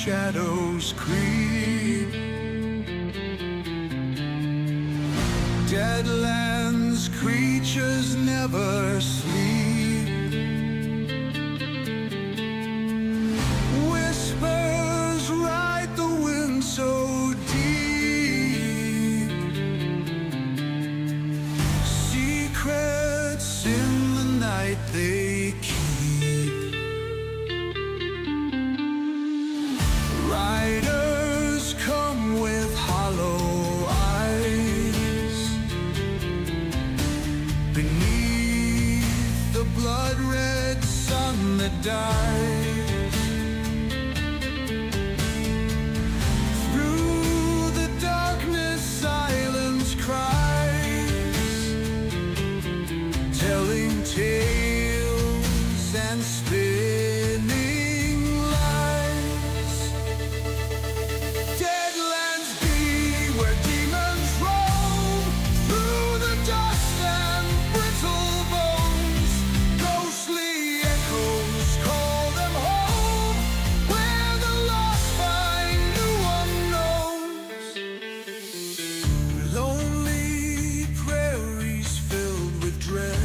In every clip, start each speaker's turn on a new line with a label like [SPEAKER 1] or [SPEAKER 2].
[SPEAKER 1] shadows creep. Deadlands creatures never sleep. Whispers ride the wind so deep. Secrets in the night they keep. Riders come with hollow eyes. Beneath the blood-red sun that dies. Through the darkness silence cries, telling tales and spinning lies. Deadlands be where demons roam, through the dust and brittle bones. Ghostly echoes call them home, where the lost find new unknowns. Lonely prairies filled with dread,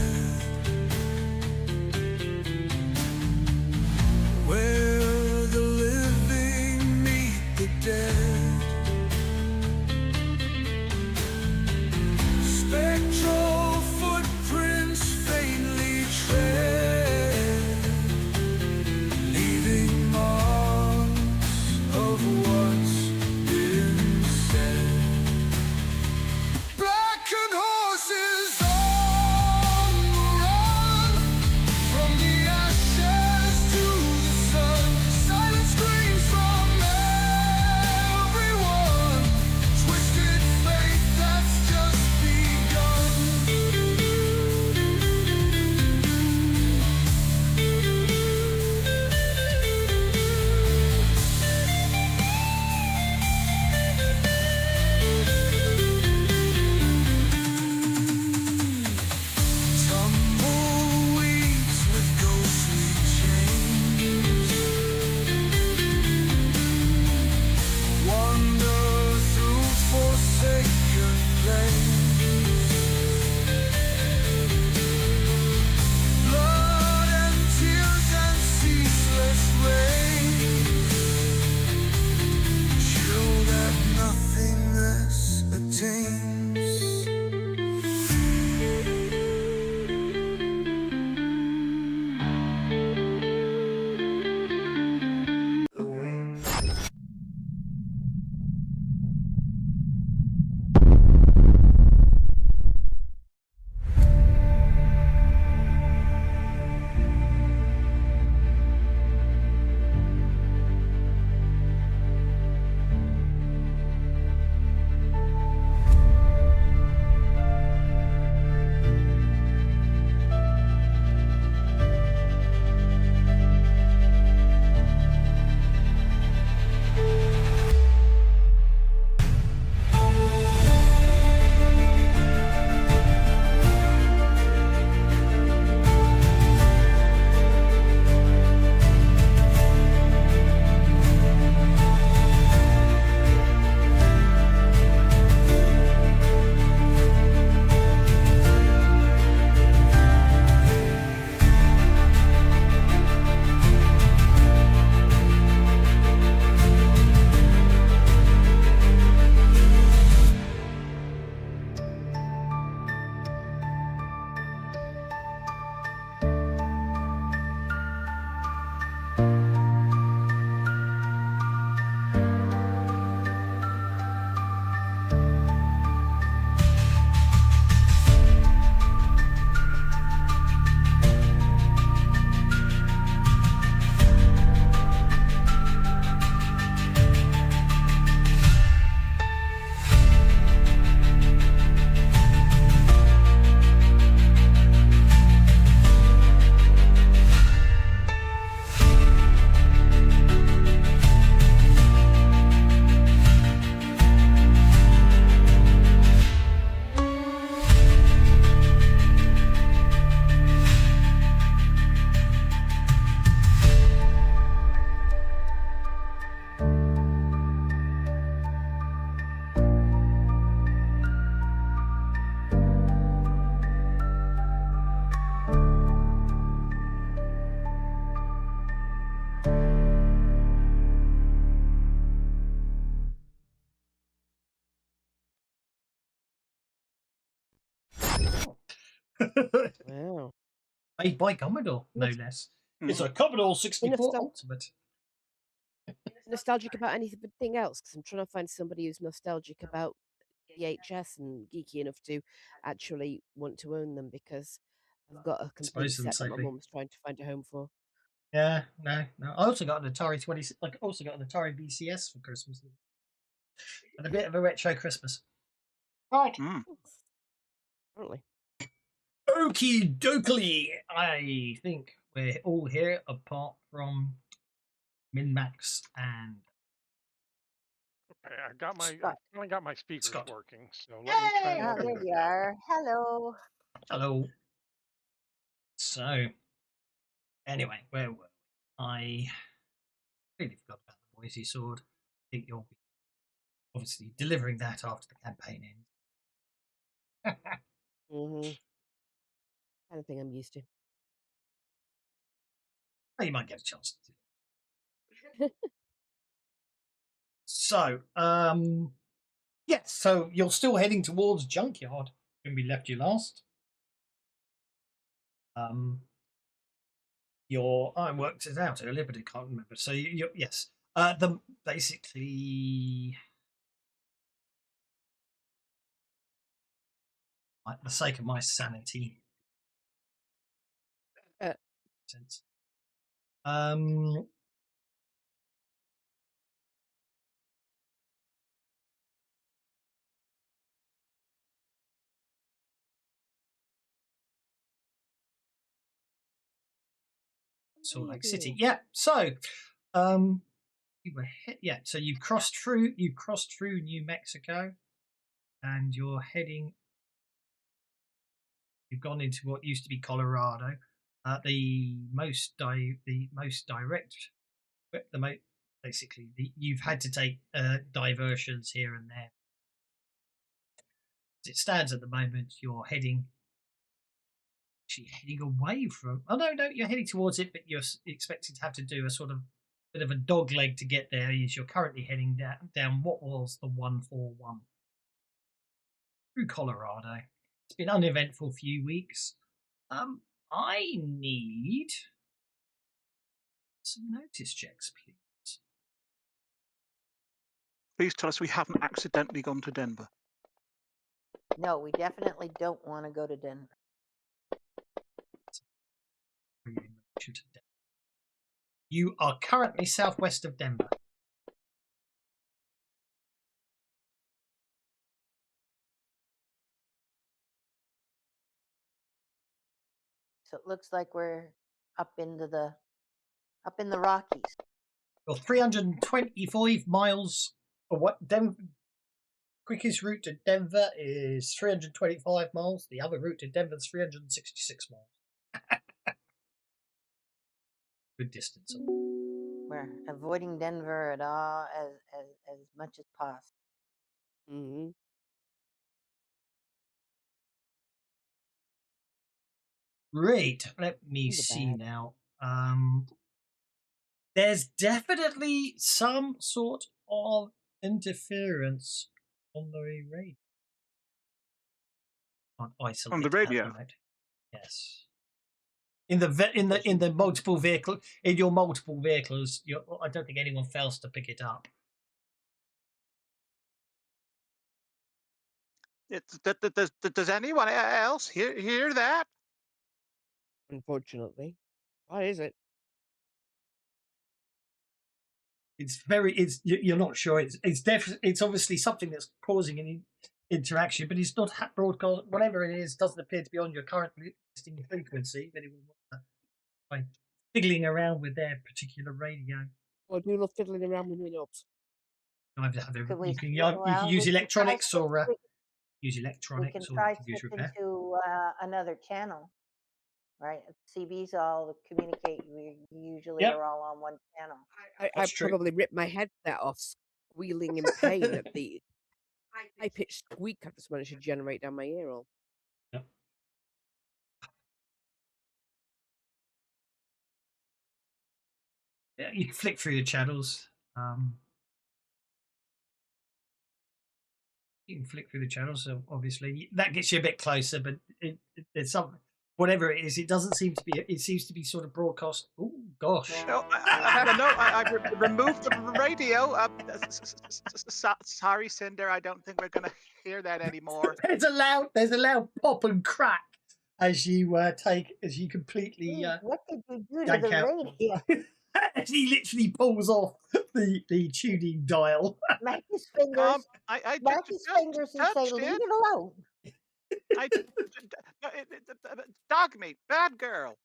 [SPEAKER 2] Wow.
[SPEAKER 3] Made by Commodore, no less. It's a Commodore 64 Ultimate.
[SPEAKER 2] Nostalgic about anything else? Because I'm trying to find somebody who's nostalgic about VHS and geeky enough to actually want to own them, because I've got a complete
[SPEAKER 3] Dispose of them
[SPEAKER 2] set that my
[SPEAKER 3] safely.
[SPEAKER 2] mum's trying to find a home for.
[SPEAKER 3] Yeah, no. I also got an Atari 20. Like, also got an Atari VCS for Christmas, and a bit of a retro Christmas. Right.
[SPEAKER 2] Apparently.
[SPEAKER 3] Okie dokie. I think we're all here apart from Min-Max and
[SPEAKER 4] Okay, I finally got my speakers
[SPEAKER 3] Scott.
[SPEAKER 4] working, so let me try and
[SPEAKER 5] Oh,
[SPEAKER 4] do
[SPEAKER 5] there
[SPEAKER 4] it.
[SPEAKER 5] you are. Hello.
[SPEAKER 3] Hello. So, anyway, where were we? I really forgot about the Boise Sword. I think you'll be obviously delivering that after the campaign ends.
[SPEAKER 2] Kind of thing I'm used to.
[SPEAKER 3] Well, you might get a chance to do it. So, yes, so you're still heading towards Junkyard when we left you last. I worked it out earlier, but I can't remember. So yes, basically, like the sake of my sanity, sense. Salt Lake City. Yeah. So, so you've crossed through New Mexico, and you're heading. You've gone into what used to be Colorado. You've had to take diversions here and there. As it stands at the moment, you're heading away from. Oh no, you're heading towards it, but you're expecting to have to do a sort of bit of a dog leg to get there. As you're currently heading down what was the 141 through Colorado. It's been an uneventful few weeks. I need some notice checks, please.
[SPEAKER 6] Please tell us we haven't accidentally gone to Denver.
[SPEAKER 5] No, we definitely don't want to go to Denver.
[SPEAKER 3] You are currently southwest of Denver.
[SPEAKER 5] So it looks like we're up in the Rockies.
[SPEAKER 3] You're 325 miles. What Denver? Quickest route to Denver is 325 miles. The other route to Denver is 366 miles. Good distance.
[SPEAKER 5] We're avoiding Denver at all as much as possible.
[SPEAKER 3] Great. Let me see now. There's definitely some sort of interference on the radio.
[SPEAKER 6] On the radio.
[SPEAKER 3] Yes. In the multiple vehicle, in your multiple vehicles, I don't think anyone fails to pick it up.
[SPEAKER 6] Does anyone else hear that?
[SPEAKER 2] Unfortunately. Why is it?
[SPEAKER 3] You're not sure. It's obviously something that's causing an interaction, but it's not broadcast. Whatever it is, doesn't appear to be on your current listing frequency. If anyone wants by fiddling around with their particular radio.
[SPEAKER 2] Well, do love fiddling around with my knobs.
[SPEAKER 3] You can use electronics or use electronics.
[SPEAKER 5] We can try switching to another channel, right? CBs all communicate. We usually are all on one channel.
[SPEAKER 2] I probably ripped my headset off, squealing in pain at the high-pitched squeak I just managed to generate down my ear hole.
[SPEAKER 3] Yep. Yeah, you can flick through the channels. You can You can flick through the channels, so obviously that gets you a bit closer. But there's something, whatever it is, it doesn't seem to be. It seems to be sort of broadcast. Oh gosh!
[SPEAKER 6] No, I removed the radio. Sorry, Cinder. I don't think we're going to hear that anymore.
[SPEAKER 3] There's a loud pop and crack as you completely.
[SPEAKER 5] What did you do to
[SPEAKER 3] yank
[SPEAKER 5] the
[SPEAKER 3] out.
[SPEAKER 5] radio?
[SPEAKER 3] As he literally pulls off the tuning dial.
[SPEAKER 5] Smack his fingers.
[SPEAKER 6] I
[SPEAKER 5] Smack his fingers and say,
[SPEAKER 6] touched
[SPEAKER 5] "Leave
[SPEAKER 6] it.
[SPEAKER 5] it alone."
[SPEAKER 6] Dog meat, bad girl.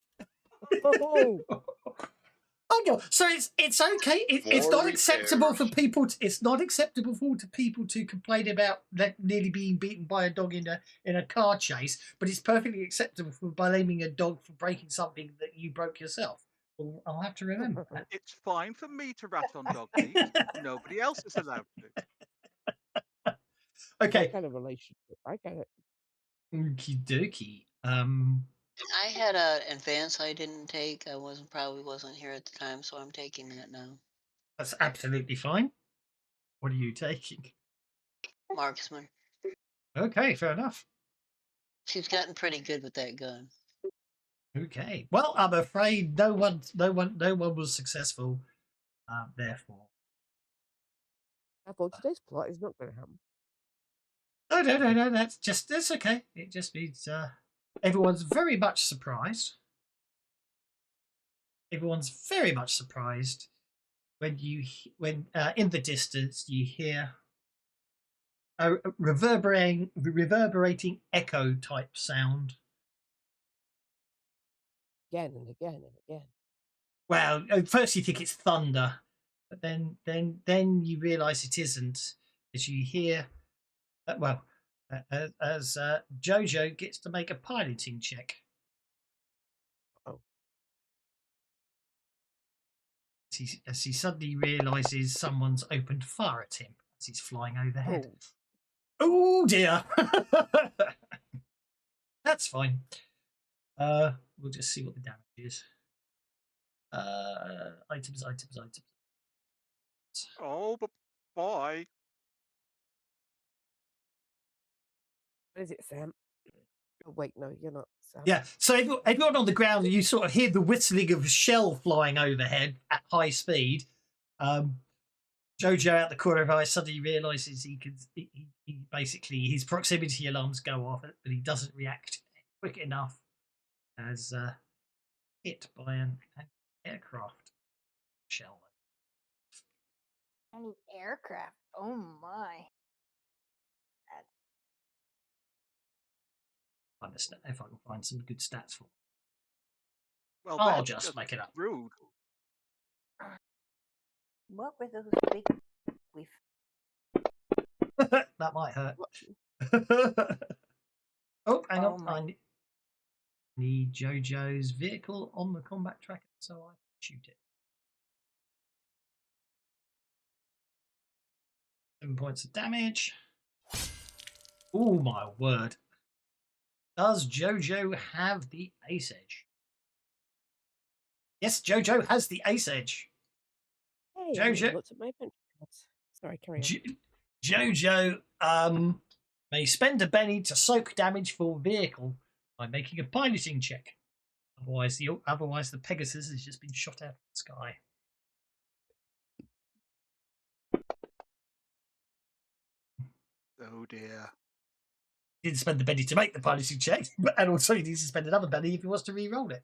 [SPEAKER 2] Oh,
[SPEAKER 3] I know. So it's okay. It's
[SPEAKER 7] More
[SPEAKER 3] not acceptable for
[SPEAKER 7] repairs.
[SPEAKER 3] people. It's not acceptable to people to complain about nearly being beaten by a dog in a car chase. But it's perfectly acceptable for blaming a dog for breaking something that you broke yourself. Well, I'll have to remember that.
[SPEAKER 6] It's fine for me to rat on dog meat. Nobody else is allowed to.
[SPEAKER 3] Okay.
[SPEAKER 2] what kind of relationship? I get it.
[SPEAKER 3] Okie dokie.
[SPEAKER 8] I had an advance I didn't take. I probably wasn't here at the time, so I'm taking that now.
[SPEAKER 3] That's absolutely fine. What are you taking?
[SPEAKER 8] Marksman.
[SPEAKER 3] Okay, fair enough.
[SPEAKER 8] She's gotten pretty good with that gun.
[SPEAKER 3] Okay. Well, I'm afraid no one was successful. Therefore,
[SPEAKER 2] I thought today's plot is not going to happen.
[SPEAKER 3] no. That's okay. It just means everyone's very much surprised. Everyone's very much surprised when in the distance you hear a reverberating echo type sound.
[SPEAKER 2] Again and again and again.
[SPEAKER 3] Well, at first you think it's thunder, but then you realise it isn't, as you hear. As Jojo gets to make a piloting check.
[SPEAKER 2] Oh.
[SPEAKER 3] As he suddenly realises someone's opened fire at him as he's flying overhead. Oh dear! That's fine. We'll just see what the damage is. Items.
[SPEAKER 6] Oh, but boy.
[SPEAKER 2] What is it, Sam? Oh, wait, no, you're not, Sam.
[SPEAKER 3] Yeah, so everyone on the ground, you sort of hear the whistling of a shell flying overhead at high speed. Jojo, out the corner of his eye, suddenly realises he basically his proximity alarms go off, but he doesn't react quick enough as hit by an aircraft shell.
[SPEAKER 5] An aircraft. Oh my.
[SPEAKER 3] Understand if I can find some good stats for.
[SPEAKER 6] Well,
[SPEAKER 3] I'll
[SPEAKER 6] that's
[SPEAKER 3] just make it up.
[SPEAKER 6] Rude.
[SPEAKER 5] What were those big?
[SPEAKER 3] That might hurt. Oh, hang
[SPEAKER 5] Oh
[SPEAKER 3] on.
[SPEAKER 5] my.
[SPEAKER 3] I need Jojo's vehicle on the combat tracker so I can shoot it. 7 points of damage. Oh my word. Does Jojo have the ace edge? Yes, Jojo has the ace edge.
[SPEAKER 2] Hey,
[SPEAKER 3] Jojo-
[SPEAKER 2] I looked at my adventure cards. Sorry, carry on.
[SPEAKER 3] Jojo may spend a penny to soak damage for vehicle by making a piloting check. Otherwise, the Pegasus has just been shot out of the sky.
[SPEAKER 6] Oh dear.
[SPEAKER 3] He didn't spend the penny to make the piloting check, and also he needs to spend another penny if he wants to re-roll it.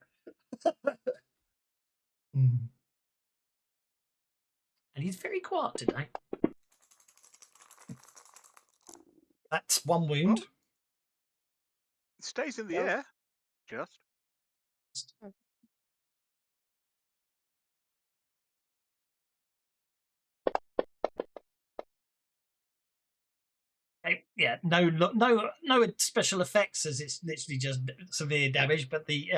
[SPEAKER 3] And he's very quiet today. That's one wound.
[SPEAKER 6] It stays in the air. Just.
[SPEAKER 3] Yeah, no special effects, as it's literally just severe damage. But the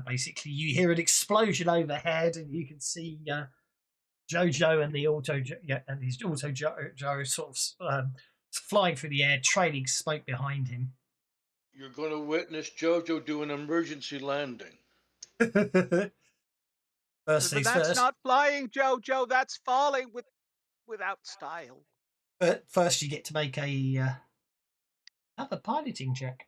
[SPEAKER 3] basically you hear an explosion overhead, and you can see Jojo and his auto gyro sort of flying through the air, trailing smoke behind him.
[SPEAKER 7] You're going to witness Jojo do an emergency landing.
[SPEAKER 3] First things
[SPEAKER 6] That's
[SPEAKER 3] first.
[SPEAKER 6] not flying, Jojo. That's falling without style.
[SPEAKER 3] But first, you get to make a another piloting check.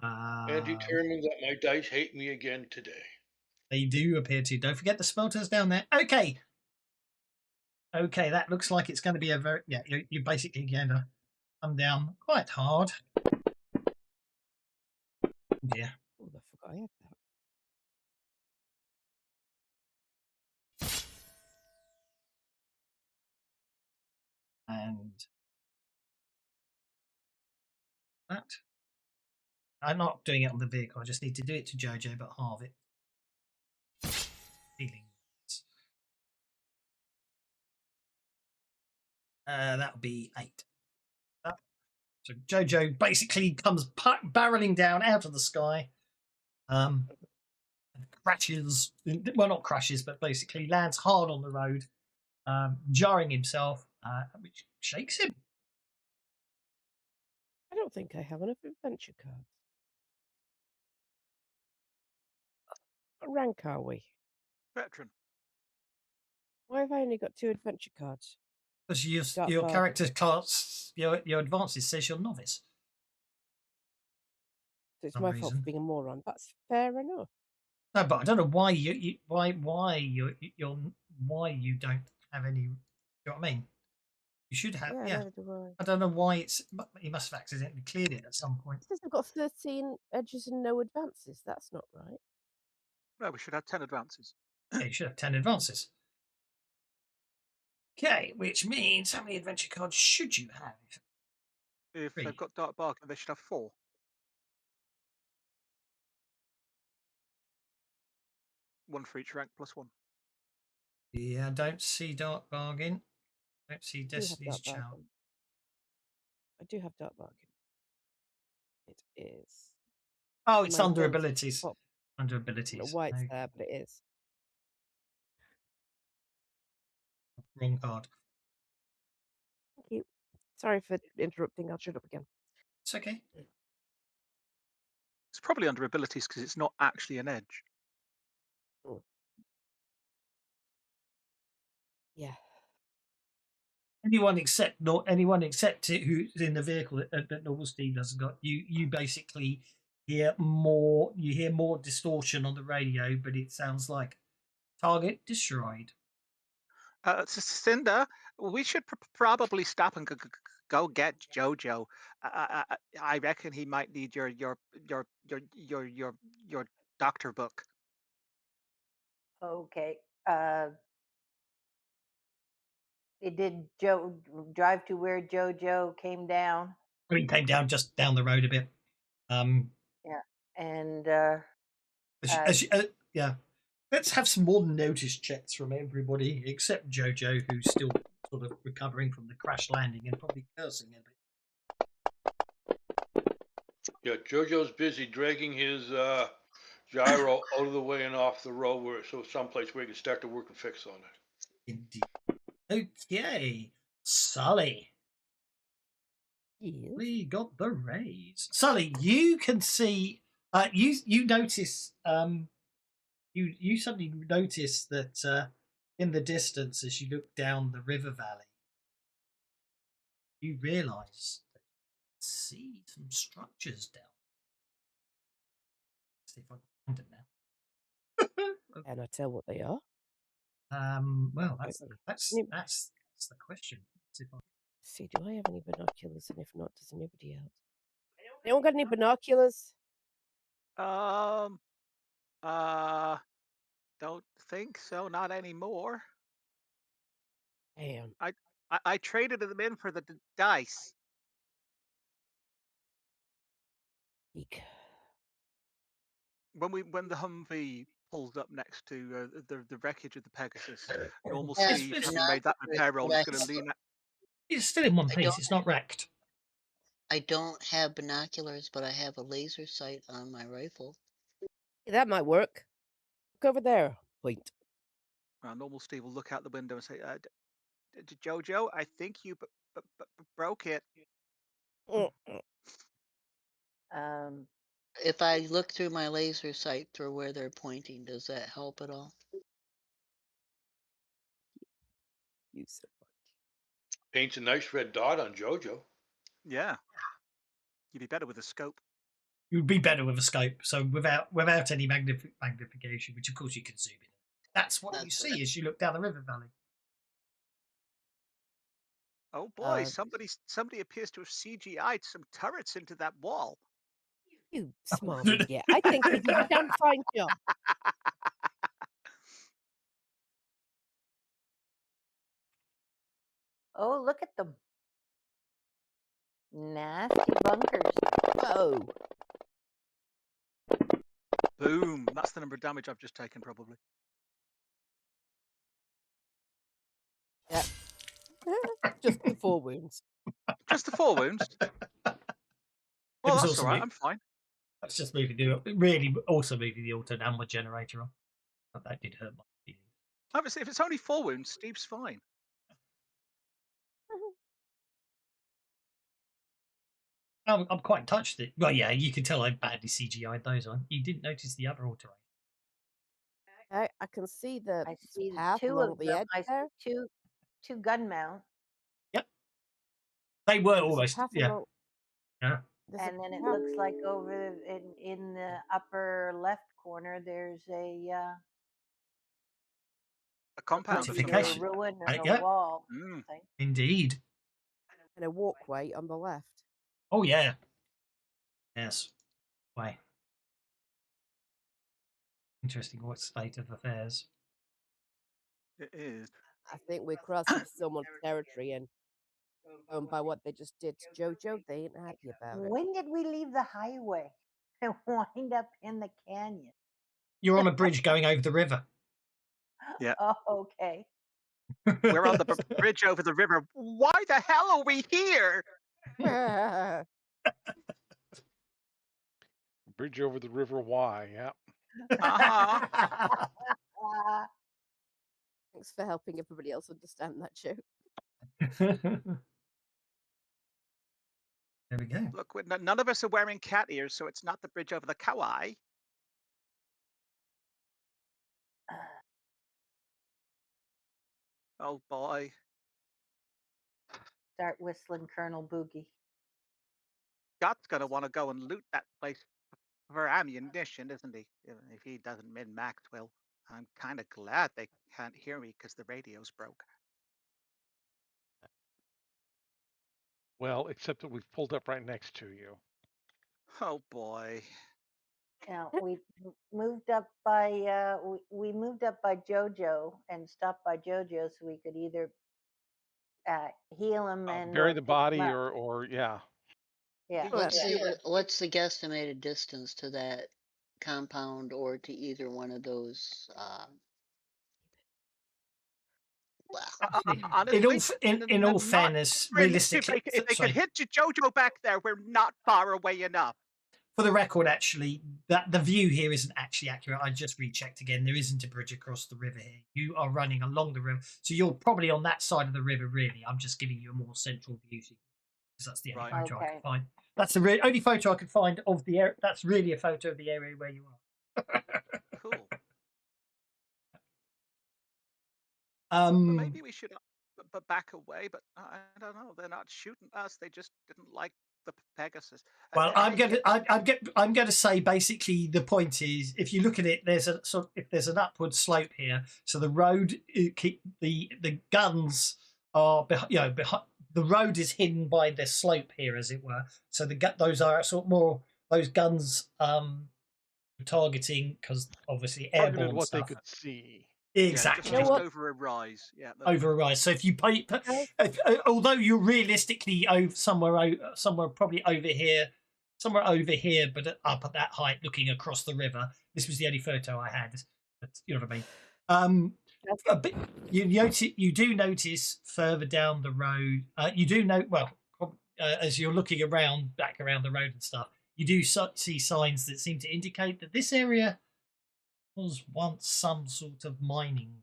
[SPEAKER 7] And determine that my dice hate me again today.
[SPEAKER 3] They do appear to. Don't forget the smelters down there. Okay. Okay, that looks like it's going to be a very... Yeah, you're basically going to come down quite hard. Yeah.
[SPEAKER 2] Oh, I forgot I had that.
[SPEAKER 3] And that. I'm not doing it on the vehicle. I just need to do it to Jojo, but halve it. Feeling. That would be 8. So Jojo basically comes barreling down out of the sky, and crashes. Well, not crashes, but basically lands hard on the road, jarring himself, which shakes him.
[SPEAKER 2] I don't think I have enough adventure cards. What rank are we?
[SPEAKER 6] Veteran.
[SPEAKER 2] Why have I only got 2 adventure cards?
[SPEAKER 3] Because
[SPEAKER 2] Dark
[SPEAKER 3] your
[SPEAKER 2] bargain.
[SPEAKER 3] character class, your advances says you're novice.
[SPEAKER 2] So it's
[SPEAKER 3] some
[SPEAKER 2] my fault for
[SPEAKER 3] reason.
[SPEAKER 2] being a moron. That's fair enough.
[SPEAKER 3] No, but I don't know why why you don't have any. You know what I mean? You should have.
[SPEAKER 2] Yeah,
[SPEAKER 3] Yeah.
[SPEAKER 2] neither do
[SPEAKER 3] I don't know why it's. He must have accidentally cleared it at some point.
[SPEAKER 2] It says I've got 13 edges and no advances. That's not right.
[SPEAKER 6] No, we should have 10 advances.
[SPEAKER 3] Yeah, you should have 10 advances. Okay, which means how many adventure cards should you have?
[SPEAKER 6] If
[SPEAKER 3] 3.
[SPEAKER 6] they've got Dark Bargain, they should have 4. 1 for each rank plus 1.
[SPEAKER 3] Yeah, I don't see Dark Bargain. Don't see
[SPEAKER 2] I do have
[SPEAKER 3] Destiny's
[SPEAKER 2] Dark
[SPEAKER 3] Child.
[SPEAKER 2] Bargain. I do have Dark Bargain. It is.
[SPEAKER 3] Oh, it's
[SPEAKER 2] My
[SPEAKER 3] under
[SPEAKER 2] ability-
[SPEAKER 3] abilities.
[SPEAKER 2] well,
[SPEAKER 3] Under
[SPEAKER 2] I don't know
[SPEAKER 3] abilities.
[SPEAKER 2] why it's
[SPEAKER 3] No,
[SPEAKER 2] there, but it is.
[SPEAKER 3] wrong card.
[SPEAKER 2] Thank you. Sorry for interrupting. I'll shut up again.
[SPEAKER 3] It's okay.
[SPEAKER 6] It's probably under abilities because it's not actually an edge.
[SPEAKER 2] Oh. Yeah.
[SPEAKER 3] Anyone except it who's in the vehicle that normal Steve hasn't got. You basically hear more. You hear more distortion on the radio, but it sounds like target destroyed.
[SPEAKER 6] Cinda, we should probably stop and go get Jojo. I reckon he might need your doctor book.
[SPEAKER 5] Okay. Did Joe drive to where Jojo came down?
[SPEAKER 3] He came down just down the road a bit.
[SPEAKER 5] Yeah. And
[SPEAKER 3] Yeah. Let's have some more notice checks from everybody except Jojo, who's still sort of recovering from the crash landing and probably cursing a bit.
[SPEAKER 7] Yeah, Jojo's busy dragging his gyro out of the way and off the road, so someplace where he can start to work and fix on it.
[SPEAKER 3] Indeed. Okay, Sully.
[SPEAKER 2] Yes.
[SPEAKER 3] We got the raise. Sully, you can see. You notice. You suddenly notice that in the distance, as you look down the river valley, you realise that you see some structures down. Let's see if I can find it now.
[SPEAKER 2] Can I tell what they are?
[SPEAKER 3] Well,
[SPEAKER 2] Okay.
[SPEAKER 3] that's the question. Let's see if I
[SPEAKER 2] See, do I have any binoculars? And if not, does anybody else? Anyone got any binoculars?
[SPEAKER 6] Don't think so. Not anymore.
[SPEAKER 2] Damn.
[SPEAKER 6] I traded them in for the dice.
[SPEAKER 2] Eek.
[SPEAKER 6] When the Humvee pulled up next to the wreckage of the Pegasus, normal
[SPEAKER 8] Yes,
[SPEAKER 6] Steve,
[SPEAKER 3] it's-
[SPEAKER 6] having made that repair roll, is going to lean.
[SPEAKER 3] It's still in one
[SPEAKER 8] I
[SPEAKER 3] piece.
[SPEAKER 8] don't-
[SPEAKER 3] It's not wrecked.
[SPEAKER 8] I don't have binoculars, but I have a laser sight on my rifle.
[SPEAKER 2] Hey, that might work. Look over there. Point.
[SPEAKER 6] Normal Steve will look out the window and say, "Jojo, I think you broke it."
[SPEAKER 5] um,
[SPEAKER 8] If I look through my laser sight through where they're pointing, does that help at all?
[SPEAKER 2] you so much.
[SPEAKER 7] Paints a nice red dot on JoJo.
[SPEAKER 6] Yeah. You'd be better with a scope.
[SPEAKER 3] You'd be better with a scope, so without any magnification, which of course you can zoom in. That's what you
[SPEAKER 8] That's
[SPEAKER 3] see as you look down the river valley.
[SPEAKER 6] Oh boy,
[SPEAKER 2] Uh,
[SPEAKER 6] somebody appears to have CGI'd some turrets into that wall.
[SPEAKER 2] You smart idiot. I think you did a damn fine job.
[SPEAKER 5] Oh, look at them. Nasty bunkers.
[SPEAKER 2] Whoa.
[SPEAKER 6] Boom. That's the number of damage I've just taken, probably.
[SPEAKER 2] Yeah. Just the 4 wounds.
[SPEAKER 6] Just the 4 wounds.
[SPEAKER 3] It
[SPEAKER 6] Well,
[SPEAKER 3] was
[SPEAKER 6] that's
[SPEAKER 3] also
[SPEAKER 6] all right.
[SPEAKER 3] me.
[SPEAKER 6] I'm fine.
[SPEAKER 3] That's just moving really also moving the auto downward generator on. But that did hurt my feelings.
[SPEAKER 6] Obviously, if it's only 4 wounds, Steve's fine.
[SPEAKER 3] I'm quite touched. Well, yeah, you can tell I badly CGI'd those on. You didn't notice the other alteration.
[SPEAKER 2] I can see the
[SPEAKER 5] I see
[SPEAKER 2] path
[SPEAKER 5] two
[SPEAKER 2] along
[SPEAKER 5] of
[SPEAKER 2] the
[SPEAKER 5] them.
[SPEAKER 2] edge
[SPEAKER 5] I
[SPEAKER 2] there.
[SPEAKER 5] see two gun mount,
[SPEAKER 3] Yep. They were
[SPEAKER 2] There's a
[SPEAKER 3] almost,
[SPEAKER 2] path
[SPEAKER 3] yeah.
[SPEAKER 2] along-
[SPEAKER 3] Yeah.
[SPEAKER 2] there's a
[SPEAKER 5] and then it
[SPEAKER 2] path-
[SPEAKER 5] looks like over in the upper left corner there's a
[SPEAKER 6] compound.
[SPEAKER 5] either a
[SPEAKER 3] Fortification.
[SPEAKER 5] ruin or
[SPEAKER 3] Yeah.
[SPEAKER 5] a wall.
[SPEAKER 6] Mm.
[SPEAKER 5] thing.
[SPEAKER 3] Indeed.
[SPEAKER 2] and a walkway on the left.
[SPEAKER 3] Oh, yeah. Yes. Way. Interesting what state of affairs.
[SPEAKER 6] It is.
[SPEAKER 2] I think we're crossing someone's territory, and by what they just did to JoJo, they ain't happy about it.
[SPEAKER 5] When did we leave the highway and wind up in the canyon?
[SPEAKER 3] You're on a bridge going over the river.
[SPEAKER 6] Yeah.
[SPEAKER 5] Oh, okay.
[SPEAKER 6] We're on the bridge over the river. Why the hell are we here?
[SPEAKER 4] Bridge over the river Wye. Yeah.
[SPEAKER 6] Uh-huh.
[SPEAKER 2] Thanks for helping everybody else understand that joke.
[SPEAKER 3] There we go.
[SPEAKER 6] Look, none of us are wearing cat ears, so it's not the bridge over the Kauai. Oh boy.
[SPEAKER 5] Start whistling Colonel Boogie.
[SPEAKER 6] Scott's gonna want to go and loot that place for ammunition, isn't he? If he doesn't min-max, well, I'm kind of glad they can't hear me because the radio's broke.
[SPEAKER 4] Well, except that we've pulled up right next to you.
[SPEAKER 6] Oh boy.
[SPEAKER 5] Now we moved up by we moved up by JoJo and stopped by JoJo so we could either heal him and
[SPEAKER 4] Bury
[SPEAKER 5] or
[SPEAKER 4] the
[SPEAKER 5] pick him
[SPEAKER 4] body
[SPEAKER 5] up.
[SPEAKER 4] or yeah.
[SPEAKER 5] Yeah.
[SPEAKER 8] What's the guesstimated distance to that compound or to either one of those?
[SPEAKER 6] Honestly,
[SPEAKER 3] in all fairness, realistically,
[SPEAKER 6] if they
[SPEAKER 3] sorry.
[SPEAKER 6] could hit JoJo back there, we're not far away enough.
[SPEAKER 3] For the record, actually, that the view here isn't actually accurate. I just rechecked again. There isn't a bridge across the river here. You are running along the river, so you're probably on that side of the river. Really, I'm just giving you a more central view because that's the only photo I
[SPEAKER 5] Okay.
[SPEAKER 3] could find. That's the only photo I could find of the area. That's really a photo of the area where you are.
[SPEAKER 6] Cool.
[SPEAKER 3] But
[SPEAKER 6] maybe we should back away, but I don't know. They're not shooting us. They just didn't like the Pegasus.
[SPEAKER 3] Well, I'm going to say basically the point is, if you look at it, there's an upward slope here. So the road, the guns are behind. The road is hidden by the slope here, as it were. So those are sort of more those guns targeting because obviously airborne
[SPEAKER 4] what
[SPEAKER 3] stuff.
[SPEAKER 4] they could see.
[SPEAKER 3] Exactly.
[SPEAKER 6] Yeah, just over a rise. Yeah.
[SPEAKER 3] Over a rise. So if you although you're realistically over somewhere probably over here, but up at that height, looking across the river. This was the only photo I had. But you know what I mean. You do notice further down the road. You do know as you're looking back around the road and stuff. You do see signs that seem to indicate that this area was once some sort of mining.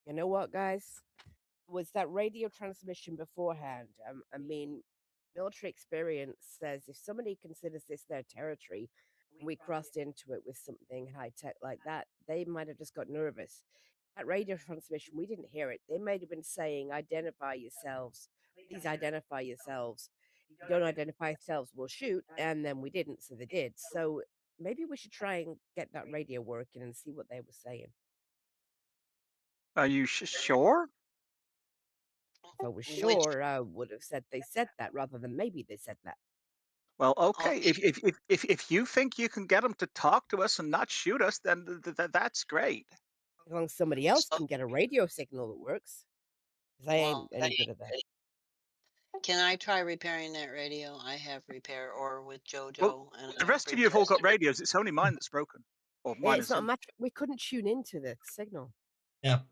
[SPEAKER 2] You know what, guys? Was that radio transmission beforehand? I mean, military experience says if somebody considers this their territory, and we crossed into it with something high tech like that, they might have just got nervous. That radio transmission, we didn't hear it. They might have been saying, identify yourselves. Please identify yourselves. If you don't identify yourselves, we'll shoot. And then we didn't, so they did. So maybe we should try and get that radio working and see what they were saying.
[SPEAKER 6] Are you sure?
[SPEAKER 2] If I was
[SPEAKER 8] Which-
[SPEAKER 2] sure, I would have said they said that rather than maybe they said that.
[SPEAKER 6] Well, okay.
[SPEAKER 8] Okay.
[SPEAKER 6] If you think you can get them to talk to us and not shoot us, then that's great.
[SPEAKER 2] As long as somebody else
[SPEAKER 8] So-
[SPEAKER 2] can get a radio signal that works. 'Cause I ain't
[SPEAKER 8] Well,
[SPEAKER 2] any good at that.
[SPEAKER 8] Can I try repairing that radio? I have repair, or with JoJo.
[SPEAKER 6] Well,
[SPEAKER 8] and
[SPEAKER 6] the
[SPEAKER 8] I've
[SPEAKER 6] rest of you have all got
[SPEAKER 8] repaired-
[SPEAKER 6] radios. It's only mine that's broken. Or
[SPEAKER 2] Yeah,
[SPEAKER 6] mine
[SPEAKER 2] it's not a
[SPEAKER 6] isn't.
[SPEAKER 2] match. We couldn't tune into the signal.
[SPEAKER 3] Yeah.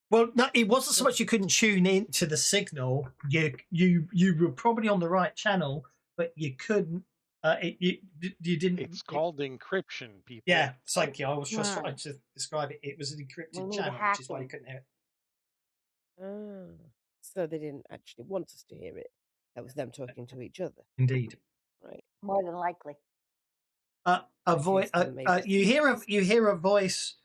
[SPEAKER 3] Well, no, it wasn't so much you couldn't tune in to the signal. You were probably on the right channel, but you couldn't. You didn't.
[SPEAKER 4] It's called encryption, people.
[SPEAKER 3] Yeah, thank you. I was just
[SPEAKER 5] Right.
[SPEAKER 3] trying to describe it. It was an encrypted
[SPEAKER 5] We need
[SPEAKER 3] channel, which is why you
[SPEAKER 5] hacking.
[SPEAKER 3] couldn't hear it.
[SPEAKER 2] So they didn't actually want us to hear it. That was them talking to each other.
[SPEAKER 3] Indeed.
[SPEAKER 2] Right.
[SPEAKER 5] More than likely.
[SPEAKER 3] A voice.
[SPEAKER 2] Yes, then maybe.
[SPEAKER 3] You hear a voice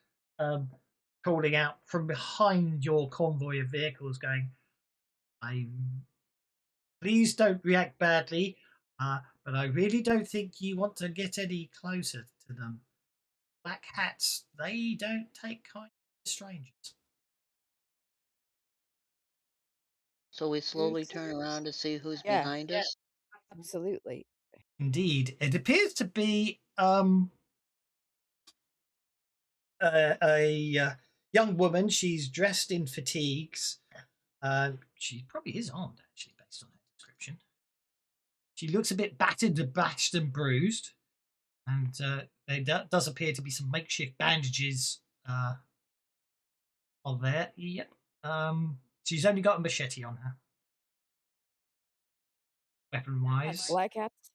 [SPEAKER 3] calling out from behind your convoy of vehicles, going, please don't react badly, but I really don't think you want to get any closer to them. Black hats, they don't take kindly to strangers.
[SPEAKER 8] So we slowly turn around to see who's
[SPEAKER 2] Yeah.
[SPEAKER 8] behind us.
[SPEAKER 2] Absolutely.
[SPEAKER 3] Indeed, it appears to be a young woman. She's dressed in fatigues. She probably is armed, actually, based on that description. She looks a bit battered, bashed, and bruised. And there does appear to be some makeshift bandages on there. Yep. She's only got a machete on her. Weapon-wise.
[SPEAKER 2] Black hats.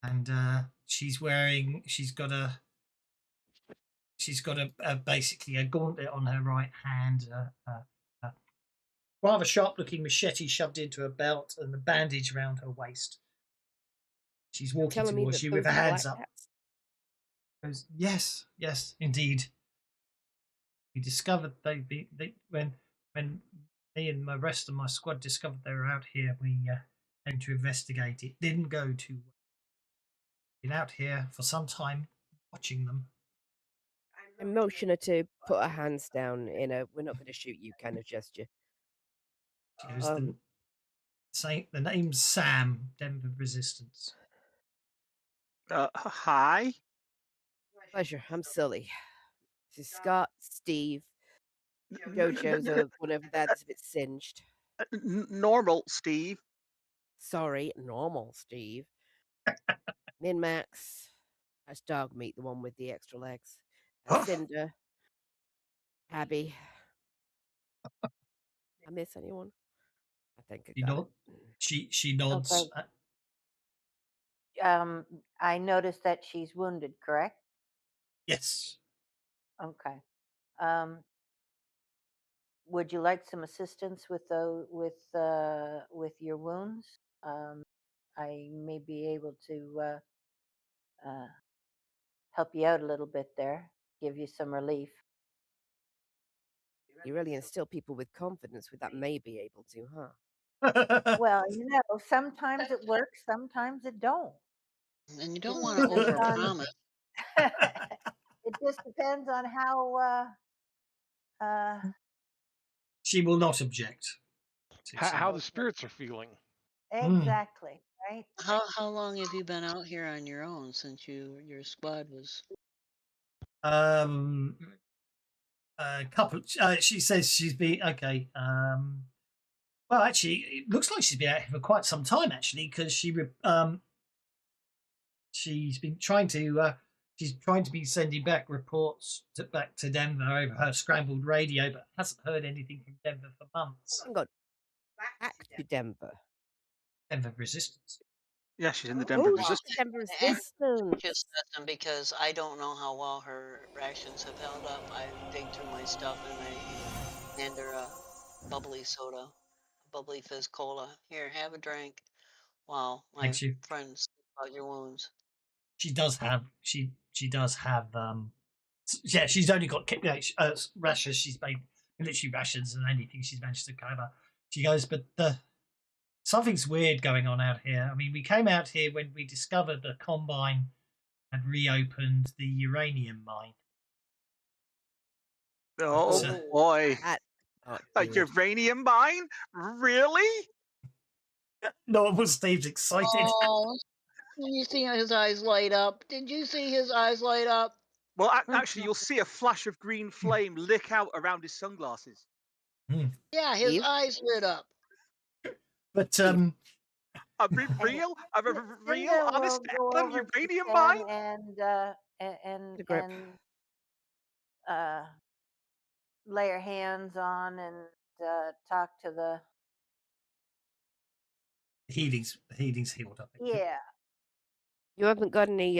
[SPEAKER 3] And she's got a basically a gauntlet on her right hand, rather sharp-looking machete shoved into her belt, and the bandage around her waist. She's walking
[SPEAKER 2] Telling me
[SPEAKER 3] towards
[SPEAKER 2] that
[SPEAKER 3] you with
[SPEAKER 2] those
[SPEAKER 3] her
[SPEAKER 2] are
[SPEAKER 3] hands
[SPEAKER 2] black
[SPEAKER 3] up.
[SPEAKER 2] hats?
[SPEAKER 3] Goes, yes, indeed. We discovered when me and the rest of my squad discovered they were out here, we came to investigate. It didn't go too well. Been out here for some time, watching them.
[SPEAKER 2] I motion her to put her hands down in a "we're not going to shoot you" kind of gesture.
[SPEAKER 3] She goes, the name's Sam, Denver Resistance.
[SPEAKER 6] Hi.
[SPEAKER 2] Pleasure. I'm Sully. This is Scott, Steve, JoJo's one over there that's a bit singed.
[SPEAKER 6] Normal, Steve.
[SPEAKER 2] Sorry, normal, Steve. Min Max. That's dog meat, the one with the extra legs. Cinder. Abby. I miss anyone? I think I got it.
[SPEAKER 3] She nods.
[SPEAKER 5] Okay. I noticed that she's wounded, correct?
[SPEAKER 3] Yes.
[SPEAKER 5] Okay. Would you like some assistance with your wounds? I may be able to help you out a little bit there, give you some relief.
[SPEAKER 2] You really instill people with confidence with that "may be able to," huh?
[SPEAKER 5] Well, sometimes it works, sometimes it don't.
[SPEAKER 8] And you don't want to overpromise.
[SPEAKER 5] It just depends on how.
[SPEAKER 3] She will not object.
[SPEAKER 4] How the spirits are feeling.
[SPEAKER 5] Exactly, right?
[SPEAKER 8] How long have you been out here on your own since your squad was?
[SPEAKER 3] A couple. She says she's been okay. Well, actually, it looks like she's been out here for quite some time, actually, because she's been trying to. She's trying to be sending back reports back to Denver over her scrambled radio, but hasn't heard anything from Denver for months.
[SPEAKER 2] Hang on. Back to Denver.
[SPEAKER 3] Denver Resistance.
[SPEAKER 6] Yeah, she's in the Denver Resistance.
[SPEAKER 2] Denver Resistance.
[SPEAKER 8] Just listen, because I don't know how well her rations have held up. I dig through my stuff and I hand her a bubbly soda, a bubbly fizz cola. Here, have a drink. While my
[SPEAKER 3] Thanks you.
[SPEAKER 8] friends about your wounds.
[SPEAKER 3] She does have Yeah, she's only got rations. She's made literally rations and anything she's managed to cover. She goes, but something's weird going on out here. I mean, we came out here when we discovered the Combine had reopened the uranium mine.
[SPEAKER 6] Oh
[SPEAKER 3] But,
[SPEAKER 6] boy,
[SPEAKER 2] That not
[SPEAKER 6] a
[SPEAKER 2] good.
[SPEAKER 6] uranium mine? Really?
[SPEAKER 3] Normal Steve's excited.
[SPEAKER 8] Oh, did you see his eyes light up? Did you see his eyes light up?
[SPEAKER 6] Well, actually, you'll see a flash of green flame lick out around his sunglasses.
[SPEAKER 8] Yeah, his
[SPEAKER 2] Steve?
[SPEAKER 8] eyes lit up.
[SPEAKER 3] But
[SPEAKER 2] Steve.
[SPEAKER 6] A real,
[SPEAKER 5] Linda
[SPEAKER 6] honest
[SPEAKER 5] will go
[SPEAKER 6] Ellen
[SPEAKER 5] over to
[SPEAKER 6] uranium
[SPEAKER 5] Sam
[SPEAKER 6] mine?
[SPEAKER 5] and
[SPEAKER 2] The grip.
[SPEAKER 5] uh, lay her hands on and talk to the
[SPEAKER 3] healing's healed up.
[SPEAKER 5] yeah.
[SPEAKER 2] You haven't got any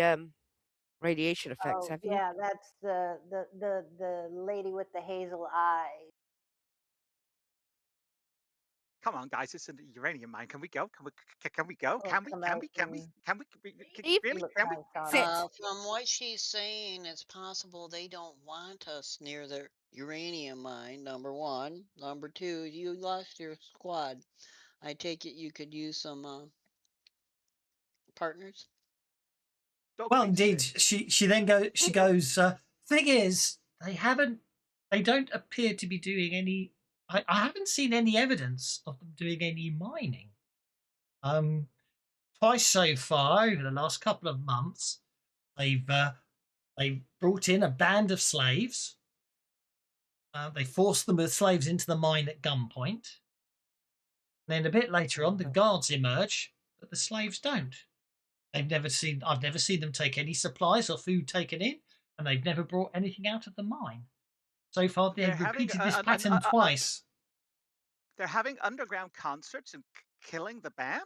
[SPEAKER 2] radiation effects,
[SPEAKER 5] Oh
[SPEAKER 2] have you?
[SPEAKER 5] yeah, that's the lady with the hazel eyes.
[SPEAKER 6] Come on, guys, it's a uranium mine. Can we go? Can we go?
[SPEAKER 5] Oh,
[SPEAKER 6] Can we?
[SPEAKER 5] come
[SPEAKER 6] Can
[SPEAKER 5] out
[SPEAKER 6] we? Can we?
[SPEAKER 5] and
[SPEAKER 6] Can we?
[SPEAKER 2] Steve?
[SPEAKER 6] Really?
[SPEAKER 5] look
[SPEAKER 6] Can we?
[SPEAKER 5] nice on
[SPEAKER 2] Sit.
[SPEAKER 5] her.
[SPEAKER 8] From what she's saying, it's possible they don't want us near the uranium mine, number one. Number two, you lost your squad. I take it you could use some partners?
[SPEAKER 6] Don't
[SPEAKER 3] Well,
[SPEAKER 6] be
[SPEAKER 3] indeed,
[SPEAKER 6] silly.
[SPEAKER 3] she then goes. Thing is, they don't appear to be doing any. I haven't seen any evidence of them doing any mining. Twice so far over the last couple of months, they've brought in a band of slaves. They forced the slaves into the mine at gunpoint. Then a bit later on, the guards emerge, but the slaves don't. I've never seen them take any supplies or food taken in, and they've never brought anything out of the mine. So far, they've repeated this pattern twice.
[SPEAKER 6] They're having underground concerts and killing the band?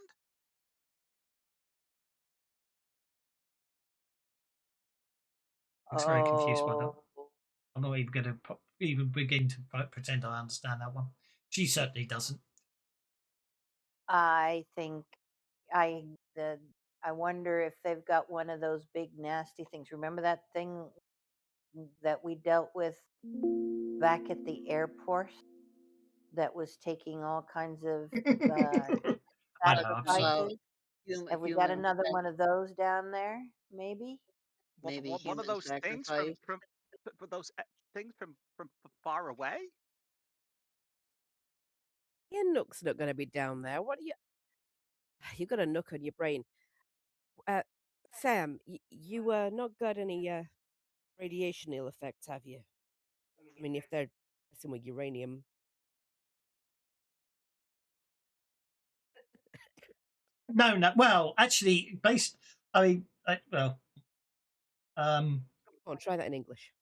[SPEAKER 3] I'm very confused by that.
[SPEAKER 5] Oh,
[SPEAKER 3] I'm not even going to even begin to pretend I understand that one. She certainly doesn't.
[SPEAKER 5] I think I wonder if they've got one of those big nasty things. Remember that thing that we dealt with back at the airport that was taking all kinds of
[SPEAKER 3] I know. I've seen.
[SPEAKER 5] sacrifices? Have we got
[SPEAKER 8] Human
[SPEAKER 5] another one of those down there? Maybe.
[SPEAKER 8] maybe
[SPEAKER 6] One of
[SPEAKER 8] human
[SPEAKER 6] those things
[SPEAKER 8] sacrifice.
[SPEAKER 6] from those things from far away?
[SPEAKER 2] Your Nook's not going to be down there. What are you? You got a Nook on your brain. Sam, you not got any radiation ill effects, have you? I mean, if they're messing with uranium.
[SPEAKER 3] No. Well, actually, I mean,
[SPEAKER 2] Come on, try that in English.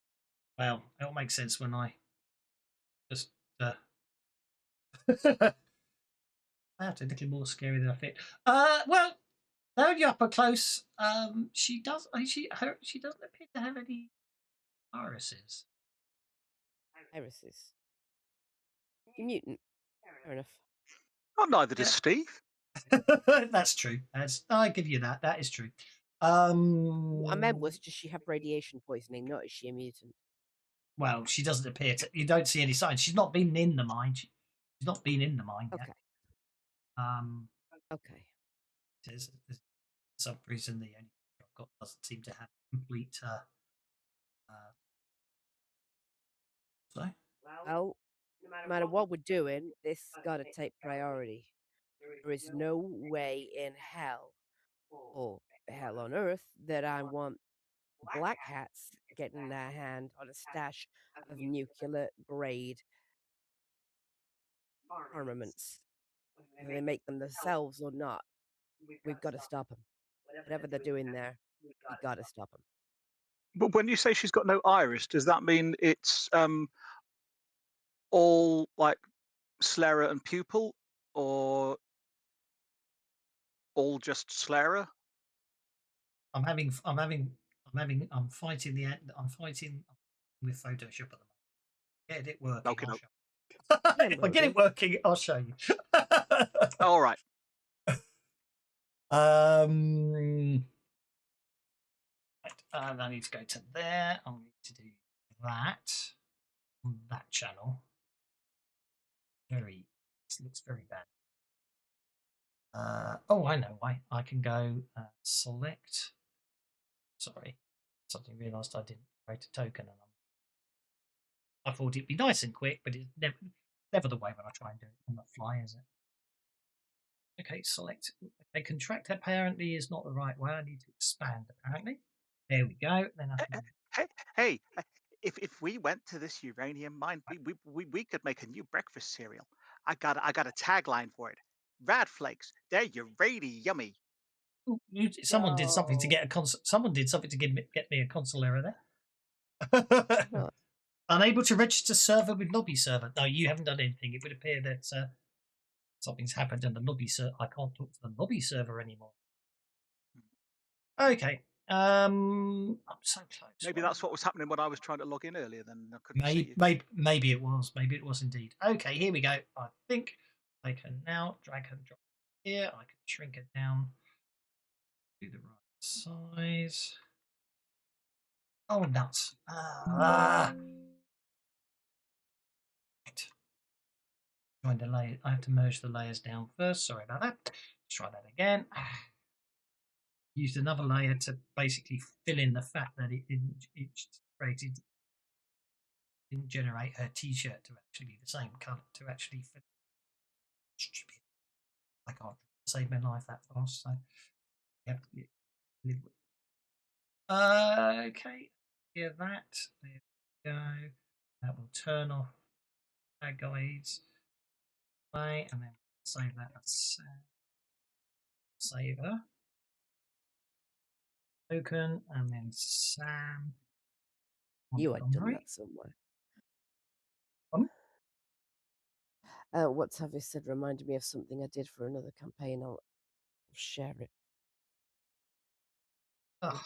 [SPEAKER 3] well, it'll make sense when I just. That's a little more scary than I think. Well, though you're up close, she doesn't appear to have any viruses.
[SPEAKER 2] Irises. You're mutant. Fair enough.
[SPEAKER 6] Oh, neither does
[SPEAKER 3] Yeah.
[SPEAKER 6] Steve.
[SPEAKER 3] That's true. I give you that. That is true.
[SPEAKER 2] What I meant was, does she have radiation poisoning? Not is she a mutant?
[SPEAKER 3] Well, she doesn't appear to. You don't see any signs. She's not been in the mine. She's not been in the mine yet.
[SPEAKER 2] Okay. Okay.
[SPEAKER 3] There's some reason the only I've got doesn't seem to have complete. So
[SPEAKER 2] Well, no matter what we're doing, this got to take priority. There is no way in hell, or hell on earth, that I want black hats getting their hand on a stash of nuclear grade armaments. Whether they make them themselves or not, we've got to stop them. Whatever they're doing there, we got to stop them.
[SPEAKER 6] But when you say she's got no iris, does that mean it's all like sclera and pupil, or all just sclera?
[SPEAKER 3] I'm fighting with Photoshop at the moment. Get it working.
[SPEAKER 6] Okay,
[SPEAKER 3] I'll
[SPEAKER 6] no.
[SPEAKER 3] show you. If I get it working, I'll show you.
[SPEAKER 6] All right.
[SPEAKER 3] And I need to go to there. I need to do that on that channel. This looks very bad. Oh, I know why. I can go select. Sorry, suddenly realised I didn't create a token, and I thought it'd be nice and quick, but it's never the way when I try and do it on the fly, is it? Okay, select. Okay, contract apparently is not the right way. I need to expand apparently. There we go. Then I can.
[SPEAKER 6] Hey, if we went to this uranium mine, we could make a new breakfast cereal. I got a tagline for it. Rad flakes, they're uranium yummy.
[SPEAKER 3] Someone did something to get someone did something to get me a console error there.
[SPEAKER 2] What?
[SPEAKER 3] Unable to register server with lobby server. No, you haven't done anything. It would appear that something's happened in the lobby server. I can't talk to the lobby server anymore. Okay. I'm so close.
[SPEAKER 6] Maybe that's what was happening when I was trying to log in earlier. Then I couldn't see you.
[SPEAKER 3] Maybe it was. Maybe it was indeed. Okay, here we go. I think I can now drag and drop here. I can shrink it down to the right size. Oh, nuts. Right. Join the layer. I have to merge the layers down first. Sorry about that. Let's try that again. Used another layer to basically fill in the fact that it didn't generate her t-shirt to actually be the same colour to actually fit. Stupid. I can't save my life that fast, so you have to live with. Okay, here that. There we go. That will turn off tag guides. Play, and then save that as saver. Token, and then Sam.
[SPEAKER 2] You had done that somewhere. What's have you said reminded me of something I did for another campaign. I'll share it.
[SPEAKER 3] Oh.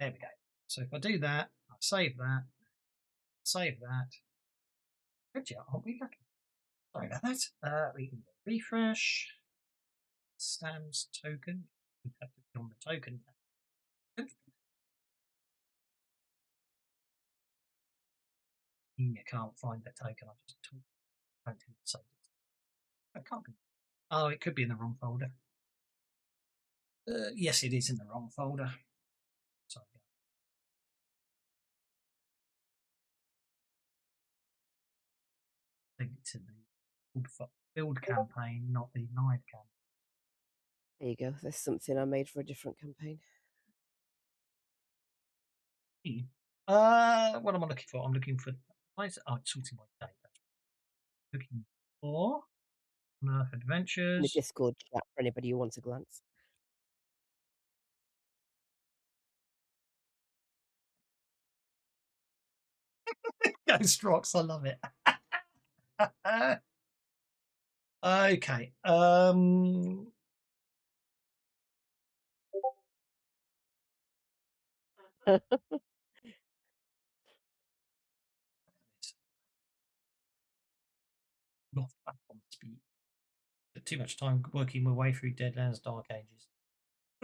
[SPEAKER 3] There we go. So if I do that, I save that. Good job, aren't we lucky? Sorry about that. We can refresh. Sam's token. We have to be on the token. You can't find the token. I just don't save it. I can't be. Oh, it could be in the wrong folder. Yes, it is in the wrong folder. Sorry. I think it's in the build campaign, not the live campaign.
[SPEAKER 2] There you go. There's something I made for a different campaign.
[SPEAKER 3] What am I looking for? I'm looking for. Why is it? Oh, it's sorting my data. Looking for Earth Adventures.
[SPEAKER 2] In the Discord chat for anybody who wants a glance.
[SPEAKER 3] Ghost Rocks, I love it. Okay. Not back on speed. Too much time working my way through Deadlands Dark Ages.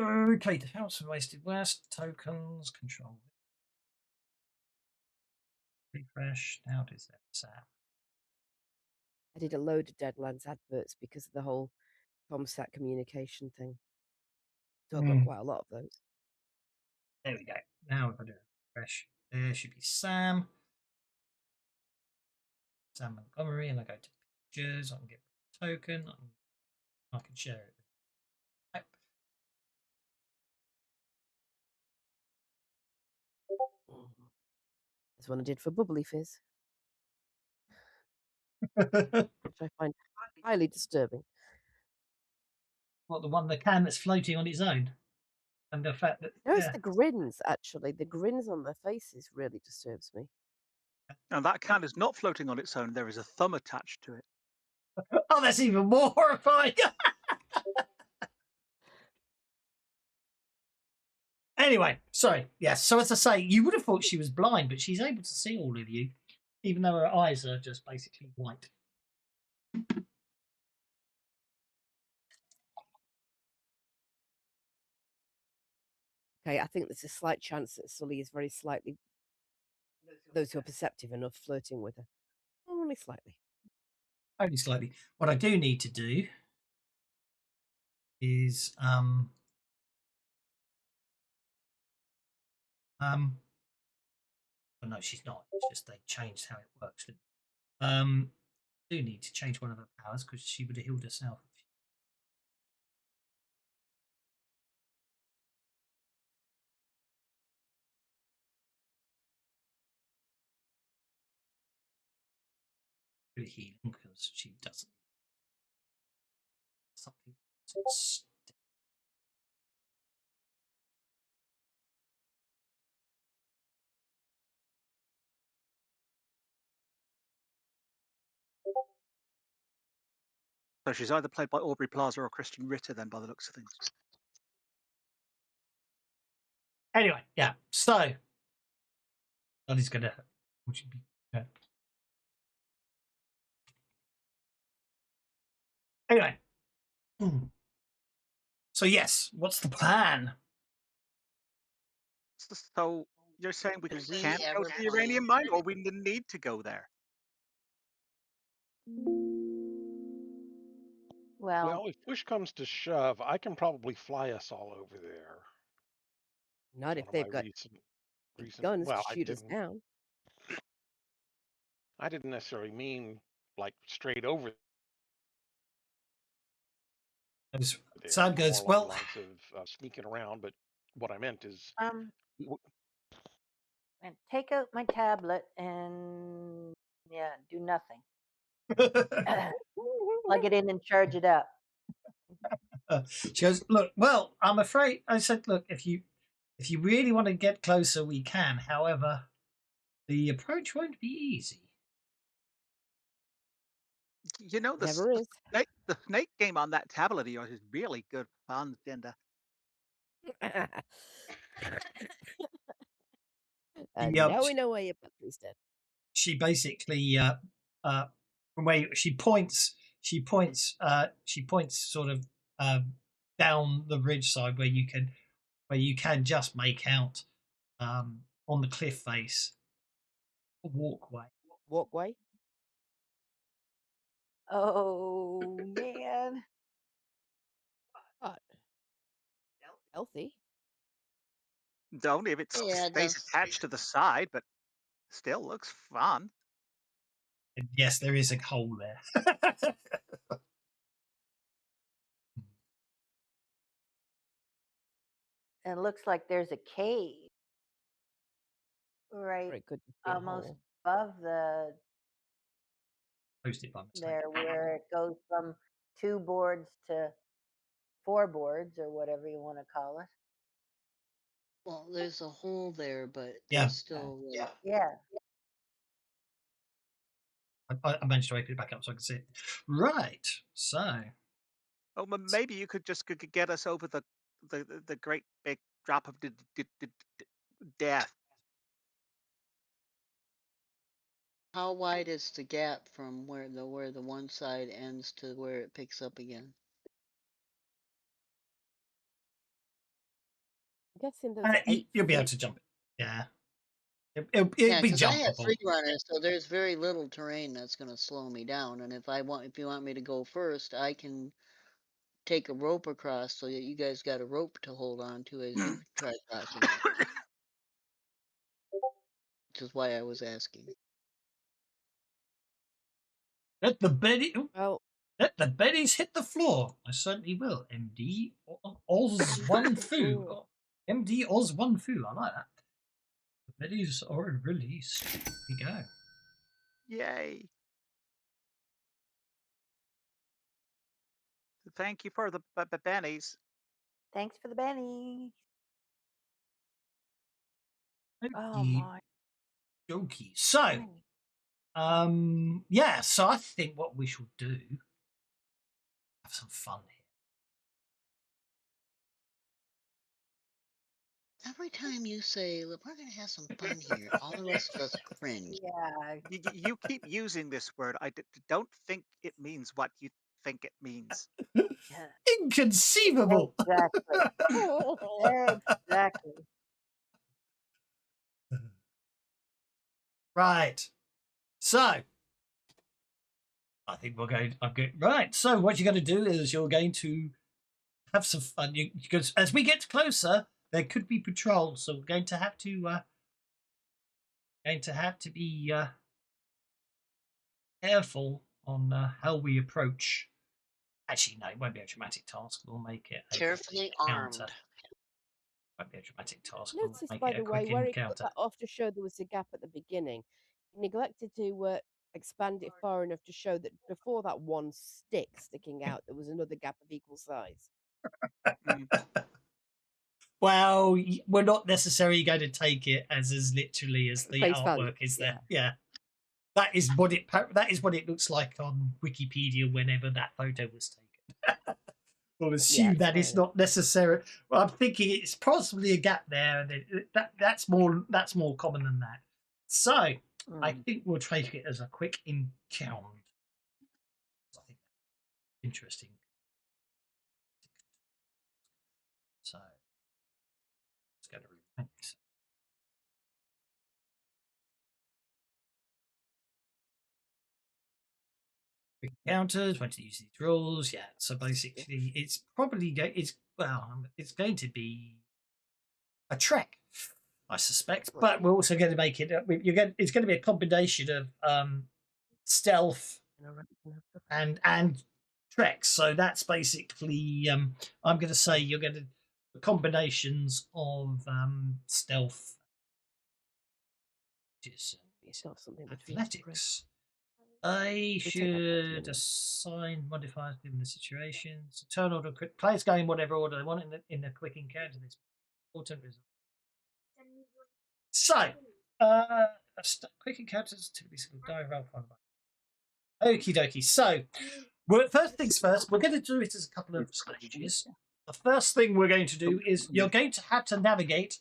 [SPEAKER 3] Okay, the House of Wasted West, tokens, control. Refresh. Now does that sound?
[SPEAKER 2] I did a load of Deadlands adverts because of the whole ComSat communication thing. So I've got quite a lot of those.
[SPEAKER 3] There we go. Now if I do a refresh, there should be Sam Montgomery, and I go to pictures. I can get a token. I can share it. Right.
[SPEAKER 2] This one I did for Bubbly Fizz, which I find highly disturbing.
[SPEAKER 3] What, the can that's floating on its own? And the fact that
[SPEAKER 2] No, it's the grins, actually. The grins on their faces really disturbs me.
[SPEAKER 6] Now that can is not floating on its own. There is a thumb attached to it.
[SPEAKER 3] Oh, that's even more horrifying. Anyway, sorry. Yes. So as I say, you would have thought she was blind, but she's able to see all of you, even though her eyes are just basically white.
[SPEAKER 2] Okay, I think there's a slight chance that Sully is very slightly, those who are perceptive enough, flirting with her. Only slightly.
[SPEAKER 3] Only slightly. What I do need to do is oh no, she's not. It's just they changed how it works. Do need to change one of her powers because she would have healed herself. Good healing because she doesn't. Something.
[SPEAKER 6] So she's either played by Aubrey Plaza or Christian Ritter, then, by the looks of things.
[SPEAKER 3] Anyway, yeah. So, Sully's gonna. Would you be? Yeah. Anyway. So yes, what's the plan?
[SPEAKER 6] So you're saying we
[SPEAKER 8] Did we
[SPEAKER 6] can't go
[SPEAKER 8] ever
[SPEAKER 6] to the uranium
[SPEAKER 8] plan?
[SPEAKER 6] mine, or we need to go there?
[SPEAKER 5] Well,
[SPEAKER 4] Well, if push comes to shove, I can probably fly us all over there.
[SPEAKER 2] Not
[SPEAKER 4] It's
[SPEAKER 2] if
[SPEAKER 4] one of my
[SPEAKER 2] they've got
[SPEAKER 4] recent.
[SPEAKER 2] guns to
[SPEAKER 4] Well,
[SPEAKER 2] shoot us down.
[SPEAKER 4] I didn't necessarily mean like straight over
[SPEAKER 3] As
[SPEAKER 4] there.
[SPEAKER 3] Sam goes,
[SPEAKER 4] More along
[SPEAKER 3] well,
[SPEAKER 4] the lines of sneaking around, but what I meant is
[SPEAKER 5] and take out my tablet and do nothing. Plug it in and charge it up.
[SPEAKER 3] she goes, look, well, I'm afraid. I said, look, if you really want to get closer, we can. However, the approach won't be easy.
[SPEAKER 6] You know,
[SPEAKER 2] Never is.
[SPEAKER 6] the snake game on that tablet of yours is really good fun, Linda.
[SPEAKER 2] And
[SPEAKER 3] Yeah,
[SPEAKER 2] now we know why you put these dead.
[SPEAKER 3] she basically, from where she points sort of down the ridge side where you can just make out on the cliff face a walkway.
[SPEAKER 2] Walkway.
[SPEAKER 5] Oh man.
[SPEAKER 2] What? Healthy.
[SPEAKER 6] Don't if it
[SPEAKER 8] Yeah, it
[SPEAKER 6] stays
[SPEAKER 8] does.
[SPEAKER 6] attached to the side, but still looks fun.
[SPEAKER 3] And yes, there is a hole there.
[SPEAKER 5] And it looks like there's a cave right
[SPEAKER 2] Or it could just be a
[SPEAKER 5] almost
[SPEAKER 2] hole.
[SPEAKER 5] above the
[SPEAKER 3] Posted by mistake.
[SPEAKER 5] there where it goes from 2 boards to 4 boards or whatever you want to call it.
[SPEAKER 8] Well, there's a hole there, but
[SPEAKER 3] Yeah.
[SPEAKER 8] there's still.
[SPEAKER 5] Yeah.
[SPEAKER 3] I managed to open it back up so I could see it. Right. So
[SPEAKER 6] Oh, maybe you could just get us over the great big drop of death.
[SPEAKER 8] How wide is the gap from where the one side ends to where it picks up again?
[SPEAKER 2] I'm guessing there's 8
[SPEAKER 3] you'll be able
[SPEAKER 2] feet.
[SPEAKER 3] to jump it. Yeah. It'll
[SPEAKER 8] Yeah,
[SPEAKER 3] be
[SPEAKER 8] 'cause I have
[SPEAKER 3] jumpable.
[SPEAKER 8] free runners, so there's very little terrain that's going to slow me down. And if you want me to go first, I can take a rope across so that you guys got a rope to hold on to as you try crossing it. Which is why I was asking.
[SPEAKER 3] Let the Betty.
[SPEAKER 2] Well,
[SPEAKER 3] Let the Betties hit the floor. I certainly will. MD Oz one foo. MD Oz one foo. I like that. The Betties are released. Here we go.
[SPEAKER 6] Yay! Thank you for the bennies.
[SPEAKER 5] Thanks for the bennies. Oh
[SPEAKER 3] Okey
[SPEAKER 5] my.
[SPEAKER 3] dokey. So, yeah. So I think what we should do, have some fun here.
[SPEAKER 8] Every time you say, "Look, we're going to have some fun here," all the rest of us cringe.
[SPEAKER 5] Yeah.
[SPEAKER 6] You keep using this word. I don't think it means what you think it means.
[SPEAKER 3] Inconceivable.
[SPEAKER 5] Exactly. Exactly.
[SPEAKER 3] Right. So, I think we're going. Right. So, what you're going to do is you're going to have some fun. Because as we get closer, there could be patrols. So, we're going to have to be careful on how we approach. Actually, no, it won't be a dramatic task. We'll make it a
[SPEAKER 8] Carefully
[SPEAKER 3] encounter.
[SPEAKER 8] armed.
[SPEAKER 3] Won't be a dramatic task. We'll
[SPEAKER 2] Notice,
[SPEAKER 3] make
[SPEAKER 2] by
[SPEAKER 3] it a
[SPEAKER 2] the way,
[SPEAKER 3] quick
[SPEAKER 2] where he cut
[SPEAKER 3] encounter.
[SPEAKER 2] that off to show there was a gap at the beginning, he neglected to expand it far enough to show that before that one stick sticking out, there was another gap of equal size.
[SPEAKER 6] Mm.
[SPEAKER 3] Well, we're not necessarily going to take it as literally as the
[SPEAKER 2] Face
[SPEAKER 3] artwork
[SPEAKER 2] value,
[SPEAKER 3] is there.
[SPEAKER 2] yeah.
[SPEAKER 3] Yeah, that is what it looks like on Wikipedia whenever that photo was taken. We'll assume that it's not necessary. Well, I'm thinking it's possibly a gap there, and that's more common than that. So I think we'll take it as a quick encounter. I think that's interesting. So let's go to remind myself. Quick encounters, when to use these rules. Yeah. So basically, it's probably it's going to be a trek, I suspect. But we're also going to make it. It's going to be a combination of stealth and treks. So that's basically. I'm going to say you're going to combinations of stealth, athletics. I should assign modifiers given the situation. So turn order. Players go in whatever order they want in a quick encounter. This important result. So, quick encounters typically die roll one. Okie dokie. So, first things first, we're going to do it as a couple of stages. The first thing we're going to do is you're going to have to navigate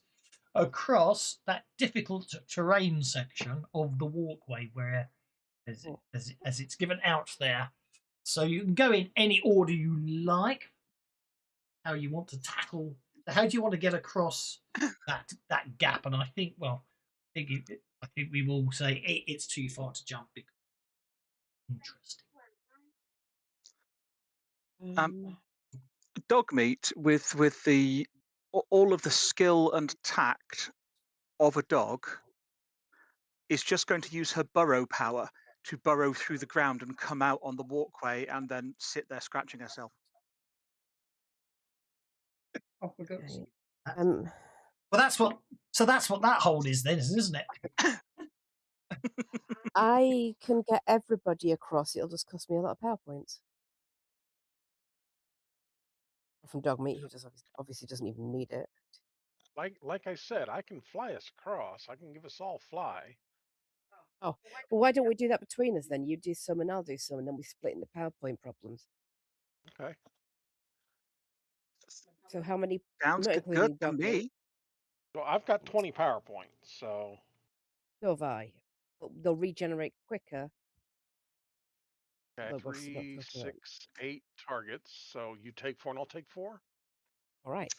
[SPEAKER 3] across that difficult terrain section of the walkway where as it's given out there. So you can go in any order you like. How you want to tackle? How do you want to get across that gap? And I think, I think we will say it's too far to jump. Interesting.
[SPEAKER 6] Dog meat with the all of the skill and tact of a dog is just going to use her burrow power to burrow through the ground and come out on the walkway and then sit there scratching herself.
[SPEAKER 3] Oh, well, that's what that hole is then, isn't it?
[SPEAKER 2] I can get everybody across. It'll just cost me a lot of PowerPoints. From Dog Meat, who just obviously doesn't even need it.
[SPEAKER 4] Like I said, I can fly us across. I can give us all fly.
[SPEAKER 2] Oh, well, why don't we do that between us then? You do some and I'll do some, and then we split in the PowerPoint problems.
[SPEAKER 4] Okay.
[SPEAKER 2] So how many?
[SPEAKER 6] Sounds
[SPEAKER 2] not
[SPEAKER 6] good
[SPEAKER 2] including
[SPEAKER 6] to
[SPEAKER 2] Dog
[SPEAKER 6] me.
[SPEAKER 2] Meat.
[SPEAKER 4] Well, I've got 20 PowerPoints, so.
[SPEAKER 2] So have I. But they'll regenerate quicker.
[SPEAKER 4] Okay,
[SPEAKER 2] Well,
[SPEAKER 4] 3, 6, 8 targets. So you take 4 and I'll take 4.
[SPEAKER 2] All right.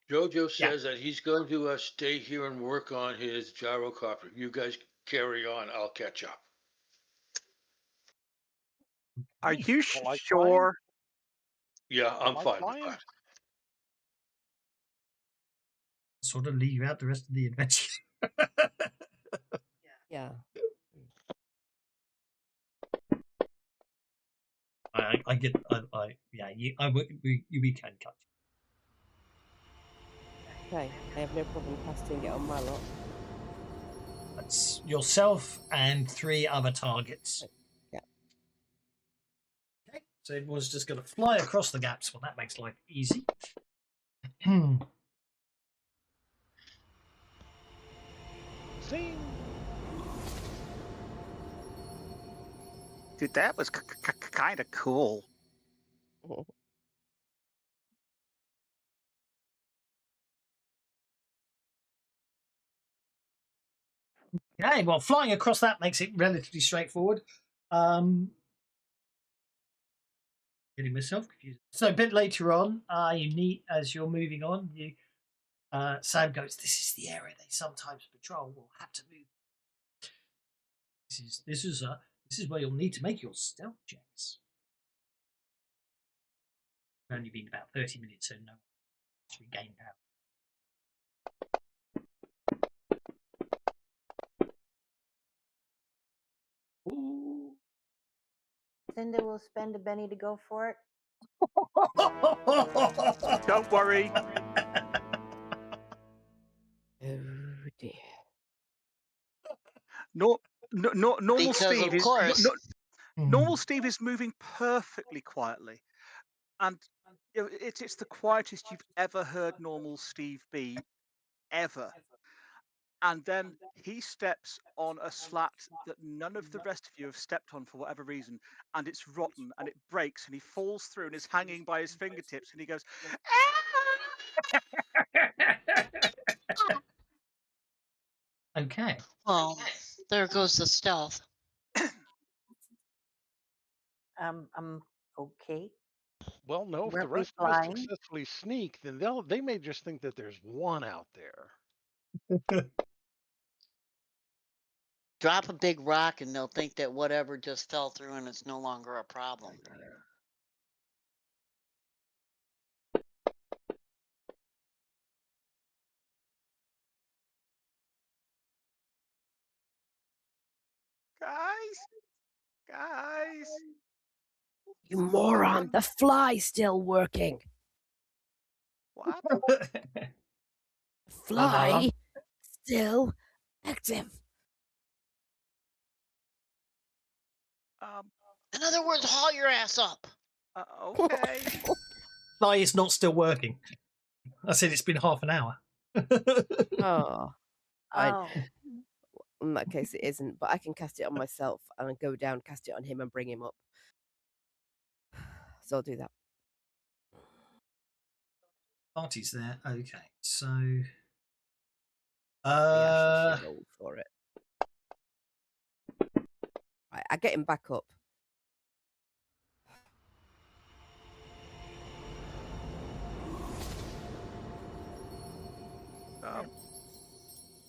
[SPEAKER 7] Jojo says that he's going to stay here and work on his gyrocopter. You guys carry on. I'll catch up.
[SPEAKER 6] Are you
[SPEAKER 4] Like
[SPEAKER 6] sure?
[SPEAKER 7] Yeah, I'm
[SPEAKER 4] like
[SPEAKER 7] fine with
[SPEAKER 4] flying?
[SPEAKER 7] that.
[SPEAKER 3] Sort of leave out the rest of the adventure.
[SPEAKER 2] Yeah.
[SPEAKER 3] I get. We can cut.
[SPEAKER 2] Okay. I have no problem casting it on my lot.
[SPEAKER 3] That's yourself and 3 other targets.
[SPEAKER 2] Yeah.
[SPEAKER 3] Okay, so it was just going to fly across the gaps. Well, that makes life easy.
[SPEAKER 4] See?
[SPEAKER 6] Dude, that was kind of cool.
[SPEAKER 3] Okay, well, flying across that makes it relatively straightforward. Getting myself confused. So a bit later on, you meet as you're moving on. Sam goes, "This is the area they sometimes patrol. We'll have to move. This is where you'll need to make your stealth checks." It's only been about 30 minutes, so no one's regained power. Ooh.
[SPEAKER 5] Cinda will spend a penny to go for it.
[SPEAKER 6] Don't worry.
[SPEAKER 2] Oh dear.
[SPEAKER 6] Normal
[SPEAKER 8] Because
[SPEAKER 6] Steve
[SPEAKER 8] of
[SPEAKER 6] is
[SPEAKER 8] course.
[SPEAKER 6] normal Steve is moving perfectly quietly, and it's the quietest you've ever heard normal Steve be, ever. And then he steps on a slat that none of the rest of you have stepped on for whatever reason, and it's rotten and it breaks, and he falls through and is hanging by his fingertips, and he goes,
[SPEAKER 3] Okay.
[SPEAKER 8] Well, there goes the stealth.
[SPEAKER 5] I'm okay.
[SPEAKER 4] Well, no, if the
[SPEAKER 5] Weren't we
[SPEAKER 4] rest of us
[SPEAKER 5] flying?
[SPEAKER 4] successfully sneak, then they may just think that there's one out there.
[SPEAKER 8] Drop a big rock and they'll think that whatever just fell through and it's no longer a problem.
[SPEAKER 6] guys,
[SPEAKER 2] You moron! The fly's still working.
[SPEAKER 6] what?
[SPEAKER 2] Fly still active.
[SPEAKER 8] In other words, haul your ass up.
[SPEAKER 6] Okay.
[SPEAKER 3] Fly is not still working. I said it's been half an hour.
[SPEAKER 2] Oh,
[SPEAKER 5] Oh,
[SPEAKER 2] in that case it isn't, but I can cast it on myself and go down, cast it on him and bring him up. So I'll do that.
[SPEAKER 3] Party's there. Okay, so
[SPEAKER 2] I actually roll for it. Right, I get him back up.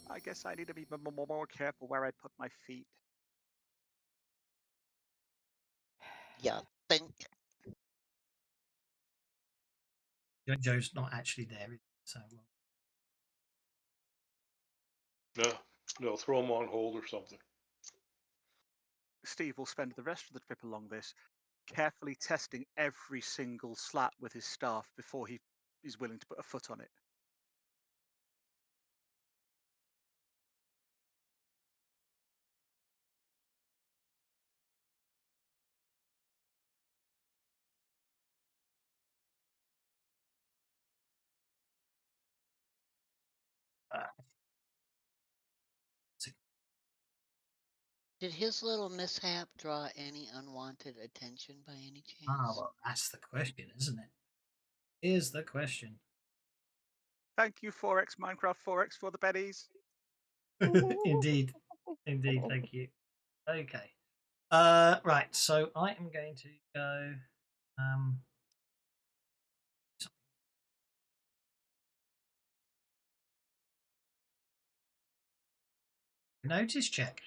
[SPEAKER 6] I guess I need to be more careful where I put my feet.
[SPEAKER 8] Yeah, think.
[SPEAKER 3] Joe's not actually there, is he? So
[SPEAKER 7] No, throw them on hold or something.
[SPEAKER 6] Steve will spend the rest of the trip along this, carefully testing every single slat with his staff before he is willing to put a foot on it.
[SPEAKER 8] Did his little mishap draw any unwanted attention by any chance?
[SPEAKER 3] well, that's the question, isn't it? Here's the question.
[SPEAKER 6] Thank you, 4X Minecraft 4X, for the pennies.
[SPEAKER 3] Indeed, thank you. Okay, right. So I am going to go. Notice check.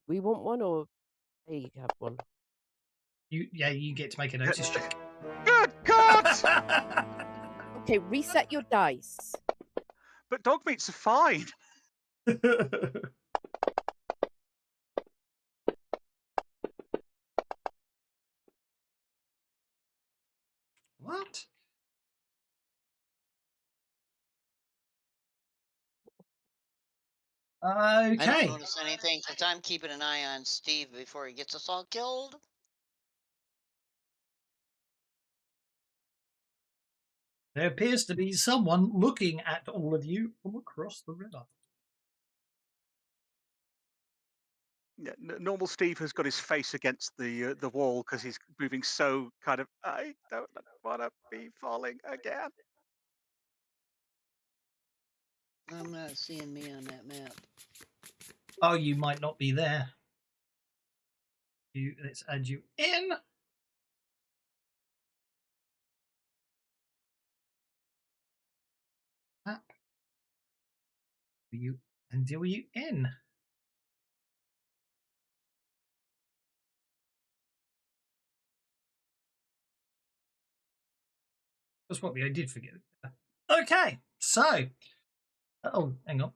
[SPEAKER 2] We want one, or they have one?
[SPEAKER 3] You get to make a notice check.
[SPEAKER 6] Good God!
[SPEAKER 2] Okay, reset your dice.
[SPEAKER 6] But dog meats are fine.
[SPEAKER 3] What?
[SPEAKER 8] I don't
[SPEAKER 3] Okay.
[SPEAKER 8] notice anything because I'm keeping an eye on Steve before he gets us all killed.
[SPEAKER 3] There appears to be someone looking at all of you from across the river.
[SPEAKER 6] Yeah, normal Steve has got his face against the wall because he's moving so kind of. I don't want to be falling again.
[SPEAKER 8] I'm not seeing me on that map.
[SPEAKER 3] Oh, you might not be there. Let's add you in. Map. You and deal you in. That's what I did forget. Okay, so oh, hang on.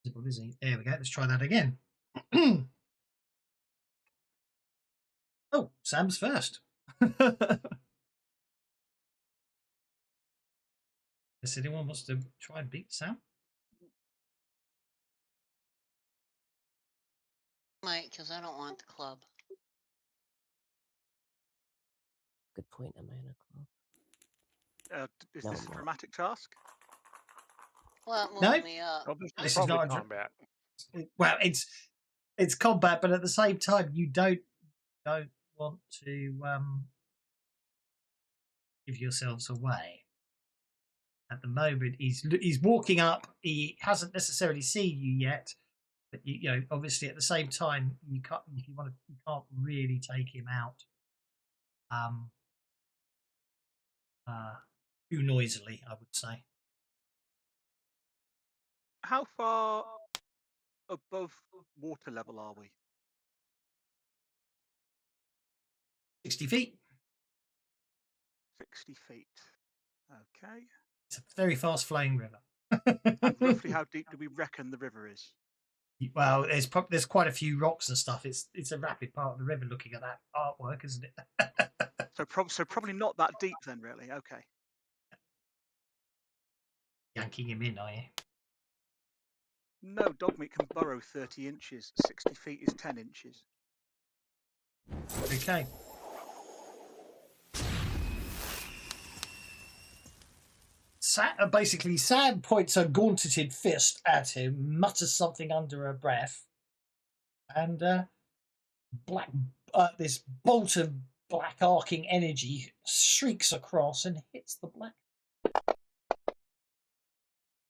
[SPEAKER 3] There we go. Let's try that again. Oh, Sam's first. Does anyone wants to try and beat Sam?
[SPEAKER 8] Might, because I don't want the club.
[SPEAKER 2] Good point. Am I in a club?
[SPEAKER 6] Is
[SPEAKER 2] No,
[SPEAKER 6] this
[SPEAKER 2] I'm
[SPEAKER 6] a
[SPEAKER 2] not.
[SPEAKER 6] dramatic task?
[SPEAKER 8] Well,
[SPEAKER 3] No.
[SPEAKER 8] move me up.
[SPEAKER 4] Oh, this
[SPEAKER 3] This
[SPEAKER 4] is
[SPEAKER 3] is
[SPEAKER 4] probably
[SPEAKER 3] not a
[SPEAKER 4] combat.
[SPEAKER 3] Well, it's combat, but at the same time, you don't want to give yourselves away. At the moment, he's walking up. He hasn't necessarily seen you yet, but you know, obviously, at the same time, you can't if you want to, you can't really take him out. Too noisily, I would say.
[SPEAKER 6] How far above water level are we?
[SPEAKER 3] 60 feet.
[SPEAKER 6] 60 feet. Okay.
[SPEAKER 3] It's a very fast flowing river.
[SPEAKER 6] And roughly how deep do we reckon the river is?
[SPEAKER 3] Well, there's quite a few rocks and stuff. It's a rapid part of the river. Looking at that artwork, isn't it?
[SPEAKER 6] So probably not that deep then, really. Okay.
[SPEAKER 3] Yanking him in, are you?
[SPEAKER 6] No, Dogmeat can burrow 30 inches. 60 feet is 10 inches.
[SPEAKER 3] Okay. Basically, Sam points a gaunteted fist at him, mutters something under her breath, and this bolt of black arcing energy streaks across and hits the black.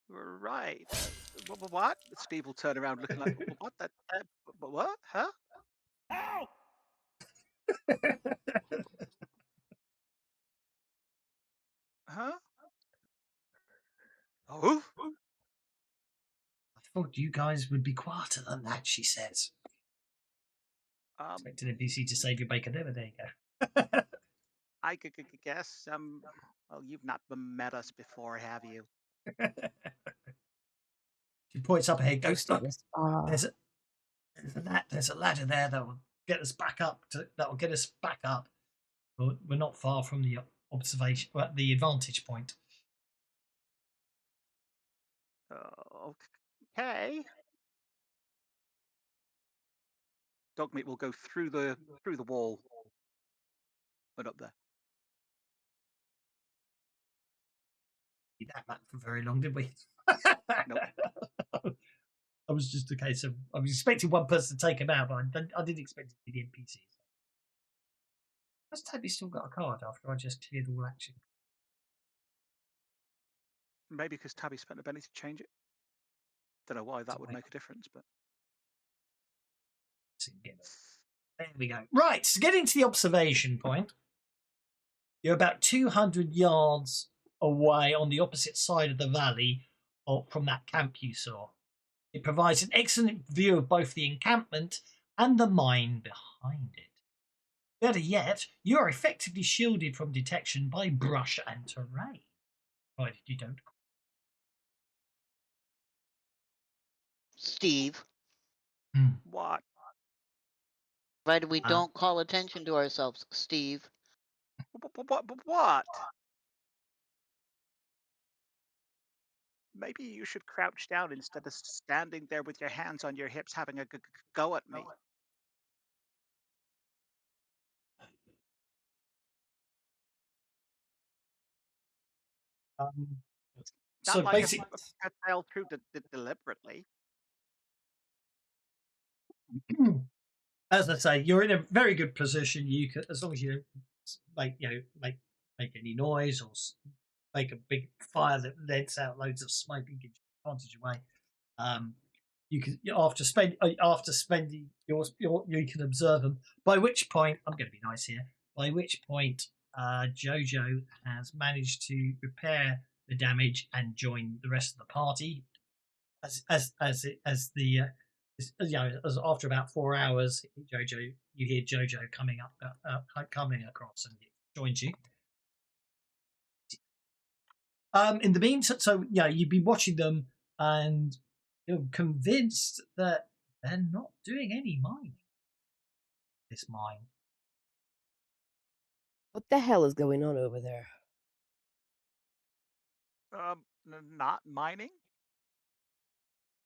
[SPEAKER 6] Right. What? Steve will turn around looking like, what? What? Huh?
[SPEAKER 1] Ow!
[SPEAKER 6] Huh? Oh?
[SPEAKER 3] I thought you guys would be quieter than that, she says. Expect an NPC to save your bacon there, but there you go.
[SPEAKER 6] I could guess. Well, you've not met us before, have you?
[SPEAKER 3] She points up ahead, goes,
[SPEAKER 2] Get
[SPEAKER 3] look,
[SPEAKER 2] this far.
[SPEAKER 3] there's a ladder there that will get us back up. That will get us back up. We're not far from the observation, well, the advantage point.
[SPEAKER 6] Okay. Dogmeat will go through the wall and up there.
[SPEAKER 3] Did that map for very long, did we?
[SPEAKER 6] Nope.
[SPEAKER 3] I was just a case of I was expecting one person to take him out, but I didn't expect it to be the NPCs. Has Tabby still got a card after I just cleared all action?
[SPEAKER 6] Maybe because Tabby spent a penny to change it. Don't know why that would make a difference, but
[SPEAKER 3] there we go. Right, so getting to the observation point. You're about 200 yards away on the opposite side of the valley from that camp you saw. It provides an excellent view of both the encampment and the mine behind it. Better yet, you are effectively shielded from detection by brush and terrain, provided you don't.
[SPEAKER 8] Steve,
[SPEAKER 6] what?
[SPEAKER 8] provided we don't call attention to ourselves, Steve.
[SPEAKER 6] What? Maybe you should crouch down instead of standing there with your hands on your hips having a go at me.
[SPEAKER 3] So
[SPEAKER 6] like
[SPEAKER 3] basically,
[SPEAKER 6] I fell through deliberately.
[SPEAKER 3] As I say, you're in a very good position. You can, as long as you don't make any noise or make a big fire that lets out loads of smoke and gives you advantage away. you can after spending your you can observe them. By which point, I'm going to be nice here. By which point, Jojo has managed to repair the damage and join the rest of the party. As after about 4 hours, Jojo, you hear Jojo coming across and joins you. In the meantime, so you've been watching them and you're convinced that they're not doing any mining. This mine.
[SPEAKER 2] What the hell is going on over there?
[SPEAKER 6] Not mining.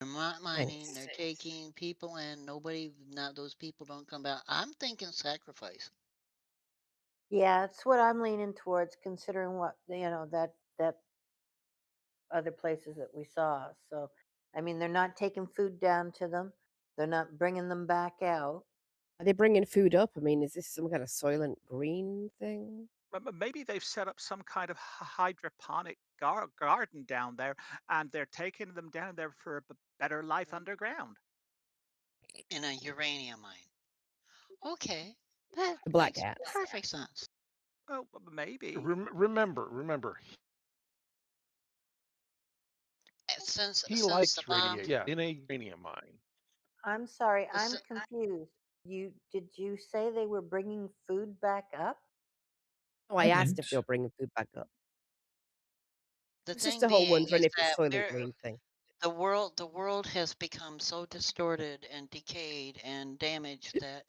[SPEAKER 8] They're not mining. They're
[SPEAKER 2] Thanks.
[SPEAKER 8] taking people and those people don't come back. I'm thinking sacrifice.
[SPEAKER 5] Yeah, it's what I'm leaning towards, considering what that other places that we saw. So, I mean, they're not taking food down to them. They're not bringing them back out.
[SPEAKER 2] Are they bringing food up? I mean, is this some kind of Soylent Green thing?
[SPEAKER 6] Maybe they've set up some kind of hydroponic garden down there, and they're taking them down there for a better life underground.
[SPEAKER 8] In a uranium mine. Okay, that
[SPEAKER 2] The Black
[SPEAKER 8] makes
[SPEAKER 2] Hats.
[SPEAKER 8] perfect sense.
[SPEAKER 6] Oh, maybe.
[SPEAKER 4] Remember,
[SPEAKER 8] Since
[SPEAKER 4] he
[SPEAKER 8] since
[SPEAKER 4] likes
[SPEAKER 8] the bomb,
[SPEAKER 4] radiation in a uranium mine.
[SPEAKER 5] I'm sorry, I'm
[SPEAKER 8] s-
[SPEAKER 5] confused. Did you say they were bringing food back up?
[SPEAKER 2] Oh,
[SPEAKER 3] I
[SPEAKER 2] I asked if
[SPEAKER 3] didn't.
[SPEAKER 2] they were bringing food back up.
[SPEAKER 8] the
[SPEAKER 2] It's just
[SPEAKER 8] thing
[SPEAKER 2] a whole
[SPEAKER 8] being
[SPEAKER 2] wondering
[SPEAKER 8] is
[SPEAKER 2] if it's
[SPEAKER 8] that
[SPEAKER 2] Soylent Green thing.
[SPEAKER 8] the world has become so distorted and decayed and damaged that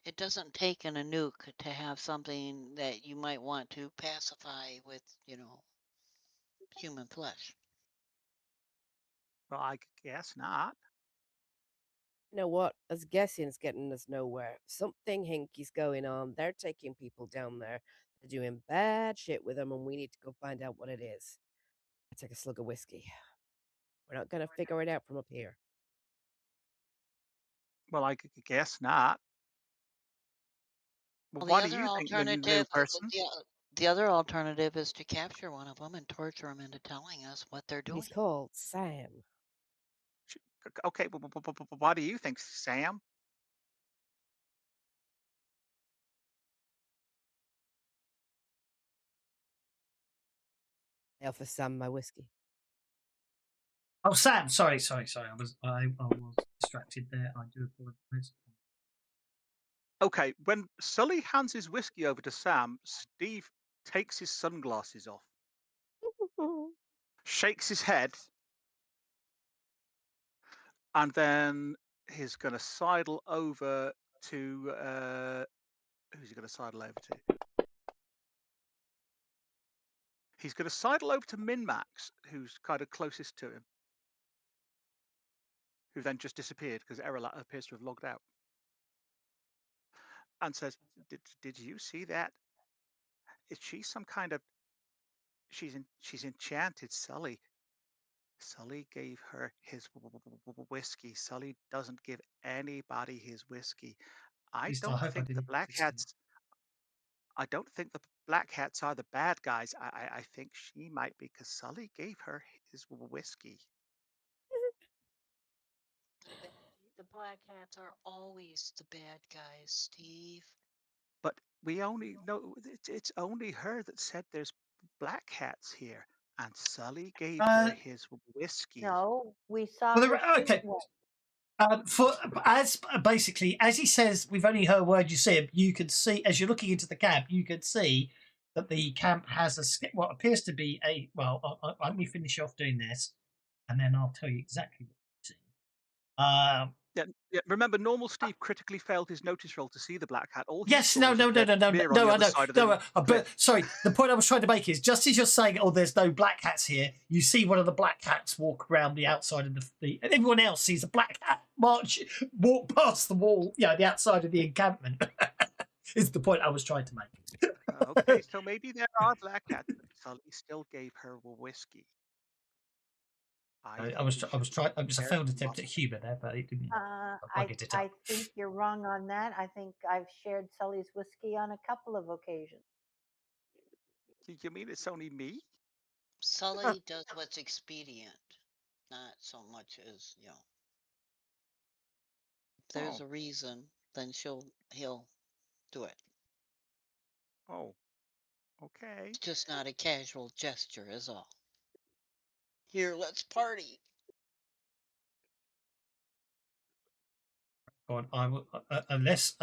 [SPEAKER 8] it doesn't take a nuke to have something that you might want to pacify with, human flesh.
[SPEAKER 6] Well, I guess not.
[SPEAKER 2] You know what? Us guessing's getting us nowhere. Something hinky's going on. They're taking people down there. They're doing bad shit with them, and we need to go find out what it is. I take a slug of whiskey. We're not gonna figure it out from up here.
[SPEAKER 6] Well, I guess not. Well,
[SPEAKER 8] Well,
[SPEAKER 6] what do you think, new person?
[SPEAKER 8] the other alternative is to capture one of them and torture them into telling us what they're
[SPEAKER 2] He's
[SPEAKER 8] doing.
[SPEAKER 2] called Sam.
[SPEAKER 6] Okay, what do you think, Sam?
[SPEAKER 2] I offer Sam my whiskey.
[SPEAKER 3] Oh, Sam. Sorry. I was distracted there. I do apologize.
[SPEAKER 6] Okay, when Sully hands his whiskey over to Sam, Steve takes his sunglasses off, shakes his head, and then he's going to sidle over to who's he going to sidle over to? He's going to sidle over to Minmax, who's kind of closest to him, who then just disappeared because Errol appears to have logged out, and says, "Did you see that? Is she some kind of? She's enchanted, Sully. Sully gave her his whiskey. Sully doesn't give anybody his whiskey.
[SPEAKER 3] At
[SPEAKER 6] I
[SPEAKER 3] least I
[SPEAKER 6] don't
[SPEAKER 3] hope I
[SPEAKER 6] think the
[SPEAKER 3] didn't.
[SPEAKER 6] black hats. I don't think the black hats are the bad guys. I think she might be because Sully gave her his whiskey.
[SPEAKER 8] The black hats are always the bad guys, Steve.
[SPEAKER 6] But we only know it's only her that said there's black hats here, and Sully gave her his whiskey.
[SPEAKER 5] No, we saw
[SPEAKER 3] Well,
[SPEAKER 5] her shoot
[SPEAKER 3] okay.
[SPEAKER 5] one.
[SPEAKER 3] As he says, we've only heard word you see him. You could see as you're looking into the camp, you could see that the camp has what appears to be a. Well, let me finish off doing this, and then I'll tell you exactly what you see.
[SPEAKER 6] Yeah, remember, normal Steve critically failed his notice roll to see the black hat. All he
[SPEAKER 3] Yes,
[SPEAKER 6] saw
[SPEAKER 3] no,
[SPEAKER 6] was
[SPEAKER 3] no,
[SPEAKER 6] a
[SPEAKER 3] no,
[SPEAKER 6] red
[SPEAKER 3] no, no,
[SPEAKER 6] smear on
[SPEAKER 3] no,
[SPEAKER 6] the
[SPEAKER 3] I
[SPEAKER 6] other
[SPEAKER 3] know,
[SPEAKER 6] side of
[SPEAKER 3] no,
[SPEAKER 6] the
[SPEAKER 3] but sorry, the point I was trying to make is just as you're saying, oh, there's no black hats here, you see one of the black hats walk around the outside of and everyone else sees a black hat walk past the wall, the outside of the encampment. Is the point I was trying to make.
[SPEAKER 6] Okay, so maybe there are black hats, but Sully still gave her whiskey.
[SPEAKER 3] I was trying. It was a failed attempt at humour there, but it didn't.
[SPEAKER 5] I think you're wrong on that. I think I've shared Sully's whiskey on a couple of occasions.
[SPEAKER 6] You mean it's only me?
[SPEAKER 8] Sully does what's expedient, not so much as there's
[SPEAKER 6] Oh.
[SPEAKER 8] a reason, then he'll do it.
[SPEAKER 6] Oh. Okay.
[SPEAKER 8] It's just not a casual gesture, is all. Here, let's party.
[SPEAKER 3] God, I will, unless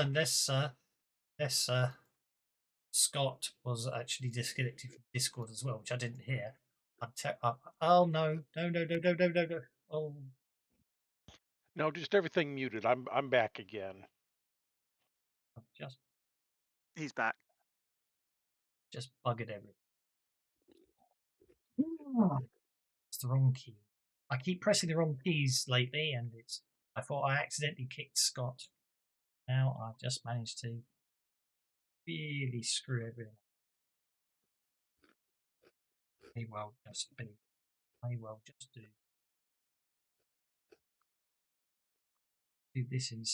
[SPEAKER 3] Scott was actually disconnected from Discord as well, which I didn't hear. Oh no. Oh,
[SPEAKER 4] No, just everything muted. I'm back again.
[SPEAKER 6] He's back.
[SPEAKER 3] just buggered everything. It's the wrong key. I keep pressing the wrong keys lately, and I thought I accidentally kicked Scott. Now I've just managed to really screw everything up. May well just do this in a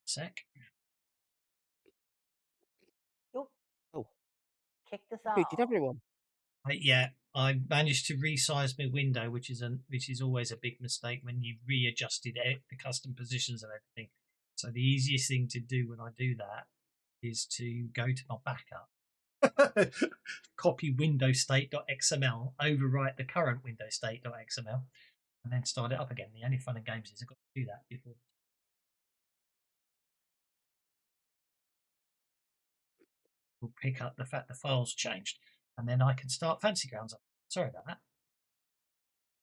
[SPEAKER 3] sec.
[SPEAKER 5] Nope.
[SPEAKER 2] Oh,
[SPEAKER 5] Kicked us
[SPEAKER 2] defeated
[SPEAKER 5] all.
[SPEAKER 2] everyone.
[SPEAKER 3] Yeah, I managed to resize my window, which is always a big mistake when you readjusted the custom positions and everything. So the easiest thing to do when I do that is to go to my backup, copy window state.xml, overwrite the current window state.xml, and then start it up again. The only fun in games is I've got to do that before. We'll pick up the fact the file's changed, and then I can start Fancy Grounds up. Sorry about that.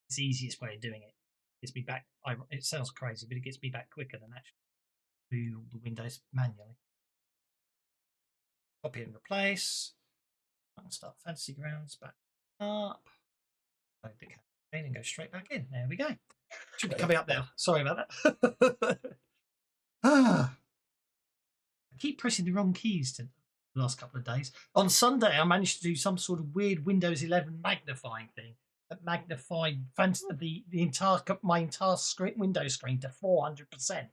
[SPEAKER 3] It's the easiest way of doing it. Gets me back. It sounds crazy, but it gets me back quicker than actually do the windows manually. Copy and replace. I can start Fancy Grounds back up. Load the campaign and go straight back in. There we go. Should be coming up now. Sorry about that. I keep pressing the wrong keys the last couple of days. On Sunday, I managed to do some sort of weird Windows 11 magnifying thing that magnified my entire Windows screen to 400%.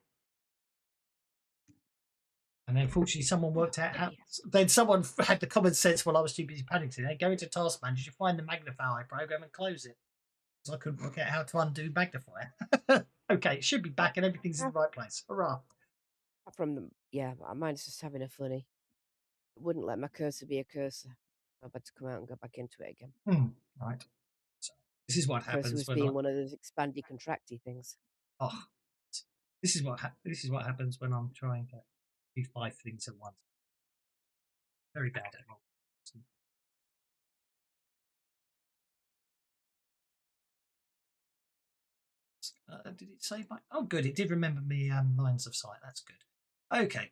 [SPEAKER 3] And then, fortunately, someone worked out how. Then someone had the common sense while I was too busy panicking. They go into Task Manager, find the Magnify program, and close it. So I couldn't work out how to undo Magnify. Okay, it should be back and everything's in the right place. Hurrah!
[SPEAKER 2] From them, yeah, mine's just having a funny. It wouldn't let my cursor be a cursor. I've had to come out and go back into it again.
[SPEAKER 3] Right. So this is what
[SPEAKER 2] Cursor
[SPEAKER 3] happens
[SPEAKER 2] was
[SPEAKER 3] when
[SPEAKER 2] being one of those expandy contracty things.
[SPEAKER 3] Oh, this is what happens when I'm trying to do 5 things at once. Very bad at all. Did it save my? Oh, good. It did remember me lines of sight. That's good. Okay.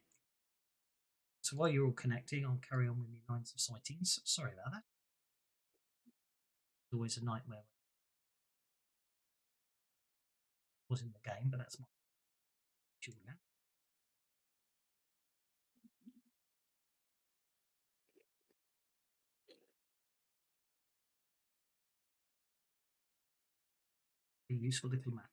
[SPEAKER 3] So while you're all connecting, I'll carry on with my lines of sightings. Sorry about that. It's always a nightmare. It was in the game, but that's my issue now. A useful little map.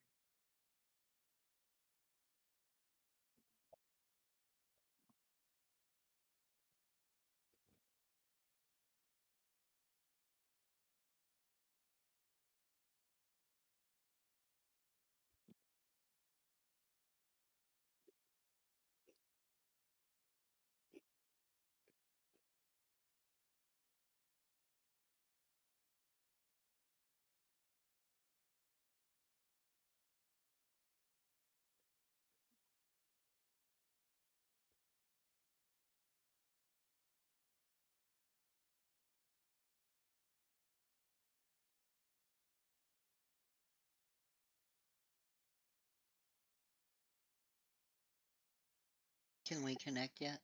[SPEAKER 8] Can we connect yet?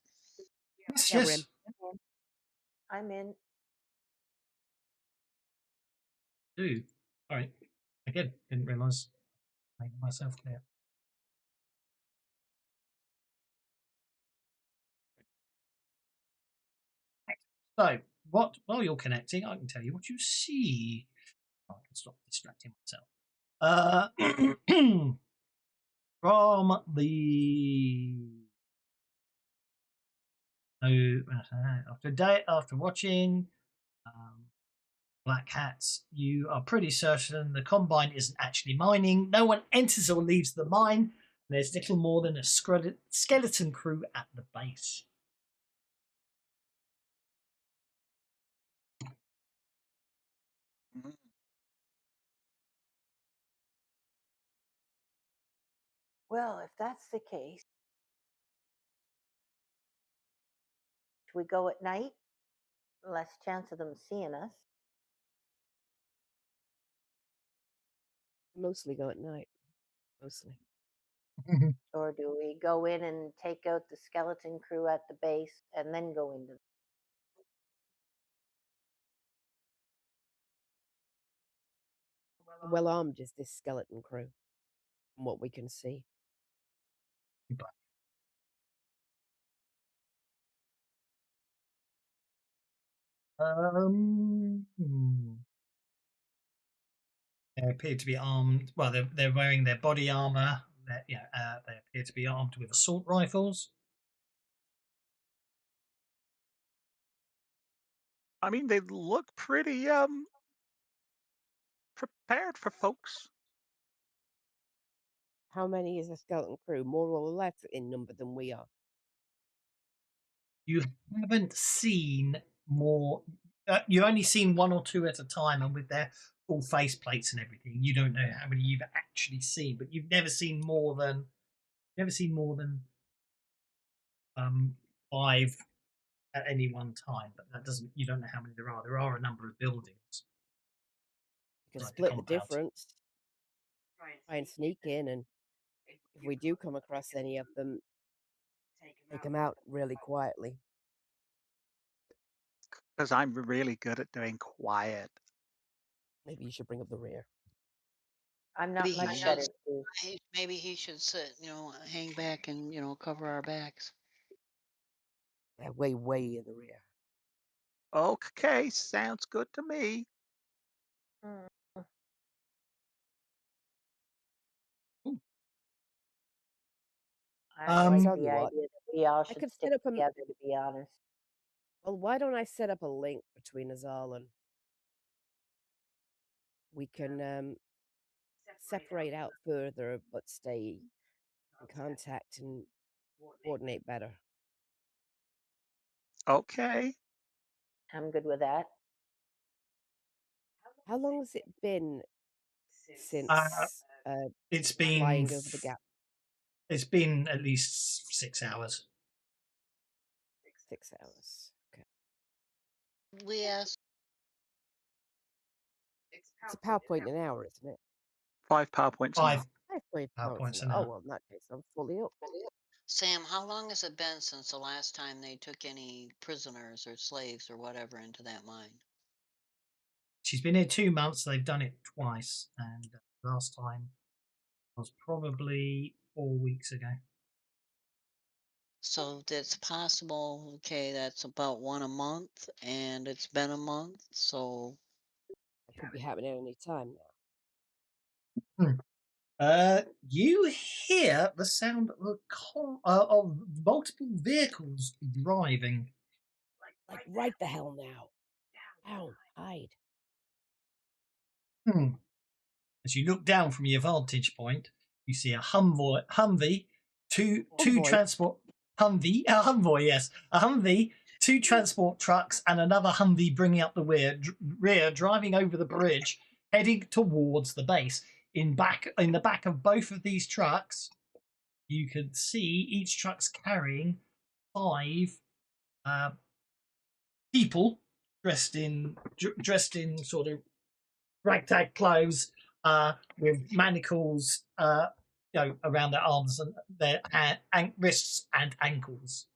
[SPEAKER 3] Yes,
[SPEAKER 2] Yeah, we're
[SPEAKER 3] yes.
[SPEAKER 2] in.
[SPEAKER 5] I'm in.
[SPEAKER 3] Do. All right. Again, didn't realise I made myself clear. So, while you're connecting, I can tell you what you see. I can stop distracting myself. From the after watching Black hats, you are pretty certain the Combine isn't actually mining. No one enters or leaves the mine. And there's little more than a skeleton crew at the base.
[SPEAKER 6] Mm.
[SPEAKER 5] Well, if that's the case, should we go at night? Less chance of them seeing us.
[SPEAKER 2] Mostly go at night. Mostly.
[SPEAKER 5] Or do we go in and take out the skeleton crew at the base and then go into
[SPEAKER 2] How well armed is this skeleton crew? From what we can see.
[SPEAKER 3] They appear to be armed. Well, they're wearing their body armor. They appear to be armed with assault rifles.
[SPEAKER 6] I mean, they look pretty prepared for folks.
[SPEAKER 2] How many is a skeleton crew? More or less in number than we are?
[SPEAKER 3] You haven't seen more. You've only seen one or two at a time, and with their full face plates and everything, you don't know how many you've actually seen. But you've never seen more than 5 at any one time. But that doesn't. You don't know how many there are. There are a number of buildings.
[SPEAKER 2] We can
[SPEAKER 3] Like the
[SPEAKER 2] split the
[SPEAKER 3] compound.
[SPEAKER 2] difference. Try and sneak in, and if we do come across any of them, take them out really quietly.
[SPEAKER 6] Because I'm really good at doing quiet.
[SPEAKER 2] Maybe you should bring up the rear.
[SPEAKER 5] I'm not
[SPEAKER 8] Maybe he
[SPEAKER 5] much
[SPEAKER 8] should.
[SPEAKER 5] better too.
[SPEAKER 8] Maybe he should sit, hang back and cover our backs.
[SPEAKER 2] They're way, way in the rear.
[SPEAKER 6] Okay, sounds good to me.
[SPEAKER 5] Mm. I like
[SPEAKER 2] Tell
[SPEAKER 5] the
[SPEAKER 2] you what,
[SPEAKER 5] idea that we all
[SPEAKER 2] I
[SPEAKER 5] should
[SPEAKER 2] could
[SPEAKER 5] stick
[SPEAKER 2] set up a.
[SPEAKER 5] together, to be honest.
[SPEAKER 2] Well, why don't I set up a link between us all, and we can separate out further, but stay in contact and coordinate better.
[SPEAKER 6] Okay.
[SPEAKER 5] I'm good with that.
[SPEAKER 2] How long has it been since
[SPEAKER 3] It's
[SPEAKER 2] flying
[SPEAKER 3] been
[SPEAKER 2] over the gap?
[SPEAKER 3] It's been at least 6 hours.
[SPEAKER 2] 6 hours. Okay.
[SPEAKER 8] We asked.
[SPEAKER 2] It's a PowerPoint an hour, isn't it?
[SPEAKER 6] 5 PowerPoints. an hour.
[SPEAKER 3] 5 PowerPoints an
[SPEAKER 2] Oh,
[SPEAKER 3] hour.
[SPEAKER 2] well, in that case, I'm fully up.
[SPEAKER 8] Sam, how long has it been since the last time they took any prisoners or slaves or whatever into that mine?
[SPEAKER 3] She's been here 2 months. They've done it twice, and last time was probably 4 weeks ago.
[SPEAKER 8] So it's possible. Okay, that's about one a month, and it's been a month. So
[SPEAKER 2] It could be happening at any time now.
[SPEAKER 3] You hear the sound of multiple vehicles driving.
[SPEAKER 2] Like, right the hell now. Down, hide.
[SPEAKER 3] As you look down from your vantage point, you see a Humvee, two transport Humvee, yes, a Humvee, 2 transport trucks, and another Humvee bringing up the rear, driving over the bridge, heading towards the base. In the back of both of these trucks, you can see each truck's carrying 5 people dressed in sort of ragtag clothes, with manacles, around their arms and their wrists and ankles.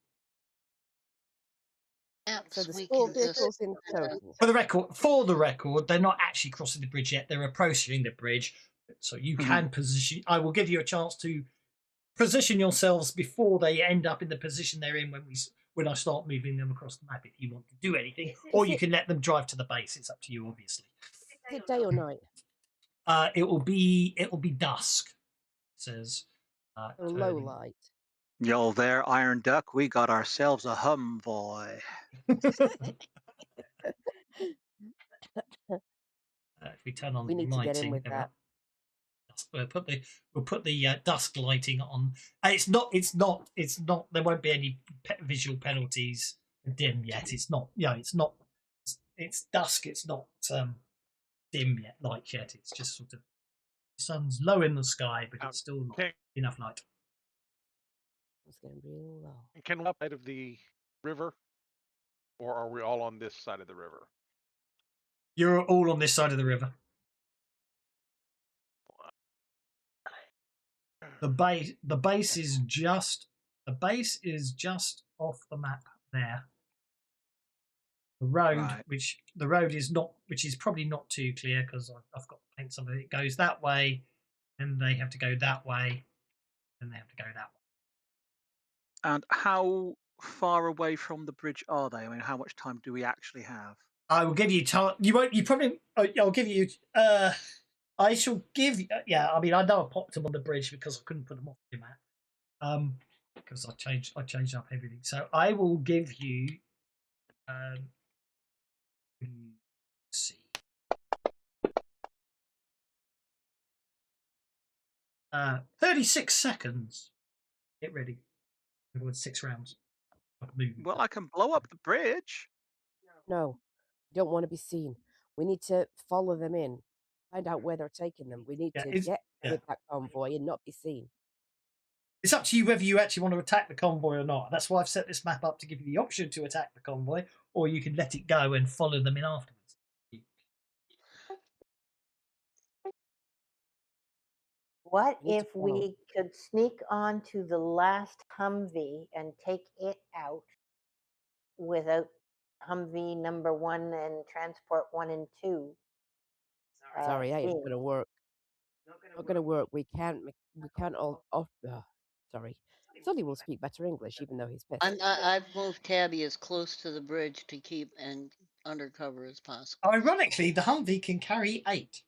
[SPEAKER 2] So there's 4 vehicles in total.
[SPEAKER 3] For the record, they're not actually crossing the bridge yet. They're approaching the bridge, so you can position. I will give you a chance to position yourselves before they end up in the position they're in when I start moving them across the map. If you want to do anything, or you can let them drive to the base. It's up to you, obviously.
[SPEAKER 2] Is it day or night?
[SPEAKER 3] It will be dusk. It says
[SPEAKER 2] Low light.
[SPEAKER 6] Yo there, Iron Duck. We got ourselves a Humvee.
[SPEAKER 3] If we turn on
[SPEAKER 2] We
[SPEAKER 3] the
[SPEAKER 2] need to get in
[SPEAKER 3] lighting,
[SPEAKER 2] with
[SPEAKER 3] there we
[SPEAKER 2] that.
[SPEAKER 3] are. We'll put the dusk lighting on. It's not. There won't be any visual penalties dim yet. It's not. It's not. It's dusk. It's not dim yet. Light yet. It's just sort of the sun's low in the sky, but it's still not enough light.
[SPEAKER 2] It's getting real low.
[SPEAKER 4] Can we up out of the river, or are we all on this side of the river?
[SPEAKER 3] You're all on this side of the river. The base is just off the map there. The road,
[SPEAKER 6] Right.
[SPEAKER 3] which is probably not too clear because I've got to paint something. It goes that way, and they have to go that way, and they have to go that way.
[SPEAKER 6] And how far away from the bridge are they? I mean, how much time do we actually have?
[SPEAKER 3] I will give you time. You won't. You probably. I'll give you. I shall give you. Yeah. I mean, I know I popped them on the bridge because I couldn't put them off the map. Because I changed up everything. So I will give you. Let's see. 36 seconds. Get ready. With 6 rounds of movement.
[SPEAKER 6] Well, I can blow up the bridge.
[SPEAKER 2] No, we don't want to be seen. We need to follow them in, find out where they're taking them. We need to get with that convoy and not be seen.
[SPEAKER 3] It's up to you whether you actually want to attack the convoy or not. That's why I've set this map up to give you the option to attack the convoy, or you can let it go and follow them in afterwards.
[SPEAKER 5] What
[SPEAKER 2] We need to
[SPEAKER 5] if
[SPEAKER 2] follow.
[SPEAKER 5] we could sneak onto the last Humvee and take it out without Humvee number 1 and transport 1 and 2?
[SPEAKER 2] Sorry, ain't
[SPEAKER 5] being?
[SPEAKER 2] gonna work. Not gonna work. We can't all off. Sorry, Sully will speak better English, even though he's pissed.
[SPEAKER 8] I've moved Tabby as close to the bridge to keep and undercover as possible.
[SPEAKER 3] Ironically, the Humvee can carry 8.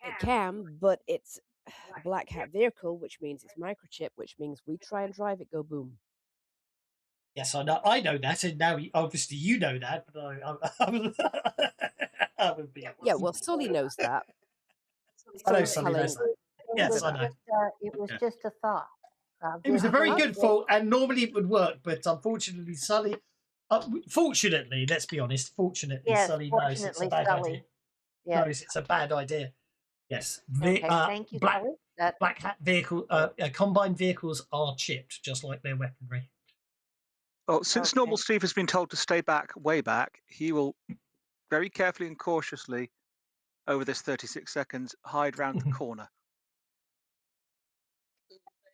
[SPEAKER 2] It can, but it's a black hat vehicle, which means it's microchip, which means we try and drive it, go boom.
[SPEAKER 3] Yes, I know. I know that, and now obviously you know that. But I would be.
[SPEAKER 2] Yeah, well, Sully knows that.
[SPEAKER 3] I know
[SPEAKER 2] Sully's
[SPEAKER 3] Sully knows
[SPEAKER 2] telling-
[SPEAKER 3] that. Yes, I know.
[SPEAKER 5] It was just a thought.
[SPEAKER 3] It was a very
[SPEAKER 5] Just-
[SPEAKER 3] good thought, and normally it would work, but unfortunately, Sully. Fortunately, let's be honest. Fortunately,
[SPEAKER 5] Yes,
[SPEAKER 3] Sully knows it's a bad
[SPEAKER 5] Sully.
[SPEAKER 3] idea.
[SPEAKER 5] Yeah.
[SPEAKER 3] Knows it's a bad idea. Yes.
[SPEAKER 5] Okay, thank you,
[SPEAKER 3] Black,
[SPEAKER 5] Sully. That
[SPEAKER 3] black hat vehicle. Combined vehicles are chipped, just like their weaponry.
[SPEAKER 6] Well, since
[SPEAKER 5] Okay.
[SPEAKER 6] Normal Steve has been told to stay back, way back, he will very carefully and cautiously, over this 36 seconds, hide round the corner.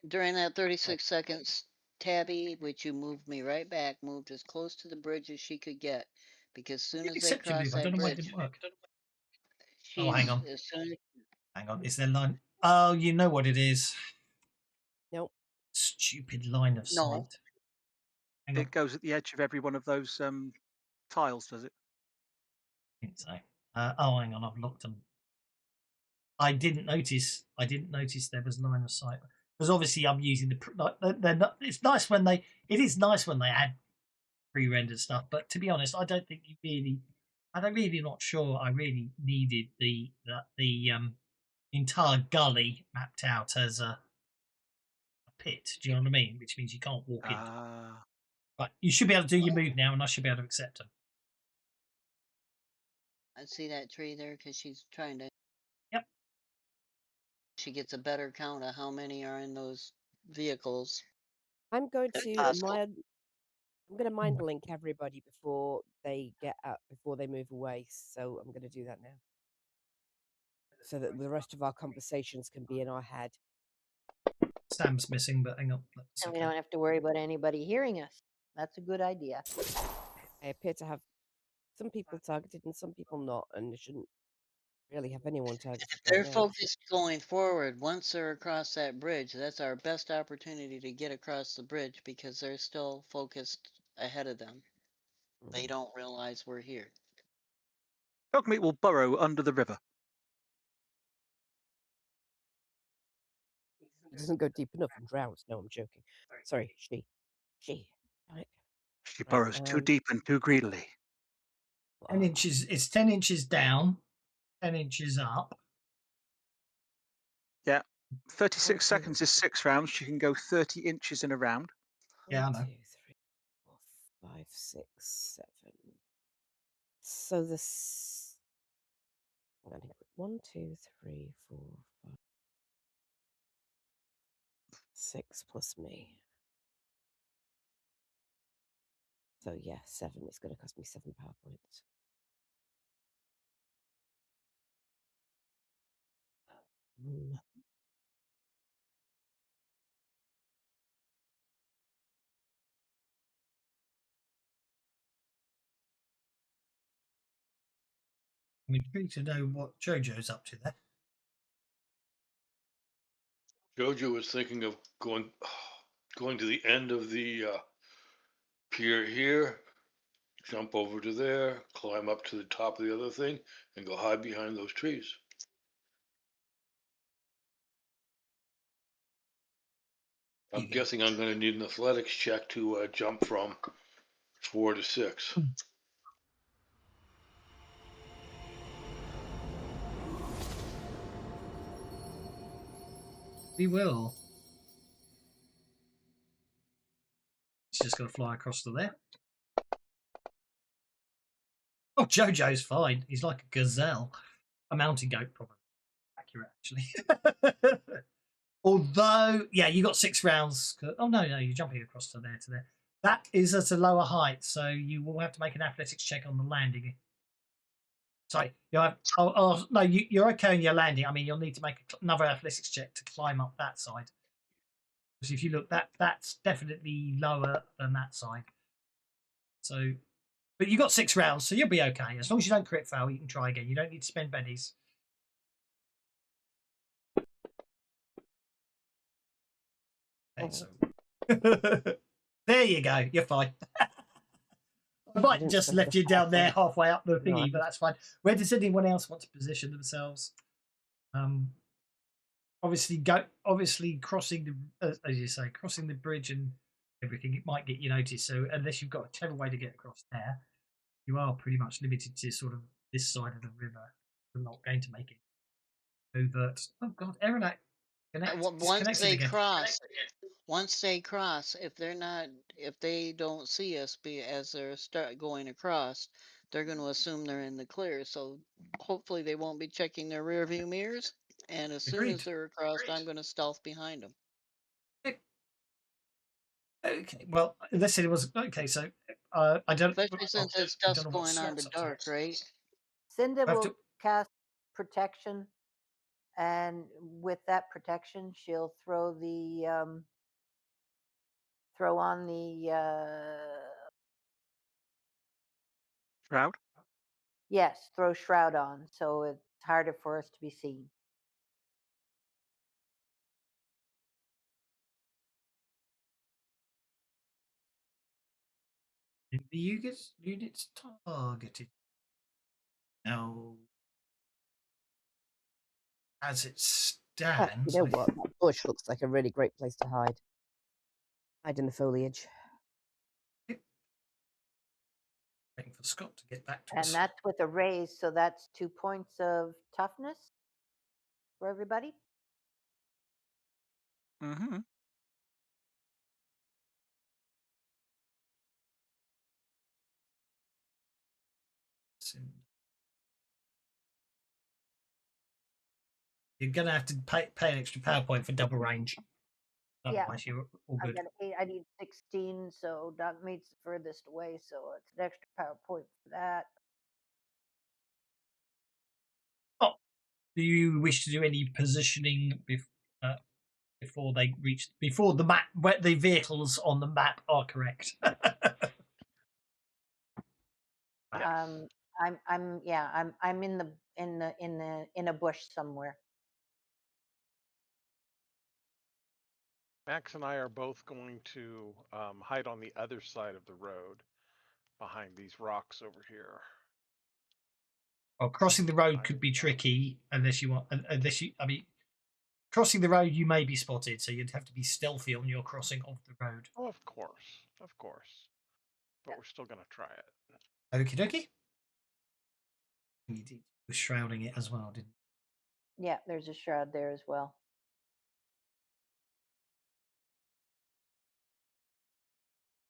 [SPEAKER 8] During that 36 seconds, Tabby, which you moved me right back, moved as close to the bridge as she could get. Because soon as they
[SPEAKER 3] Except you
[SPEAKER 8] cross
[SPEAKER 3] move. I
[SPEAKER 8] that
[SPEAKER 3] don't know why it
[SPEAKER 8] bridge,
[SPEAKER 3] didn't work.
[SPEAKER 8] she's
[SPEAKER 3] hang on.
[SPEAKER 8] as soon
[SPEAKER 3] Hang on. Is there line? Oh, you know what it is.
[SPEAKER 2] Nope.
[SPEAKER 3] Stupid line of sight.
[SPEAKER 8] No.
[SPEAKER 3] Hang on.
[SPEAKER 6] It goes at the edge of every one of those tiles, does it?
[SPEAKER 3] I think so. Hang on. I've locked them. I didn't notice there was line of sight because obviously I'm using they're not. It's nice when they. It is nice when they add pre-rendered stuff, but to be honest, I don't think you really. I'm really not sure. I really needed the entire gully mapped out as a pit. Do you know what I mean? Which means you can't walk in. Right, you should be able to do your move now, and I should be able to accept them.
[SPEAKER 8] I see that tree there because she's trying to.
[SPEAKER 3] Yep.
[SPEAKER 8] She gets a better count of how many are in those vehicles.
[SPEAKER 2] I'm going to
[SPEAKER 8] possible.
[SPEAKER 2] mind. I'm going to mind link everybody before they get up, before they move away. So I'm going to do that now, so that the rest of our conversations can be in our head.
[SPEAKER 3] Sam's missing, but hang on.
[SPEAKER 5] And we don't have to worry about anybody hearing us. That's a good idea.
[SPEAKER 2] I appear to have some people targeted and some people not, and it shouldn't really have anyone targeted.
[SPEAKER 8] If they're
[SPEAKER 2] right now.
[SPEAKER 8] focused going forward, once they're across that bridge, that's our best opportunity to get across the bridge because they're still focused ahead of them. They don't realize we're here.
[SPEAKER 6] Dogmeat will burrow under the river.
[SPEAKER 2] It doesn't go deep enough and drowns. No, I'm joking. Sorry, she. Damn it.
[SPEAKER 6] She burrows too deep and too greedily.
[SPEAKER 3] 10 inches. It's 10 inches down. 10 inches up.
[SPEAKER 6] Yeah. 36
[SPEAKER 2] 2,
[SPEAKER 6] seconds is 6 rounds. She can go 30 inches in a round.
[SPEAKER 3] Yeah, I
[SPEAKER 2] 1,
[SPEAKER 3] know.
[SPEAKER 2] 2, 3, 4, 5, 6, 7. So this 1, 2, 3, 4, 5, 6 plus me. So yeah, 7. It's going to cost me 7 power points.
[SPEAKER 3] I'm intrigued to know what Jojo's up to there.
[SPEAKER 7] Jojo was thinking of going to the end of the pier here, jump over to there, climb up to the top of the other thing, and go hide behind those trees. I'm guessing I'm going to need an athletics check to jump from 4 to 6.
[SPEAKER 3] We will. She's just going to fly across to there. Oh, Jojo's fine. He's like a gazelle. A mountain goat, probably. Accurate, actually. Although, yeah, you got 6 rounds. Oh, no, you're jumping across to there, to there. That is at a lower height, so you will have to make an athletics check on the landing. Sorry, you have. Oh no, you're okay on your landing. I mean, you'll need to make another athletics check to climb up that side. Because if you look, that's definitely lower than that side. So, but you got 6 rounds, so you'll be okay. As long as you don't crit fail, you can try again. You don't need to spend bennies. Okay, so there you go. You're fine. I might have just left you down there halfway up the thingy, but that's fine. Where does anyone else want to position themselves? Obviously crossing the, as you say, crossing the bridge and everything, it might get you noticed. So unless you've got a clever way to get across there, you are pretty much limited to sort of this side of the river. You're not going to make it overt. Oh God, Erenak,
[SPEAKER 8] once they cross, if they don't see us as they're going across, they're going to assume they're in the clear. So hopefully they won't be checking their rear view mirrors. And as soon as they're across, I'm going to stealth behind them.
[SPEAKER 3] Okay, well, let's say it was okay. So I don't.
[SPEAKER 8] Especially since it's dusk going on to dark, right?
[SPEAKER 5] Cinda will cast protection, and with that protection, she'll throw on the
[SPEAKER 6] Shroud?
[SPEAKER 5] yes, throw shroud on, so it's harder for us to be seen.
[SPEAKER 3] The units targeted. Now, as it stands,
[SPEAKER 2] you know what? That bush looks like a really great place to hide. Hide in the foliage.
[SPEAKER 3] Waiting for Scott to get back to
[SPEAKER 5] us. And that's with a raise, so that's 2 points of toughness for everybody.
[SPEAKER 6] Mm-hmm.
[SPEAKER 3] You're going to have to pay an extra power point for double range. Otherwise, you're all good.
[SPEAKER 5] I need 16, so Doug meets the furthest away, so it's an extra power point for that.
[SPEAKER 3] Oh, do you wish to do any positioning before they reach the map, where the vehicles on the map are correct?
[SPEAKER 5] I'm in a bush somewhere.
[SPEAKER 4] Max and I are both going to hide on the other side of the road behind these rocks over here.
[SPEAKER 3] Well, crossing the road could be tricky unless you, crossing the road you may be spotted, so you'd have to be stealthy on your crossing of the road.
[SPEAKER 4] Oh, of course. But we're still going to try it.
[SPEAKER 3] Okie dokie. You need to was shrouding it as well, didn't
[SPEAKER 5] Yeah, there's a shroud there as well.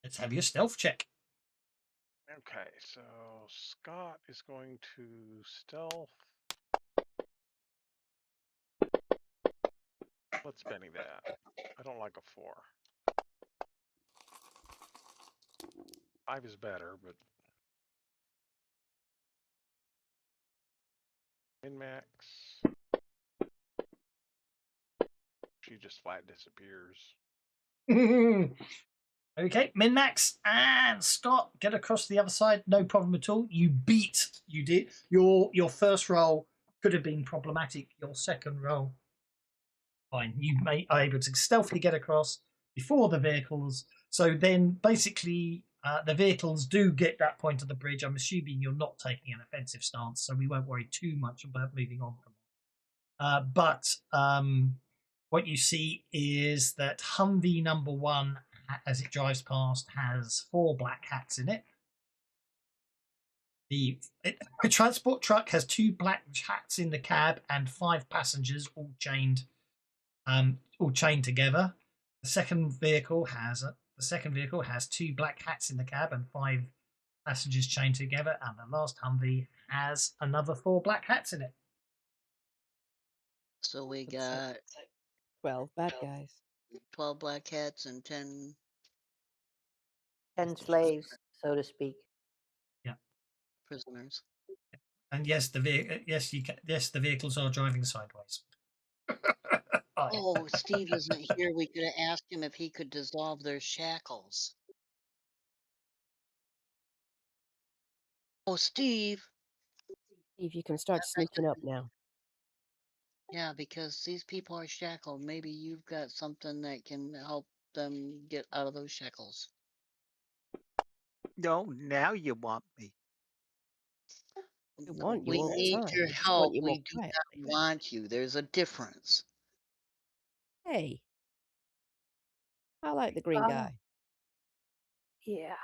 [SPEAKER 3] Let's have your stealth check.
[SPEAKER 4] Okay, so Scott is going to stealth. What's Benny that? I don't like a 4. 5 is better, but min-max. She just flat disappears.
[SPEAKER 3] Okay, min-max and stop. Get across the other side, no problem at all. You did. Your first roll could have been problematic. Your second roll, fine. You are able to stealthily get across before the vehicles. So then basically the vehicles do get that point of the bridge. I'm assuming you're not taking an offensive stance, so we won't worry too much about moving on from it. But what you see is that Humvee number 1, as it drives past, has 4 black hats in it. The transport truck has 2 black hats in the cab and 5 passengers, all chained together. The second vehicle has 2 black hats in the cab and 5 passengers chained together, and the last Humvee has another 4 black hats in it.
[SPEAKER 8] So we got
[SPEAKER 2] 12 bad guys.
[SPEAKER 8] 12 black hats and 10
[SPEAKER 5] 10 slaves, so to speak.
[SPEAKER 8] prisoners.
[SPEAKER 3] And yes, the vehicles are driving sideways.
[SPEAKER 8] Oh, Steve isn't here. We could have asked him if he could dissolve their shackles. Oh, Steve.
[SPEAKER 2] Steve, you can start sneaking up now.
[SPEAKER 8] Yeah, because these people are shackled. Maybe you've got something that can help them get out of those shackles.
[SPEAKER 6] No, now you want me.
[SPEAKER 2] You want you
[SPEAKER 8] We
[SPEAKER 2] all the
[SPEAKER 8] need
[SPEAKER 2] time.
[SPEAKER 8] your
[SPEAKER 2] We just
[SPEAKER 8] help.
[SPEAKER 2] want you
[SPEAKER 8] We
[SPEAKER 2] more
[SPEAKER 8] do
[SPEAKER 2] quietly.
[SPEAKER 8] not want you. There's a difference.
[SPEAKER 2] Hey, I like the green guy.
[SPEAKER 5] Yeah.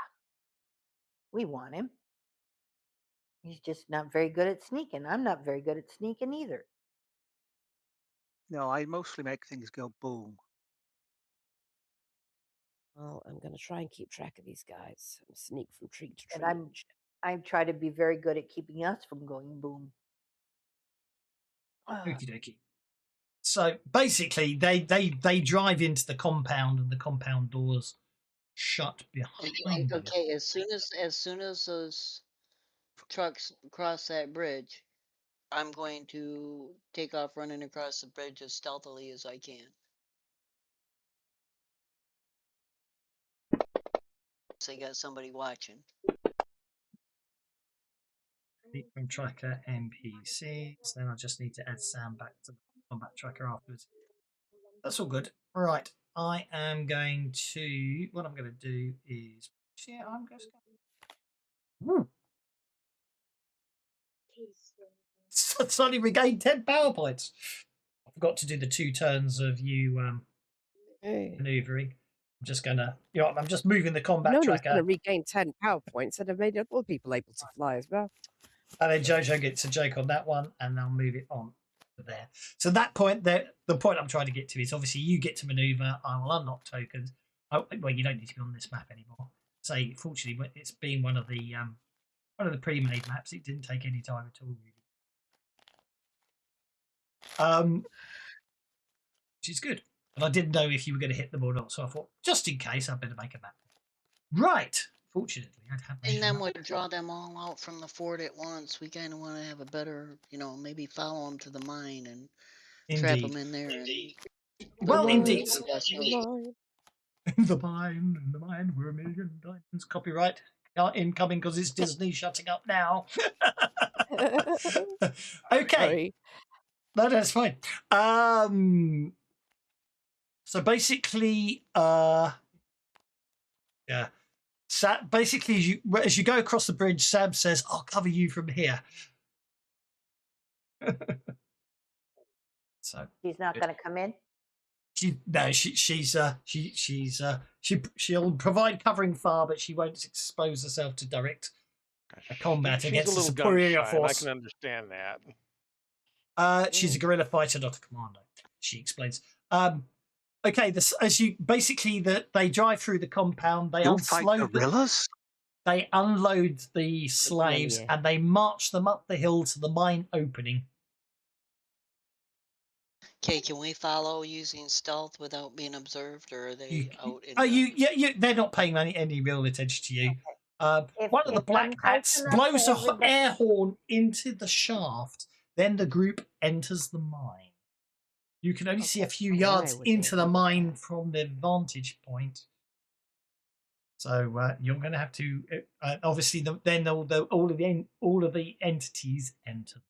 [SPEAKER 5] We want him. He's just not very good at sneaking. I'm not very good at sneaking either.
[SPEAKER 6] No, I mostly make things go boom.
[SPEAKER 2] Well, I'm going to try and keep track of these guys and sneak from tree to tree.
[SPEAKER 5] And I try to be very good at keeping us from going boom.
[SPEAKER 3] Okie dokie. So basically, they drive into the compound, and the compound doors shut behind them.
[SPEAKER 8] Okay, as soon as those trucks cross that bridge, I'm going to take off running across the bridge as stealthily as I can. So you got somebody watching.
[SPEAKER 3] From tracker NPCs. Then I just need to add Sam back to the combat tracker afterwards. That's all good. Right. I am going to. What I'm going to do is. Yeah, I'm just going. Suddenly regained 10 power points. I forgot to do the 2 turns of you maneuvering. I'm just gonna, I'm just moving the combat
[SPEAKER 2] No, he's
[SPEAKER 3] tracker.
[SPEAKER 2] going to regain 10 power points and have made other people able to fly as well.
[SPEAKER 3] And then Jojo gets a joke on that one, and I'll move it on to there. So that point, the point I'm trying to get to is obviously you get to maneuver. I will unlock tokens. Well, you don't need to be on this map anymore. Say, fortunately, it's been one of the pre-made maps. It didn't take any time at all, really. Which is good. But I didn't know if you were going to hit them or not, so I thought, just in case, I'd better make a map. Right. Fortunately, I'd have.
[SPEAKER 8] And then we'll draw them all out from the fort at once. We kind of want to have a better, maybe follow them to the mine and trap them in there.
[SPEAKER 3] Well, indeed. The mine, we're a million diamonds. Copyright incoming because it's Disney shutting up now. Okay.
[SPEAKER 2] Sorry.
[SPEAKER 3] No, that's fine. So basically, yeah. Basically, as you go across the bridge, Sam says, "I'll cover you from here." So
[SPEAKER 5] She's not going to come in.
[SPEAKER 3] She'll provide covering fire, but she won't expose herself to direct a combat
[SPEAKER 4] She's
[SPEAKER 3] against
[SPEAKER 4] a
[SPEAKER 3] a
[SPEAKER 4] little
[SPEAKER 3] superior
[SPEAKER 4] gun shy, and I
[SPEAKER 3] force.
[SPEAKER 4] can understand that.
[SPEAKER 3] She's a guerrilla fighter, not a commando. She explains. Okay, as you basically they drive through the compound. They
[SPEAKER 6] You'll fight gorillas?
[SPEAKER 3] They unload the slaves
[SPEAKER 2] yeah.
[SPEAKER 3] and they march them up the hill to the mine opening.
[SPEAKER 8] Okay, can we follow using stealth without being observed, or are they out in?
[SPEAKER 3] They're not paying any real attention to you. One of the
[SPEAKER 5] If
[SPEAKER 3] black
[SPEAKER 5] I'm close
[SPEAKER 3] hats
[SPEAKER 5] enough
[SPEAKER 3] blows
[SPEAKER 5] to
[SPEAKER 3] an
[SPEAKER 5] everybody-
[SPEAKER 3] air horn into the shaft. Then the group enters the mine. You can only see a few yards
[SPEAKER 2] would
[SPEAKER 3] into
[SPEAKER 2] they?
[SPEAKER 3] the mine from the vantage point. So you're going to have to obviously then all of the entities enter.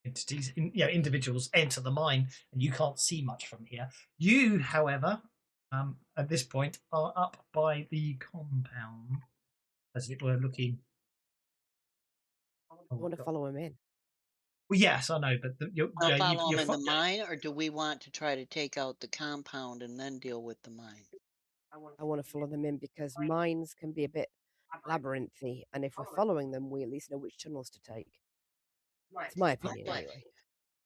[SPEAKER 3] Individuals enter the mine, and you can't see much from here. You, however, at this point, are up by the compound, as it were, looking.
[SPEAKER 2] I want to follow him in.
[SPEAKER 3] Well, yes, I know, but
[SPEAKER 8] I'll follow them in the mine, or do we want to try to take out the compound and then deal with the mine?
[SPEAKER 2] I want to follow them in because mines can be a bit labyrinthy, and if we're following them, we at least know which tunnels to take. It's my opinion, anyway.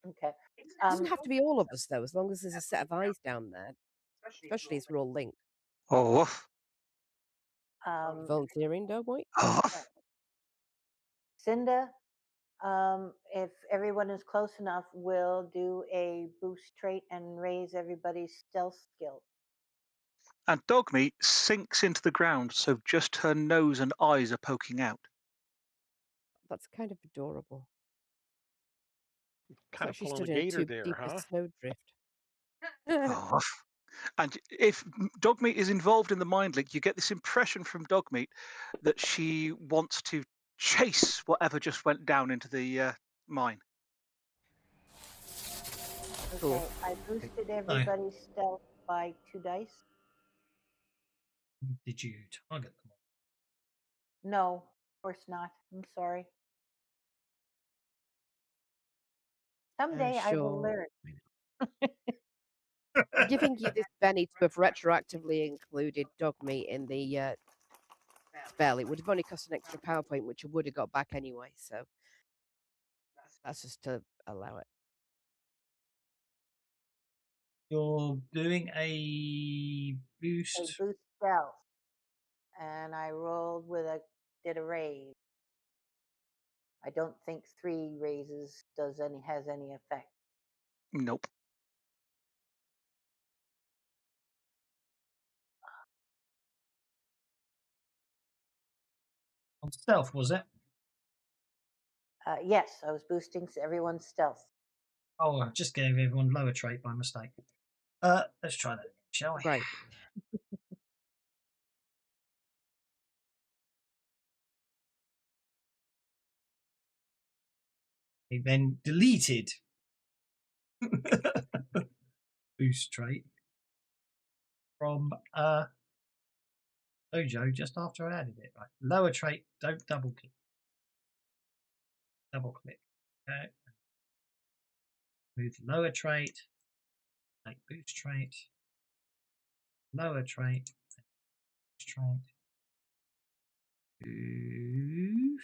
[SPEAKER 5] Okay.
[SPEAKER 2] It doesn't have to be all of us, though, as long as there's a set of eyes down there, especially as we're all linked.
[SPEAKER 6] Oh.
[SPEAKER 2] Volunteering, don't we?
[SPEAKER 6] Oh.
[SPEAKER 5] Cinda, if everyone is close enough, we'll do a boost trait and raise everybody's stealth skill.
[SPEAKER 6] And Dogmeat sinks into the ground, so just her nose and eyes are poking out.
[SPEAKER 2] That's kind of adorable.
[SPEAKER 4] Kind of
[SPEAKER 2] She
[SPEAKER 4] pulling
[SPEAKER 2] stood
[SPEAKER 4] a
[SPEAKER 2] in a
[SPEAKER 4] gator
[SPEAKER 2] tube
[SPEAKER 4] there,
[SPEAKER 2] deep
[SPEAKER 4] huh?
[SPEAKER 2] as snowdrift.
[SPEAKER 6] Oh. And if Dogmeat is involved in the mind link, you get this impression from Dogmeat that she wants to chase whatever just went down into the mine.
[SPEAKER 2] Cool.
[SPEAKER 5] Okay, I boosted everybody's stealth by 2 dice.
[SPEAKER 3] Did you target them?
[SPEAKER 5] No, of course not. I'm sorry. Someday I will
[SPEAKER 2] Sure.
[SPEAKER 5] learn.
[SPEAKER 2] I'm giving you this, Benny, to have retroactively included dog meat in the spell. It would have only cost an extra PowerPoint, which I would have got back anyway. So that's just to allow it.
[SPEAKER 3] You're doing a boost.
[SPEAKER 5] A boost stealth. And I rolled did a raise. I don't think 3 raises has any effect.
[SPEAKER 6] Nope.
[SPEAKER 3] On stealth, was it?
[SPEAKER 5] Yes, I was boosting everyone's stealth.
[SPEAKER 3] Oh, I just gave everyone lower trait by mistake. Let's try that again, shall we?
[SPEAKER 2] Right.
[SPEAKER 3] He then deleted boost trait from Dojo just after I added it. Right. Lower trait, don't double click. Double click. Okay. Move lower trait. Take boost trait. Lower trait. Boost trait. Move.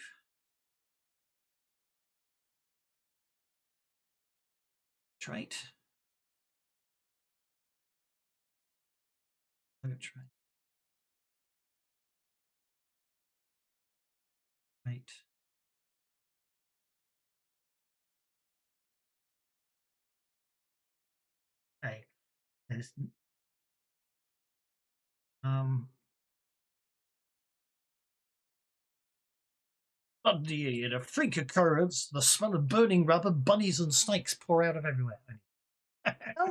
[SPEAKER 3] Trait. Lower trait. Trait. Okay. There's suddenly, in a freak occurrence, the smell of burning rubber, bunnies, and snakes pour out of everywhere.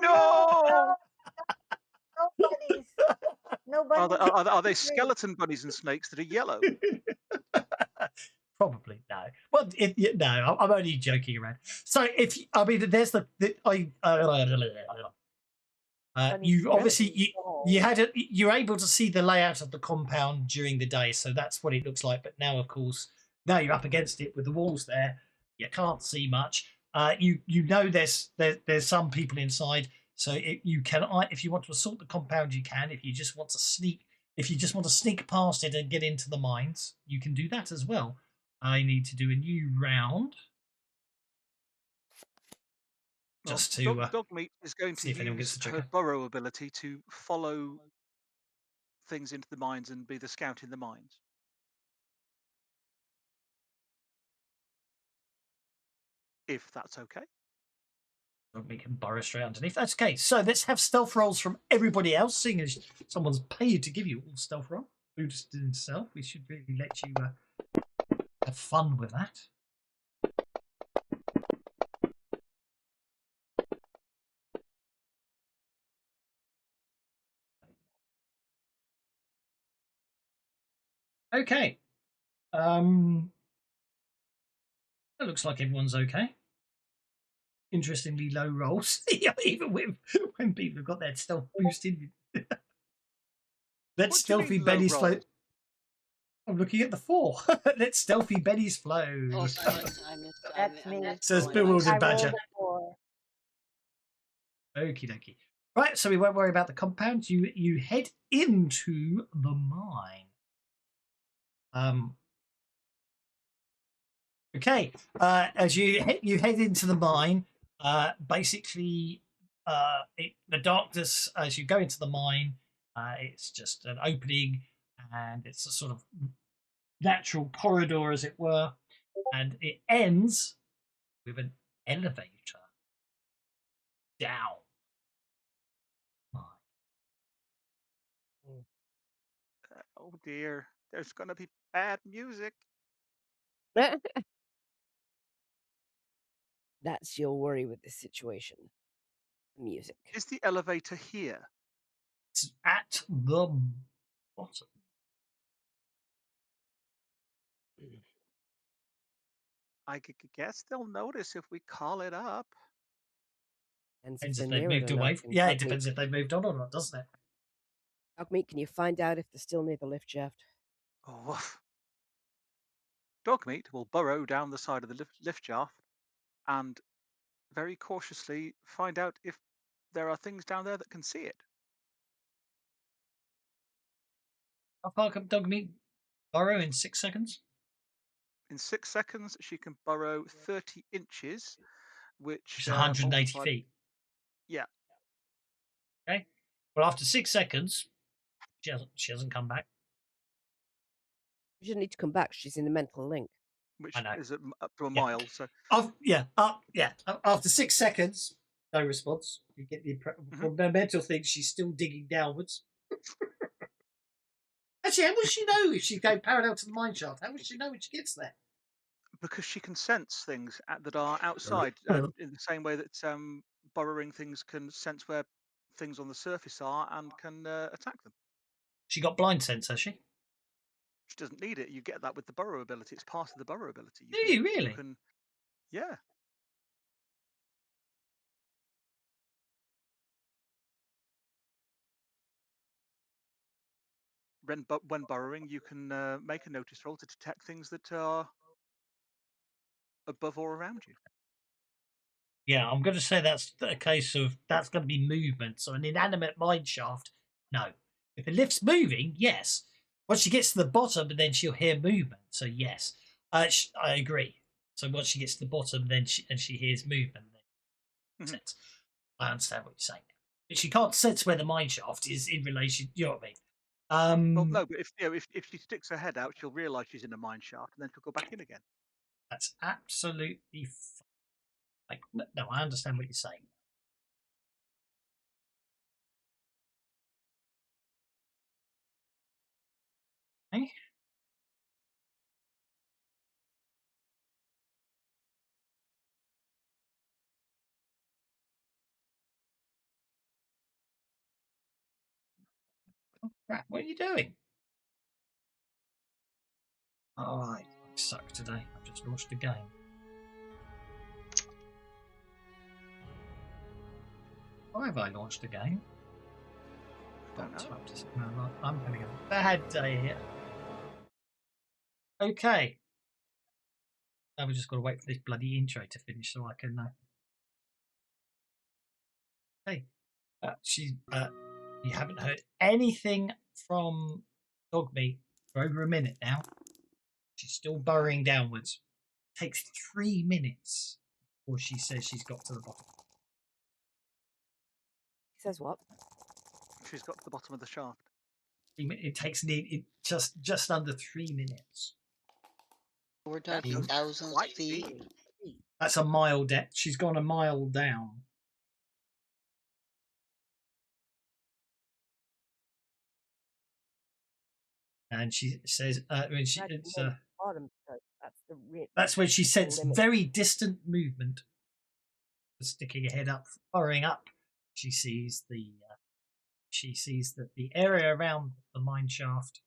[SPEAKER 5] No! No bunnies! No bunnies!
[SPEAKER 6] Are they skeleton bunnies and snakes that are yellow?
[SPEAKER 3] Probably no. Well, no, I'm only joking around. So there's you obviously you're able to see the layout of the compound during the day, so that's what it looks like. But now, of course, now you're up against it with the walls there. You can't see much. You know there's some people inside, so you can, if you want to assault the compound, you can. If you just want to sneak If you just want to sneak past it and get into the mines, you can do that as well. I need to do a new round. Just to
[SPEAKER 6] Dogmeat is going to
[SPEAKER 3] see if anyone gets
[SPEAKER 6] use
[SPEAKER 3] the
[SPEAKER 6] her
[SPEAKER 3] trigger.
[SPEAKER 6] burrow ability to follow things into the mines and be the scout in the mines. If that's okay.
[SPEAKER 3] We can burrow straight underneath. That's okay. So let's have stealth rolls from everybody else, seeing as someone's paid to give you all stealth roll. Boosted in stealth. We should really let you have fun with that. Okay. It looks like everyone's okay. Interestingly low rolls, even when people have got their stealth boosted. Let stealthy Benny's flow. I'm looking at the 4. Let stealthy Benny's flow.
[SPEAKER 8] Oh, silence.
[SPEAKER 5] That's me.
[SPEAKER 3] Says
[SPEAKER 8] going
[SPEAKER 3] bewildered
[SPEAKER 5] I
[SPEAKER 3] badger.
[SPEAKER 5] rolled a 4.
[SPEAKER 3] Okie dokie. Right, so we won't worry about the compound. You head into the mine. Okay. As you head into the mine, basically, the darkness as you go into the mine, it's just an opening, and it's a sort of natural corridor, as it were, and it ends with an elevator down.
[SPEAKER 6] Oh dear, there's going to be bad music.
[SPEAKER 2] That's your worry with this situation. Music.
[SPEAKER 6] Is the elevator here?
[SPEAKER 3] It's at the bottom.
[SPEAKER 6] I guess they'll notice if we call it up.
[SPEAKER 3] Depends if they've moved away. Yeah, it depends if they've moved on or not, doesn't it?
[SPEAKER 2] Dogmeat, can you find out if they're still near the lift shaft?
[SPEAKER 6] Oh, woof. Dogmeat will burrow down the side of the lift shaft and very cautiously find out if there are things down there that can see it.
[SPEAKER 3] How far can Dogmeat burrow in 6 seconds?
[SPEAKER 6] In 6 seconds, she can burrow 30 inches, which
[SPEAKER 3] is 180
[SPEAKER 6] multiplied-
[SPEAKER 3] feet.
[SPEAKER 6] Yeah.
[SPEAKER 3] Okay. Well, after 6 seconds, she hasn't come back.
[SPEAKER 2] She doesn't need to come back. She's in a mental link.
[SPEAKER 6] Which
[SPEAKER 3] I know.
[SPEAKER 6] is up to a mile. So
[SPEAKER 3] After 6 seconds, no response. You get the from the mental thing. She's still digging downwards. Actually, how would she know if she's going parallel to the mine shaft? How would she know when she gets there?
[SPEAKER 6] because she can sense things that are outside in the same way that burrowing things can sense where things on the surface are and can attack them.
[SPEAKER 3] She got blind sense, has she?
[SPEAKER 6] She doesn't need it. You get that with the burrow ability. It's part of the burrow ability.
[SPEAKER 3] Do you really?
[SPEAKER 6] Yeah. When burrowing, you can make a notice roll to detect things that are above or around you.
[SPEAKER 3] Yeah, I'm going to say that's a case of that's going to be movement. So an inanimate mine shaft, no. If the lift's moving, yes. Once she gets to the bottom, then she'll hear movement. So yes, I agree. So once she gets to the bottom, then she hears movement. Then I understand what you're saying. But she can't sense where the mine shaft is in relation. You know what I mean?
[SPEAKER 6] Well, no, but if she sticks her head out, she'll realise she's in a mine shaft, and then she'll go back in again.
[SPEAKER 3] That's absolutely fine. No, I understand what you're saying. Okay. Oh, crap, what are you doing? Alright, I suck today. I've just launched a game. Why have I launched a game? I'm having a bad day here. Okay. Now we've just got to wait for this bloody intro to finish so I can. Hey, you haven't heard anything from dog meat for over a minute now. She's still burrowing downwards. Takes 3 minutes before she says she's got to the bottom.
[SPEAKER 2] He says what?
[SPEAKER 6] She's got to the bottom of the shaft.
[SPEAKER 3] It takes just under 3 minutes.
[SPEAKER 8] We're talking
[SPEAKER 3] That's
[SPEAKER 8] thousands of
[SPEAKER 6] quite
[SPEAKER 8] feet.
[SPEAKER 6] big.
[SPEAKER 3] That's a mile depth. She's gone a mile down. And she says, when she,
[SPEAKER 2] Imagine
[SPEAKER 3] it's,
[SPEAKER 2] going to the bottom, so
[SPEAKER 3] that's when she
[SPEAKER 2] the
[SPEAKER 3] sensed
[SPEAKER 2] limit.
[SPEAKER 3] very distant movement. Sticking her head up, burrowing up, she sees that the area around the mine shaft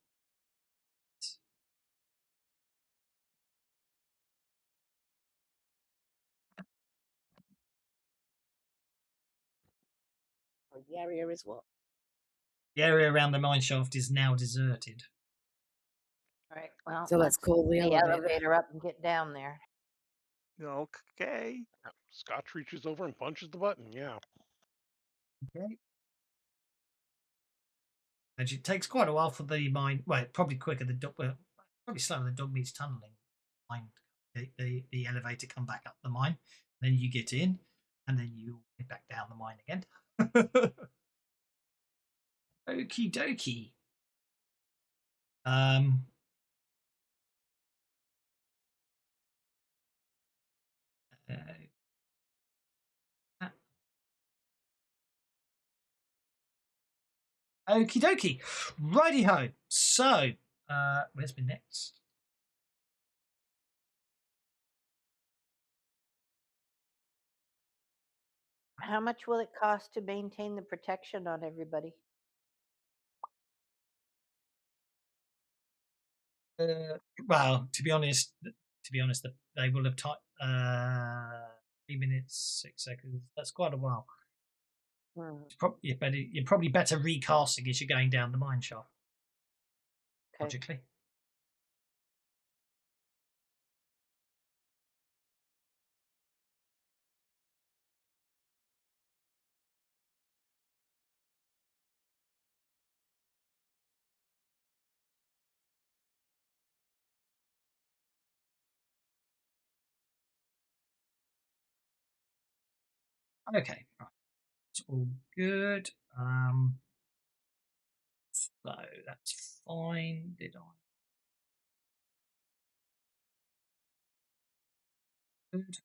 [SPEAKER 2] The area is what?
[SPEAKER 3] is now deserted.
[SPEAKER 5] All right. Well,
[SPEAKER 2] So let's call the elevator.
[SPEAKER 5] elevator up and get down there.
[SPEAKER 6] Okay.
[SPEAKER 4] Yeah, Scotch reaches over and punches the button. Yeah.
[SPEAKER 3] Okay. And it takes quite a while for the mine. Well, probably quicker. Probably slower than dog meets tunneling. Mine, the elevator come back up the mine, then you get in, and then you get back down the mine again. Okie dokie. Okie dokie. Righty ho. So, where's my next?
[SPEAKER 5] How much will it cost to maintain the protection on everybody?
[SPEAKER 3] Well, to be honest, they will have 3 minutes 6 seconds. That's quite a while. You're probably better recasting as you're going down the mine shaft.
[SPEAKER 5] Okay.
[SPEAKER 3] Logically. Okay, right. It's all good. So that's fine. Did I? Good.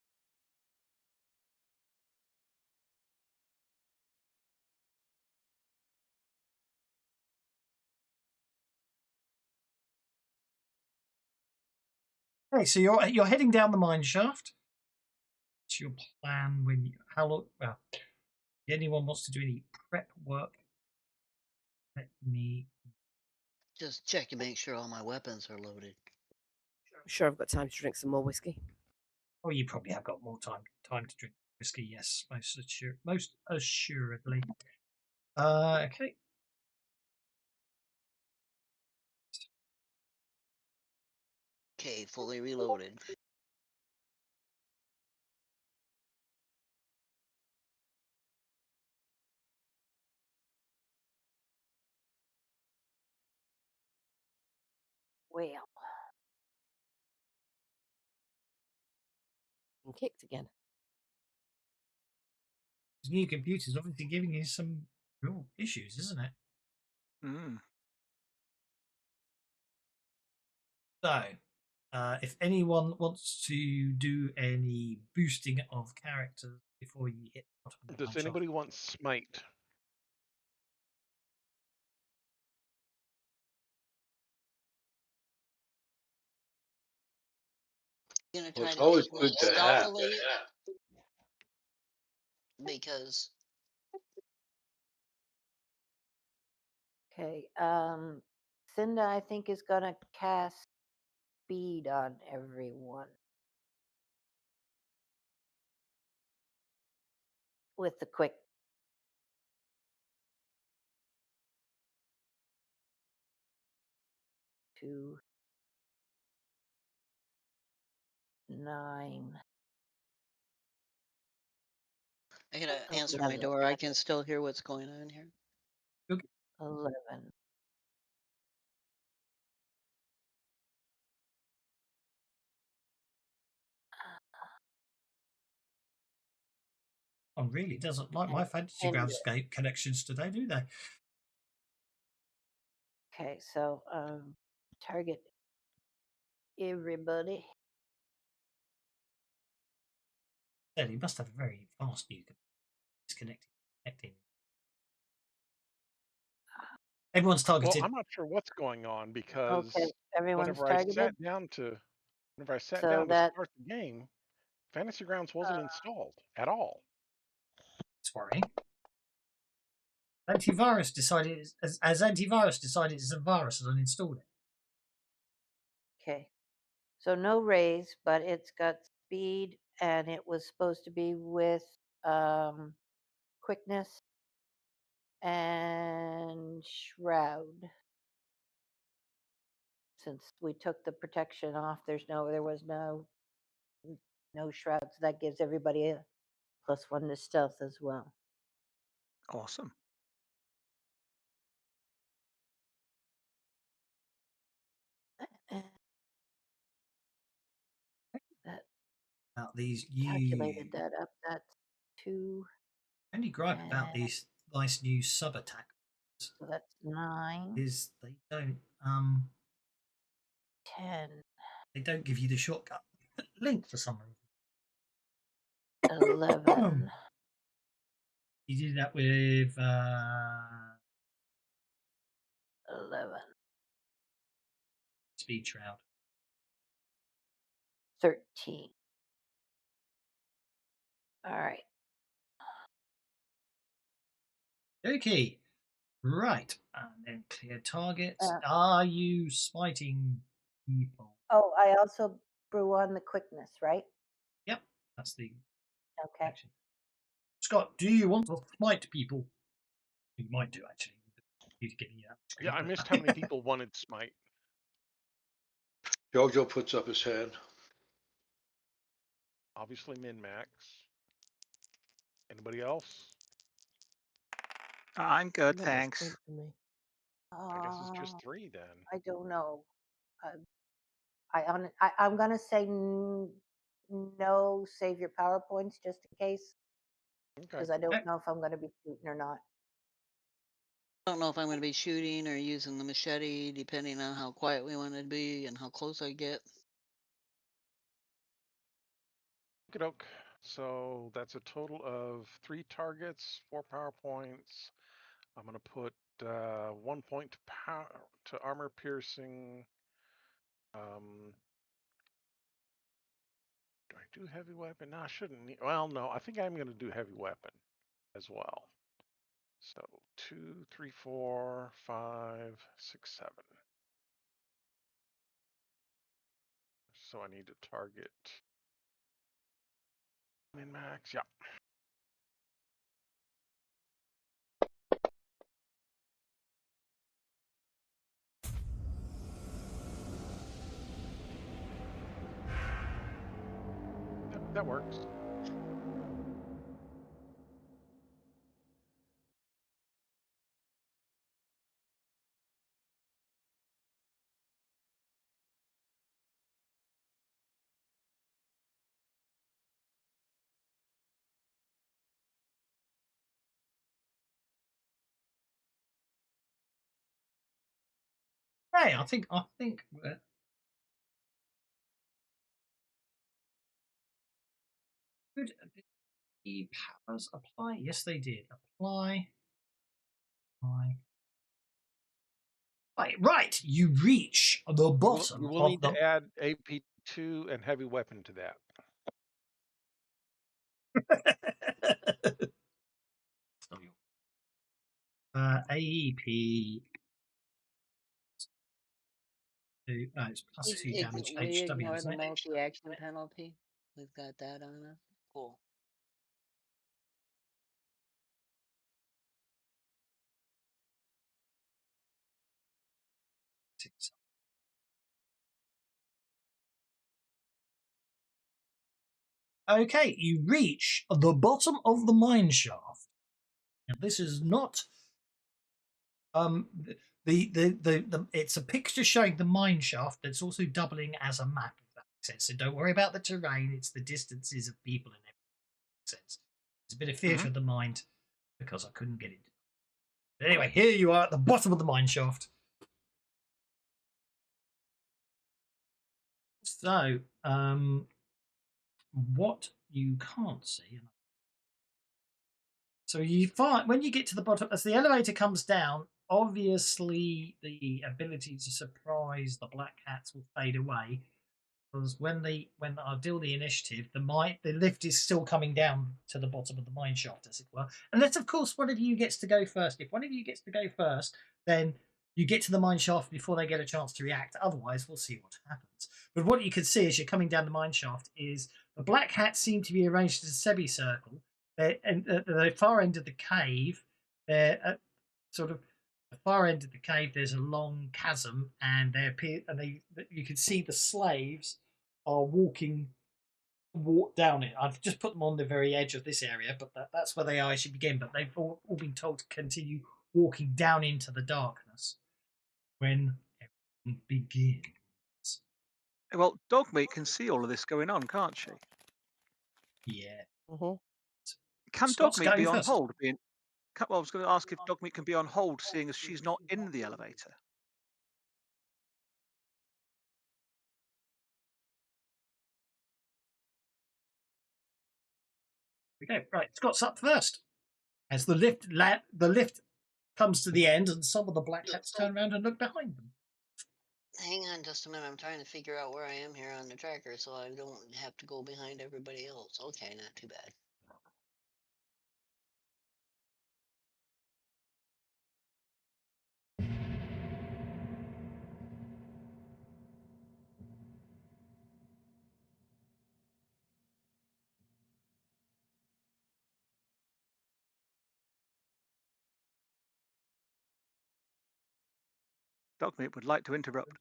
[SPEAKER 3] Okay, so you're heading down the mine shaft. What's your plan when you how long? Well, if anyone wants to do any prep work, let me.
[SPEAKER 8] Just check and make sure all my weapons are loaded.
[SPEAKER 2] I'm sure I've got time to drink some more whiskey.
[SPEAKER 3] Oh, you probably have got more time to drink whiskey. Yes, most assuredly. Okay.
[SPEAKER 8] Okay, fully reloaded.
[SPEAKER 5] Well,
[SPEAKER 2] And kicked again.
[SPEAKER 3] This new computer's obviously giving you some real issues, isn't it?
[SPEAKER 6] Mm.
[SPEAKER 3] So, if anyone wants to do any boosting of characters before you hit the bottom of the
[SPEAKER 4] Does anybody want smite?
[SPEAKER 8] Gonna
[SPEAKER 7] Well,
[SPEAKER 8] try
[SPEAKER 7] it's
[SPEAKER 8] to
[SPEAKER 7] always
[SPEAKER 8] do
[SPEAKER 7] good
[SPEAKER 8] it
[SPEAKER 7] to have.
[SPEAKER 8] stealthily because
[SPEAKER 5] okay. Cinda, I think, is gonna cast speed on everyone with the quick. Two, 9.
[SPEAKER 8] I gotta
[SPEAKER 5] Oh,
[SPEAKER 8] answer
[SPEAKER 5] yeah,
[SPEAKER 8] my door. I can still hear what's going on here.
[SPEAKER 5] 11.
[SPEAKER 3] One really doesn't like my fantasy
[SPEAKER 5] And-
[SPEAKER 3] groundscape connections today, do they?
[SPEAKER 5] Okay, so target everybody.
[SPEAKER 3] He must have a very fast new connecting. Everyone's
[SPEAKER 4] Well,
[SPEAKER 3] targeted.
[SPEAKER 4] I'm not sure what's going on because
[SPEAKER 5] Okay, everyone's
[SPEAKER 4] whenever
[SPEAKER 5] targeted.
[SPEAKER 4] I sat down to
[SPEAKER 5] So that
[SPEAKER 4] start the game, Fantasy Grounds wasn't installed at all.
[SPEAKER 3] It's worrying. Antivirus decided as antivirus decided it's a virus and uninstalled it.
[SPEAKER 5] okay. So no raise, but it's got speed, and it was supposed to be with quickness and shroud. Since we took the protection off, there was no shroud, so that gives everybody a +1 to stealth as well.
[SPEAKER 6] Awesome.
[SPEAKER 5] That
[SPEAKER 3] About these
[SPEAKER 5] calculated that up. That's 2.
[SPEAKER 3] only gripe about these nice new sub attack
[SPEAKER 5] So that's 9,
[SPEAKER 3] is they don't
[SPEAKER 5] 10,
[SPEAKER 3] they don't give you the shortcut link for some reason.
[SPEAKER 5] 11.
[SPEAKER 3] You did that with
[SPEAKER 5] 11,
[SPEAKER 3] Speed Shroud.
[SPEAKER 5] 13. All right.
[SPEAKER 3] Okay. Right. And then clear targets. Are you smiting people?
[SPEAKER 5] Oh, I also threw on the quickness, right?
[SPEAKER 3] Yep. That's the
[SPEAKER 5] Okay.
[SPEAKER 3] action. Scott, do you want to smite people? You might do, actually. You give me that.
[SPEAKER 4] Yeah, I missed how many people wanted smite.
[SPEAKER 7] Jojo puts up his hand.
[SPEAKER 4] Obviously, min-max. Anybody else?
[SPEAKER 6] I'm good,
[SPEAKER 2] That was
[SPEAKER 6] thanks.
[SPEAKER 2] good for me.
[SPEAKER 4] I guess it's just 3 then.
[SPEAKER 5] I don't know. I'm gonna say no. Save your PowerPoints just in case,
[SPEAKER 4] Okay.
[SPEAKER 5] because I don't know if I'm gonna be shooting or not.
[SPEAKER 8] I don't know if I'm going to be shooting or using the machete, depending on how quiet we want to be and how close I get.
[SPEAKER 4] Okey-doke. So that's a total of 3 targets, 4 PowerPoints. I'm going to put 1 point to armor piercing. Do I do heavy weapon? No, I shouldn't need. Well, no, I think I'm going to do heavy weapon as well. So 2, 3, 4, 5, 6, 7. So I need to target min-max. Yeah. That works.
[SPEAKER 3] Hey, I think could the powers apply? Yes, they did. Apply. Right. You reach the bottom
[SPEAKER 4] We'll
[SPEAKER 3] of
[SPEAKER 4] need
[SPEAKER 3] the.
[SPEAKER 4] to add AP2 and heavy weapon to that.
[SPEAKER 3] AEP. It's +2 damage.
[SPEAKER 8] We
[SPEAKER 3] HW,
[SPEAKER 8] ignore
[SPEAKER 3] isn't
[SPEAKER 8] the
[SPEAKER 3] it?
[SPEAKER 8] multi-action penalty. We've got that on us. Cool.
[SPEAKER 3] Okay, you reach the bottom of the mine shaft. Now, this is not it's a picture showing the mine shaft that's also doubling as a map, if that makes sense. So don't worry about the terrain, it's the distances of people and everything, that makes sense. It's a bit of theatre of the mind because I couldn't get it. But anyway, here you are at the bottom of the mine shaft. So, what you can't see. So you find when you get to the bottom, as the elevator comes down, obviously the ability to surprise the black hats will fade away. Because when I deal the initiative, the lift is still coming down to the bottom of the mine shaft, as it were. Unless, of course, one of you gets to go first. If one of you gets to go first, then you get to the mine shaft before they get a chance to react. Otherwise, we'll see what happens. But what you can see as you're coming down the mine shaft is the black hats seem to be arranged as a semicircle. And at the far end of the cave, they're at sort of the far end of the cave. There's a long chasm, and you can see the slaves are walk down it. I've just put them on the very edge of this area, but that's where they are as you begin. But they've all been told to continue walking down into the darkness when everything begins.
[SPEAKER 6] Well, Dogmeat can see all of this going on, can't she?
[SPEAKER 3] Yeah.
[SPEAKER 6] Can
[SPEAKER 3] Scott's
[SPEAKER 6] Dogmeat be
[SPEAKER 3] going
[SPEAKER 6] on
[SPEAKER 3] first.
[SPEAKER 6] hold? Well, I was going to ask if Dogmeat can be on hold, seeing as she's not in the elevator.
[SPEAKER 3] Okay, right. Scott's up first. As the lift comes to the end, and some of the black hats turn around and look behind them.
[SPEAKER 8] Hang on just a minute. I'm trying to figure out where I am here on the tracker so I don't have to go behind everybody else. Okay, not too bad.
[SPEAKER 6] Dogmeat would like to interrupt.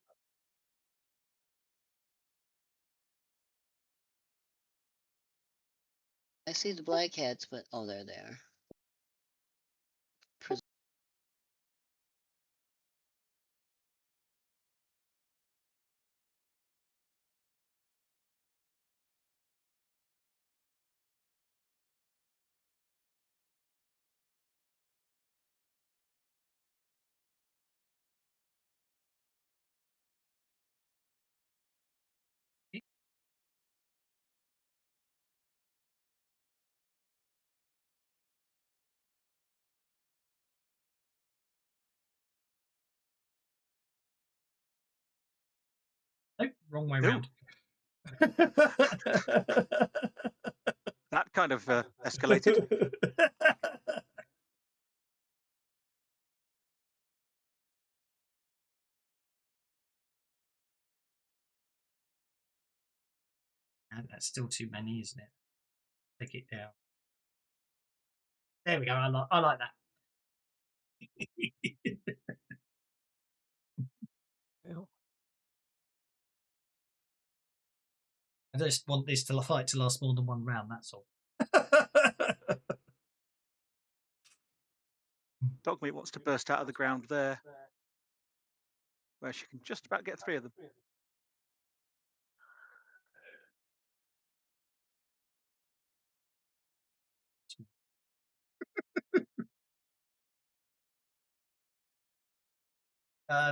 [SPEAKER 8] I see the black hats, but oh, there they are.
[SPEAKER 3] Nope, wrong way
[SPEAKER 6] No.
[SPEAKER 3] round.
[SPEAKER 6] That kind of escalated.
[SPEAKER 3] And that's still too many, isn't it? Take it down. There we go. I like that. I just want this fight to last more than one round. That's all.
[SPEAKER 6] Dogmeat wants to burst out of the ground there, where she can just about get 3 of them.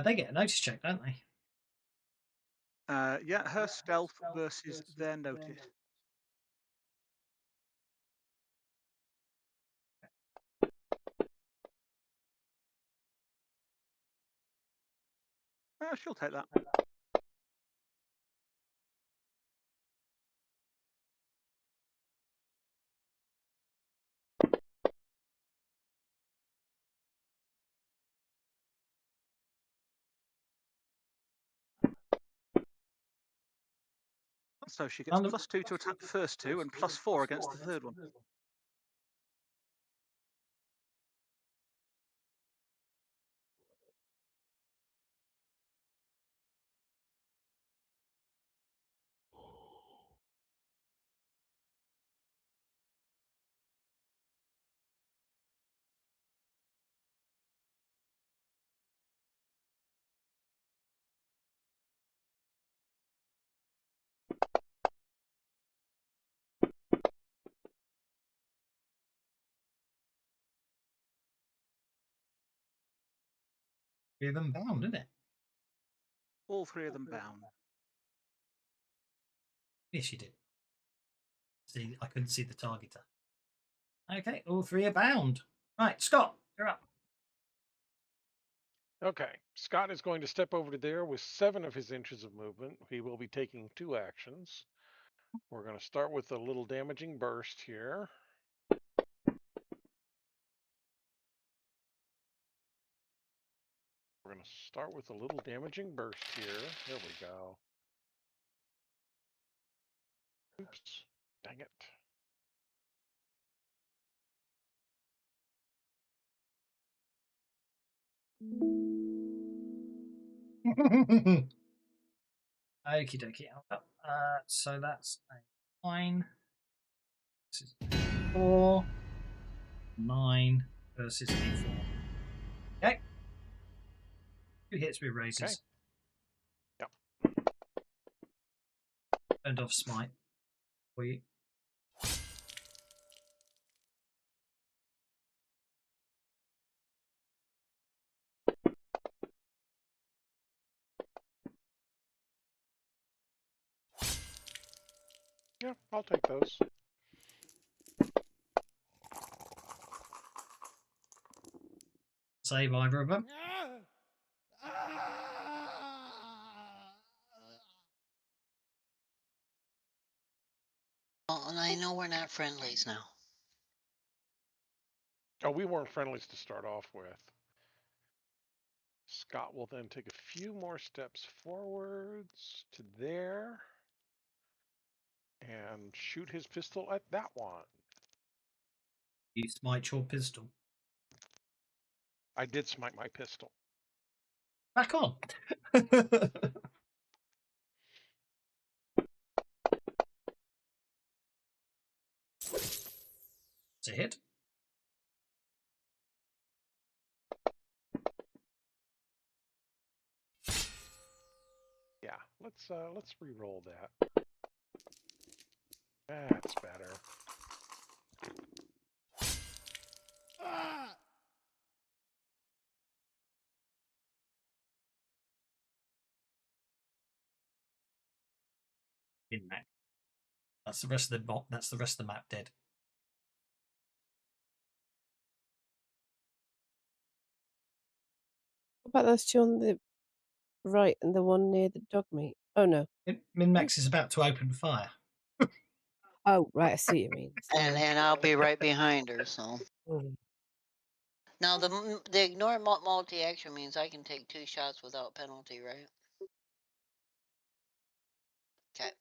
[SPEAKER 3] They get a notice check, don't they?
[SPEAKER 6] Yeah, her stealth versus their notice. She'll take that. So she gets +2 to attack the first 2 and +4 against the third one.
[SPEAKER 3] 3 of them bound, isn't it?
[SPEAKER 6] All 3 of them bound.
[SPEAKER 3] Yes, you did. See, I couldn't see the targeter. Okay, all 3 are bound. Right, Scott, you're up.
[SPEAKER 4] Okay, Scott is going to step over to there with 7 of his inches of movement. He will be taking 2 actions. We're going to start with a little damaging burst here. We're going to start with a little damaging burst here. There we go. Oops, dang it.
[SPEAKER 3] Okie dokie. So that's a 9. This is 4. 9 versus a 4. Okay. 2 hits with razors.
[SPEAKER 4] Yep.
[SPEAKER 3] Turned off smite for you.
[SPEAKER 4] Yeah, I'll take those.
[SPEAKER 3] Save either of them.
[SPEAKER 8] Well, and I know we're not friendlies now.
[SPEAKER 4] Oh, we weren't friendlies to start off with. Scott will then take a few more steps forwards to there and shoot his pistol at that one.
[SPEAKER 3] You smite your pistol.
[SPEAKER 4] I did smite my pistol.
[SPEAKER 3] Back on. It's a hit.
[SPEAKER 4] Yeah, let's re-roll that. That's better.
[SPEAKER 3] In map. That's the rest of the That's the rest of the map dead.
[SPEAKER 2] What about those 2 on the right and the one near the dog meat? Oh, no.
[SPEAKER 3] Min-Max is about to open fire.
[SPEAKER 2] Oh, right, I see what you mean.
[SPEAKER 8] And I'll be right behind her, so.
[SPEAKER 2] Mm.
[SPEAKER 8] Now, the ignore multi-action means I can take 2 shots without penalty, right? Okay.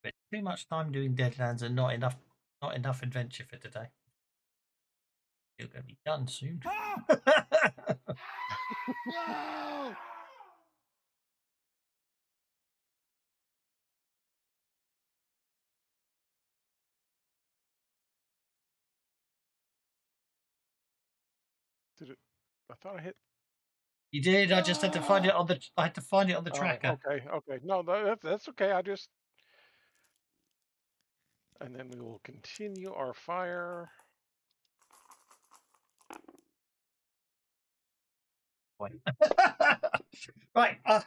[SPEAKER 3] But too much time doing Deadlands and not enough adventure for today. You're going to be done soon.
[SPEAKER 1] No!
[SPEAKER 4] Did it? I thought I hit.
[SPEAKER 3] You did. I just had to find it on the. I had to find it on the
[SPEAKER 4] Oh,
[SPEAKER 3] tracker.
[SPEAKER 4] okay. No, that's okay. And then we will continue our fire.
[SPEAKER 3] Right.
[SPEAKER 8] How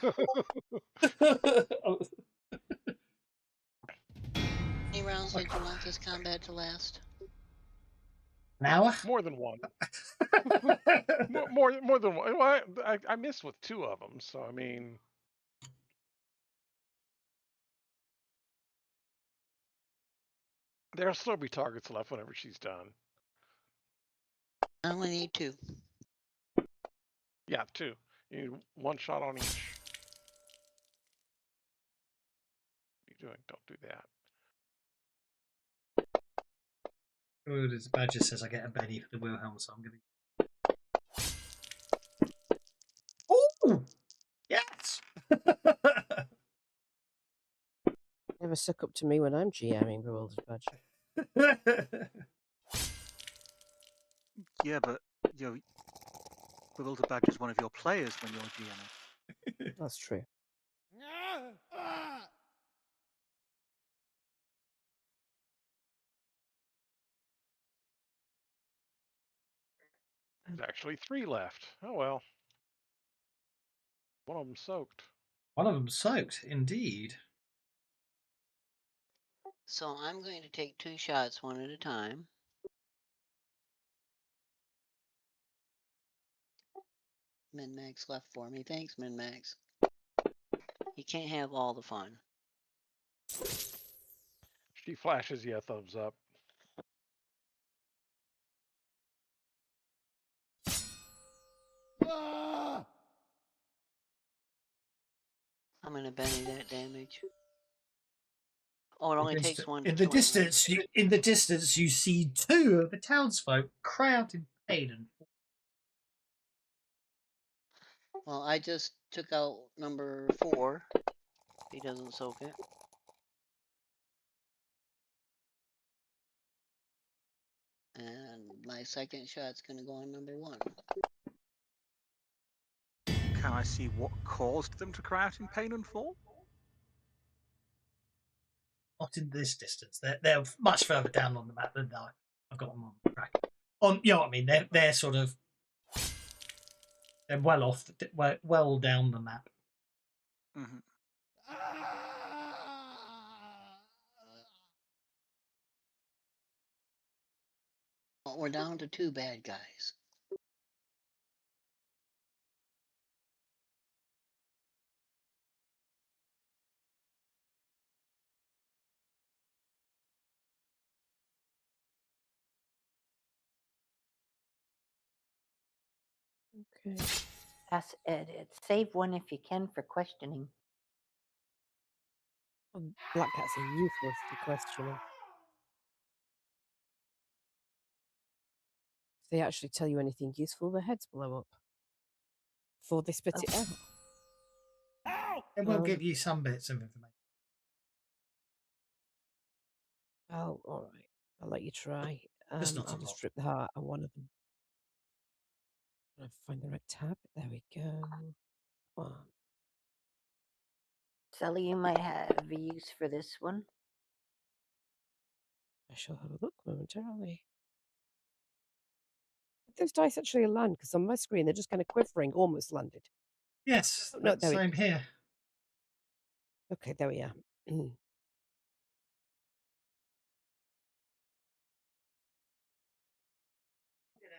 [SPEAKER 8] many rounds did you want this combat to last?
[SPEAKER 3] An hour?
[SPEAKER 4] More than one. more than one. Well, I missed with 2 of them, so I mean. There'll still be targets left whenever she's done.
[SPEAKER 8] I only need 2.
[SPEAKER 4] Yeah, 2. You need one shot on each. What are you doing? Don't do that.
[SPEAKER 3] Oh, the badger says I get a Benny for the Wilhelm, so I'm going to. Oh! Yes!
[SPEAKER 2] Never suck up to me when I'm GMing Bewildered Badge.
[SPEAKER 6] Yeah, but Bewildered Badge is one of your players when you're GMing.
[SPEAKER 2] That's true.
[SPEAKER 4] There's actually 3 left. Oh well. One of them soaked.
[SPEAKER 3] One of them soaked, indeed.
[SPEAKER 8] So I'm going to take 2 shots one at a time. Min-Max left for me. Thanks, Min-Max. You can't have all the fun.
[SPEAKER 4] She flashes you a thumbs up.
[SPEAKER 8] I'm going to Benny that damage. Oh, it only takes one.
[SPEAKER 3] In the distance, you see 2 of the townsfolk crowd in pain and.
[SPEAKER 8] Well, I just took out number 4. He doesn't soak it. And my second shot's going to go on number 1.
[SPEAKER 6] Can I see what caused them to cry out in pain and fall?
[SPEAKER 3] Not in this distance. They're much further down on the map than I've got them on track. You know what I mean? They're sort of well off, well down the map.
[SPEAKER 6] Mm-hmm.
[SPEAKER 8] Well, we're down to 2 bad guys.
[SPEAKER 2] Okay.
[SPEAKER 5] Ask edit. Save one if you can for questioning.
[SPEAKER 2] Oh, Black Cats are useless for questioning. If they actually tell you anything useful, their heads blow up before they spit it out.
[SPEAKER 3] It will give you some bits of information.
[SPEAKER 2] Oh, all right. I'll let you try.
[SPEAKER 3] Just not a
[SPEAKER 2] I'll
[SPEAKER 3] lot.
[SPEAKER 2] just strip the heart of one of them. I'll find the right tab. There we go. One.
[SPEAKER 5] Sally, you might have a use for this one.
[SPEAKER 2] I shall have a look momentarily. Those dice actually land because on my screen they're just kind of quivering, almost landed.
[SPEAKER 3] Yes,
[SPEAKER 2] Oh, no, there we
[SPEAKER 3] same here.
[SPEAKER 2] Okay, there we are. I'm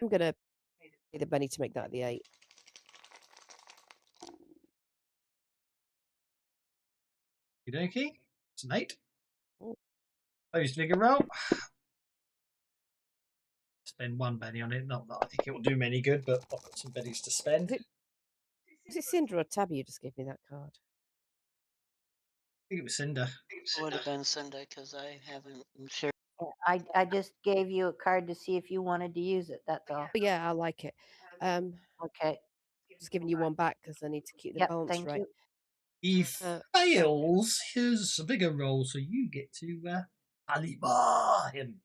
[SPEAKER 2] gonna pay the Benny to make that the 8.
[SPEAKER 3] Okie. It's an 8.
[SPEAKER 2] Oh.
[SPEAKER 3] Opposed figure roll. Spend 1 Benny on it. Not that I think it will do me any good, but I've got some Bennies to spend.
[SPEAKER 2] Is it Cinder or Tabby who just gave me that card?
[SPEAKER 3] I think it was Cinder.
[SPEAKER 8] It would have been Cinda because I haven't shared.
[SPEAKER 5] I just gave you a card to see if you wanted to use it. That's all.
[SPEAKER 2] But yeah, I like it.
[SPEAKER 5] Okay.
[SPEAKER 2] Just giving you one back because I need to keep the
[SPEAKER 5] Yep,
[SPEAKER 2] balance
[SPEAKER 5] thank
[SPEAKER 2] right.
[SPEAKER 5] you.
[SPEAKER 3] He fails his bigger roll, so you get to alibi him.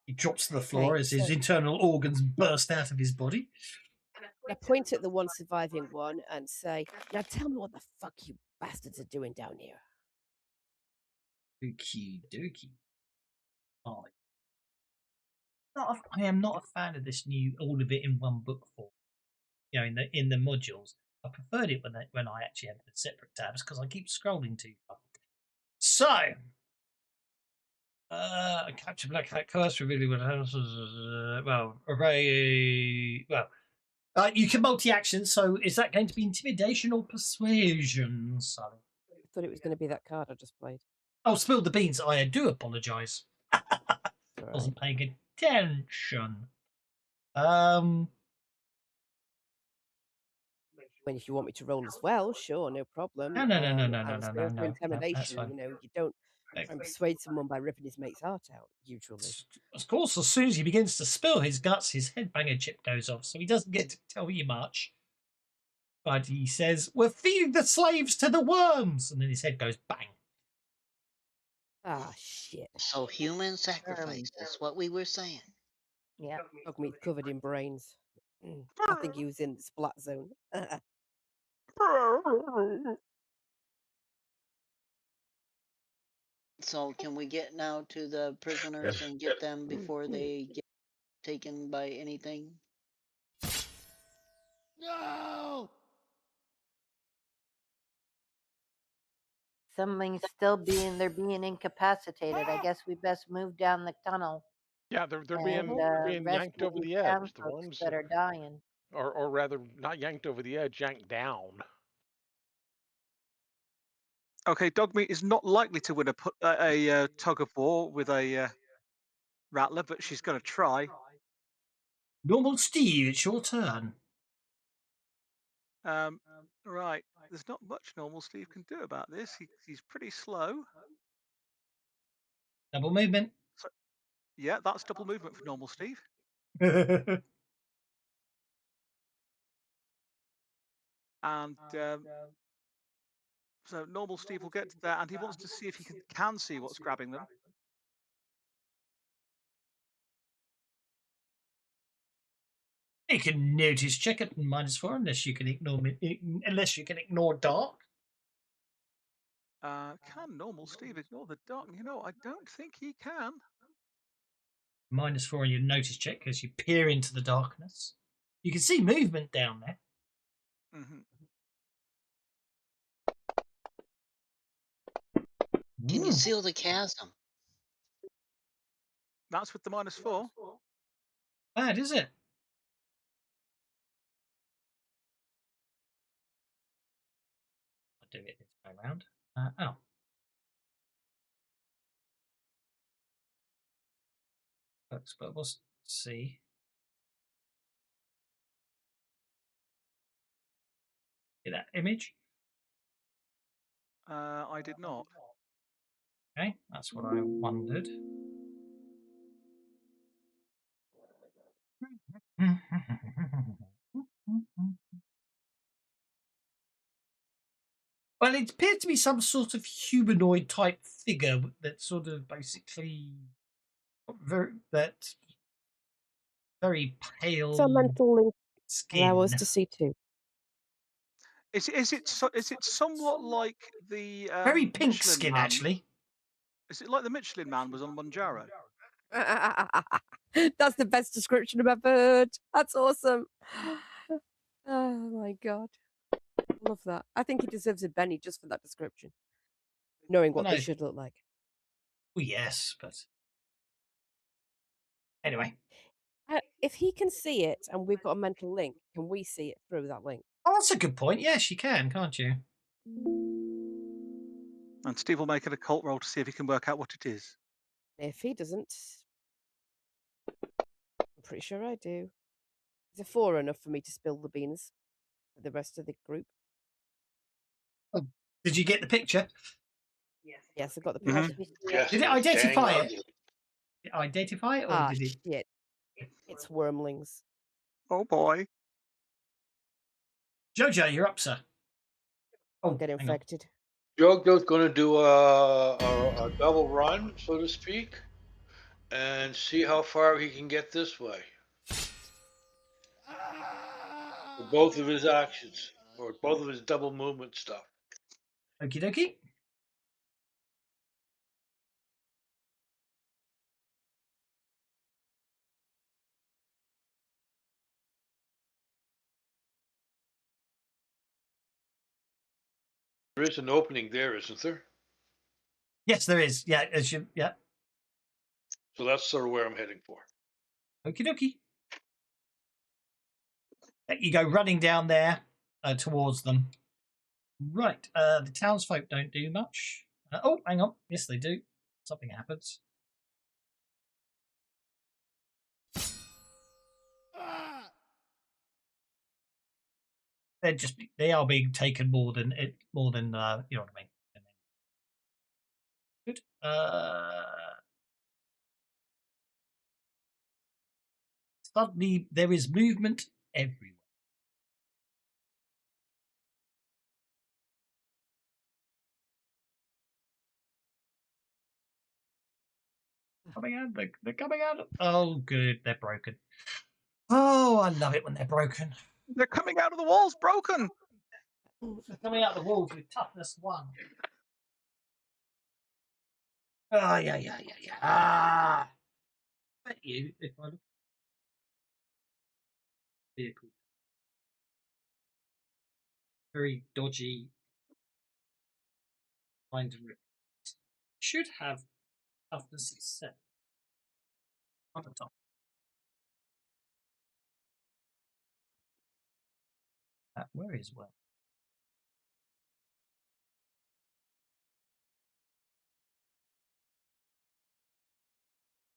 [SPEAKER 3] He drops to the floor as his internal organs burst out of his body.
[SPEAKER 2] I point at the one surviving one and say, "Now tell me what the fuck you bastards are doing down here."
[SPEAKER 3] Okie dokie. Oh. I am not a fan of this new all of it in one book form. You know, in the modules. I preferred it when I actually had the separate tabs because I keep scrolling too far. So, capture Black Hat Curse, revealing what else you can multi-action, so is that going to be intimidation or persuasion, Sally?
[SPEAKER 2] I thought it was going to be that card I just played.
[SPEAKER 3] Oh, spilled the beans. I do apologise.
[SPEAKER 2] Right.
[SPEAKER 3] Wasn't paying attention.
[SPEAKER 2] When if you want me to roll as well, sure, no problem.
[SPEAKER 3] No.
[SPEAKER 2] I was going for
[SPEAKER 3] That's
[SPEAKER 2] intimidation.
[SPEAKER 3] fine.
[SPEAKER 2] You know, you don't try and persuade someone by ripping his mate's heart out. Usually,
[SPEAKER 3] Of course, as soon as he begins to spill his guts, his headbanger chip goes off, so he doesn't get to tell you much. But he says, "We're feeding the slaves to the worms," and then his head goes bang.
[SPEAKER 2] ah, shit.
[SPEAKER 8] So human sacrifice. That's what we were saying.
[SPEAKER 5] Yeah.
[SPEAKER 2] Dog meat covered in brains. I think he was in the splat zone.
[SPEAKER 8] So can we get now to the prisoners and get them before they get taken by anything?
[SPEAKER 1] No!
[SPEAKER 5] Something's still they're being incapacitated. I guess we best move down the tunnel
[SPEAKER 4] Yeah, they're
[SPEAKER 5] and
[SPEAKER 4] being yanked
[SPEAKER 5] rescue
[SPEAKER 4] over
[SPEAKER 5] these
[SPEAKER 4] the
[SPEAKER 5] town
[SPEAKER 4] edge. The
[SPEAKER 5] folks
[SPEAKER 4] ones,
[SPEAKER 5] that are dying.
[SPEAKER 4] or rather, not yanked over the edge, yanked down.
[SPEAKER 6] Okay, Dogmeat is not likely to win a tug of war with a rattler, but she's going to try.
[SPEAKER 3] Normal Steve, it's your turn.
[SPEAKER 6] Right, there's not much normal Steve can do about this. He's pretty slow.
[SPEAKER 3] Double movement.
[SPEAKER 6] So, yeah, that's double movement for normal Steve. And so normal Steve will get to there, and he wants to see if he can see what's grabbing them.
[SPEAKER 3] You can notice check it -4 unless you can ignore dark.
[SPEAKER 6] Can normal Steve ignore the dark? You know, I don't think he can.
[SPEAKER 3] -4 on your notice check because you peer into the darkness. You can see movement down there.
[SPEAKER 6] Mm-hmm.
[SPEAKER 8] Can you seal the chasm?
[SPEAKER 6] That's with the -4.
[SPEAKER 3] Bad, is it? I'll do it this way around. Oh. Folks, but we'll see. See that image?
[SPEAKER 6] I did not.
[SPEAKER 3] Okay, that's what I wondered. Well, it appears to be some sort of humanoid type figure that sort of basically very pale
[SPEAKER 2] So mental link
[SPEAKER 3] skin.
[SPEAKER 2] allow us to see too.
[SPEAKER 6] Is it somewhat like the
[SPEAKER 3] Very pink
[SPEAKER 6] Michelin
[SPEAKER 3] skin,
[SPEAKER 6] Man?
[SPEAKER 3] actually.
[SPEAKER 6] Is it like the Michelin Man was on Manjaro?
[SPEAKER 2] That's the best description I've ever heard. That's awesome. Oh my god. I love that. I think he deserves a Benny just for that description. Knowing what they should look like.
[SPEAKER 3] Well, yes, but anyway.
[SPEAKER 2] If he can see it and we've got a mental link, can we see it through that link?
[SPEAKER 3] Oh, that's a good point. Yes, you can, can't you?
[SPEAKER 6] And Steve will make an occult roll to see if he can work out what it is.
[SPEAKER 2] If he doesn't, I'm pretty sure I do. Is a 4 enough for me to spill the beans for the rest of the group?
[SPEAKER 3] Oh, did you get the picture?
[SPEAKER 2] Yes, I've got the
[SPEAKER 6] Mhm.
[SPEAKER 2] picture.
[SPEAKER 7] Yes,
[SPEAKER 3] Did it
[SPEAKER 7] it's dang
[SPEAKER 3] identify it?
[SPEAKER 7] ugly.
[SPEAKER 3] Did it identify it, or
[SPEAKER 2] Ah,
[SPEAKER 3] did it?
[SPEAKER 2] shit. It's wormlings.
[SPEAKER 6] Oh boy.
[SPEAKER 3] Jojo, you're up, sir. Oh,
[SPEAKER 2] Get
[SPEAKER 3] hang on.
[SPEAKER 2] infected.
[SPEAKER 7] Jojo's going to do a double run, so to speak, and see how far he can get this way. For both of his actions, or both of his double movement stuff.
[SPEAKER 3] Okie dokie.
[SPEAKER 7] There is an opening there, isn't there?
[SPEAKER 3] Yes, there is. Yeah, yeah.
[SPEAKER 7] So that's sort of where I'm heading for.
[SPEAKER 3] Okie dokie. You go running down there towards them. Right. The townsfolk don't do much. Oh, hang on. Yes, they do. Something happens. they are being taken more than you know what I mean. Good. Suddenly there is movement everywhere. Coming out, they're coming out. Oh, good, they're broken. Oh, I love it when they're broken.
[SPEAKER 6] They're coming out of the walls broken.
[SPEAKER 3] They're coming out the walls with toughness 1. Oh, yeah. Ah! Bet you, if I look at the vehicle, very dodgy, kind of should have toughness 7 on the top. Where is well?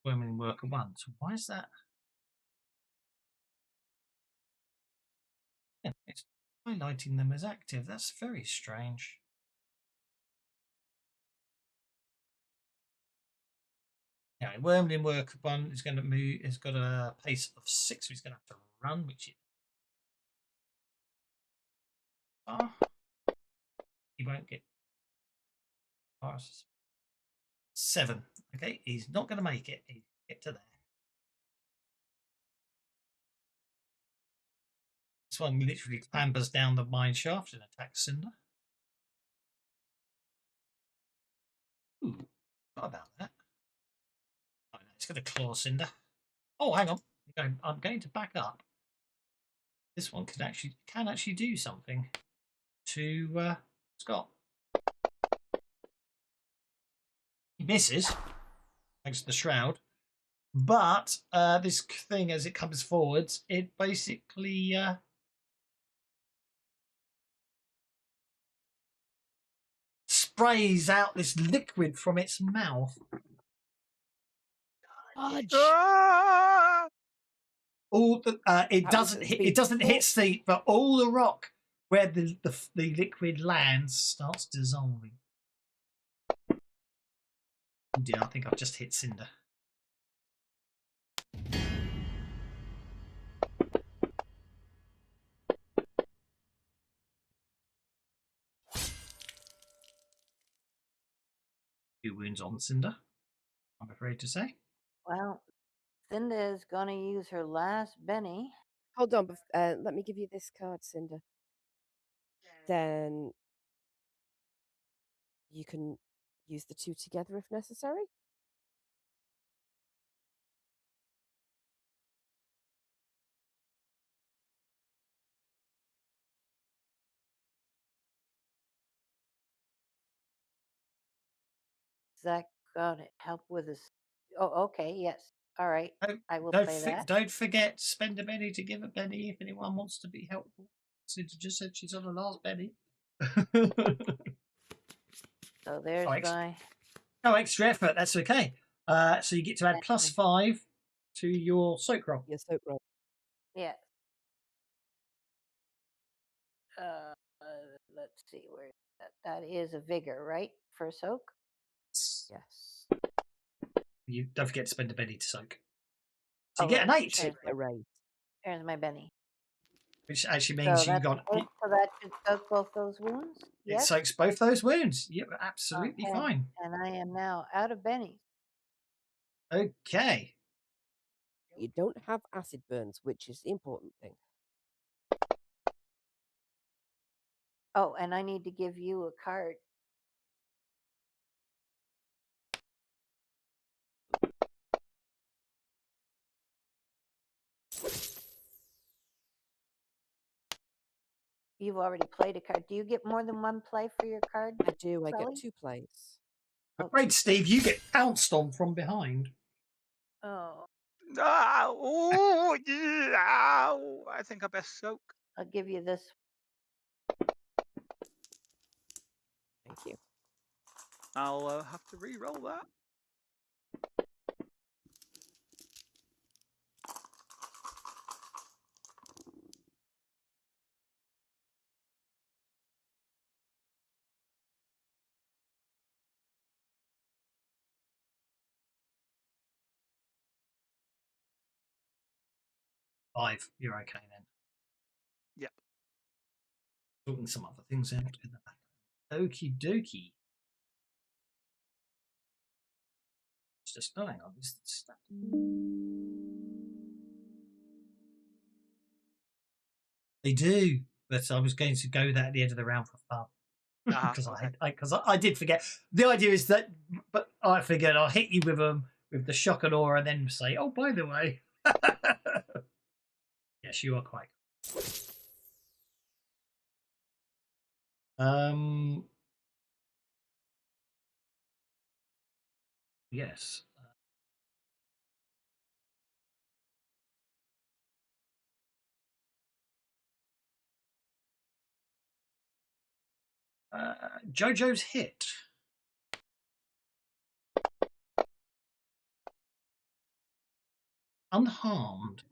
[SPEAKER 3] Women worker 1. So why is that? Yeah, it's highlighting them as active. That's very strange. Anyway, Wormling worker 1 is going to move. It's got a pace of 6, so he's going to have to run, which he won't get. 7. Okay, he's not going to make it. He'll get to there. This one literally clambers down the mine shaft and attacks Cinder. Ooh, not about that. Oh, no, it's going to claw Cinder. Oh, hang on. I'm going to back up. This one can actually do something to Scott. He misses, thanks to the shroud. But this thing, as it comes forwards, it basically sprays out this liquid from its mouth.
[SPEAKER 6] Ah!
[SPEAKER 3] All the it doesn't hit Steve, but all the rock where the liquid lands starts dissolving. Oh dear, I think I've just hit Cinder. Two wounds on Cinder, I'm afraid to say.
[SPEAKER 5] Well, Cinda is going to use her last Benny.
[SPEAKER 2] Hold on, let me give you this card, Cinder. Then you can use the 2 together if necessary.
[SPEAKER 5] Zach got it. Help with this. Oh, okay. Yes. All right. I will play that.
[SPEAKER 3] Don't forget, spend a penny to give a penny if anyone wants to be helpful. Cinder just said she's on the last penny.
[SPEAKER 5] So there's my.
[SPEAKER 3] No extra effort. That's okay. So you get to add +5 to your soak roll.
[SPEAKER 2] Your soak roll.
[SPEAKER 5] Yeah. Let's see where that is a vigor, right? For a soak.
[SPEAKER 2] Yes.
[SPEAKER 3] You don't forget to spend a penny to soak. So you get an 8.
[SPEAKER 5] There's my Benny.
[SPEAKER 3] Which actually means you got.
[SPEAKER 5] So that should soak both those wounds.
[SPEAKER 3] It soaks both those wounds. Yep, absolutely
[SPEAKER 5] Okay.
[SPEAKER 3] fine.
[SPEAKER 5] And I am now out of Bennies.
[SPEAKER 3] Okay.
[SPEAKER 2] You don't have acid burns, which is the important thing.
[SPEAKER 5] Oh, and I need to give you a card. You've already played a card. Do you get more than one play for your card?
[SPEAKER 2] I do. I
[SPEAKER 5] Sally?
[SPEAKER 2] get 2 plays.
[SPEAKER 3] I'm afraid, Steve, you get pounced on from behind.
[SPEAKER 5] Oh.
[SPEAKER 6] Oh, I think I best soak.
[SPEAKER 5] I'll give you this.
[SPEAKER 2] Thank you.
[SPEAKER 6] I'll have to re-roll that.
[SPEAKER 3] 5. You're okay then.
[SPEAKER 6] Yep.
[SPEAKER 3] Sorting some other things out in the back. Okie dokie. Just hang on. They do, but I was going to go that at the end of the round for fun. Because I did forget. The idea is that, but I figured I'll hit you with them with the shock and awe, and then say, "Oh, by the way." Yes, you are quite. Yes. Jojo's hit. Unharmed.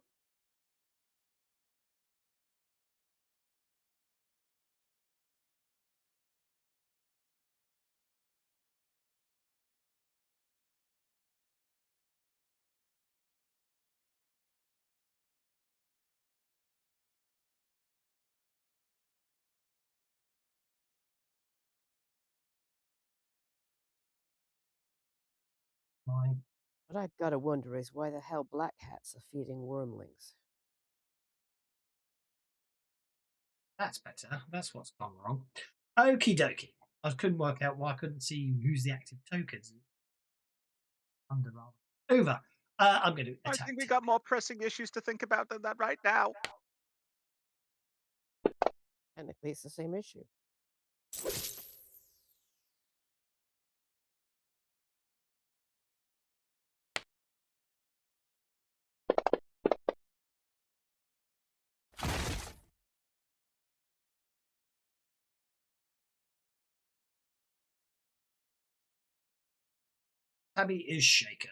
[SPEAKER 3] Mine.
[SPEAKER 2] What I've got to wonder is why the hell black hats are feeding wormlings.
[SPEAKER 3] That's better. That's what's gone wrong. Okie dokie. I couldn't work out why I couldn't see who's the active tokens. Under over. I'm going to attack.
[SPEAKER 6] I think we got more pressing issues to think about than that right now.
[SPEAKER 2] Technically, it's the same issue.
[SPEAKER 3] Tabby is shaken.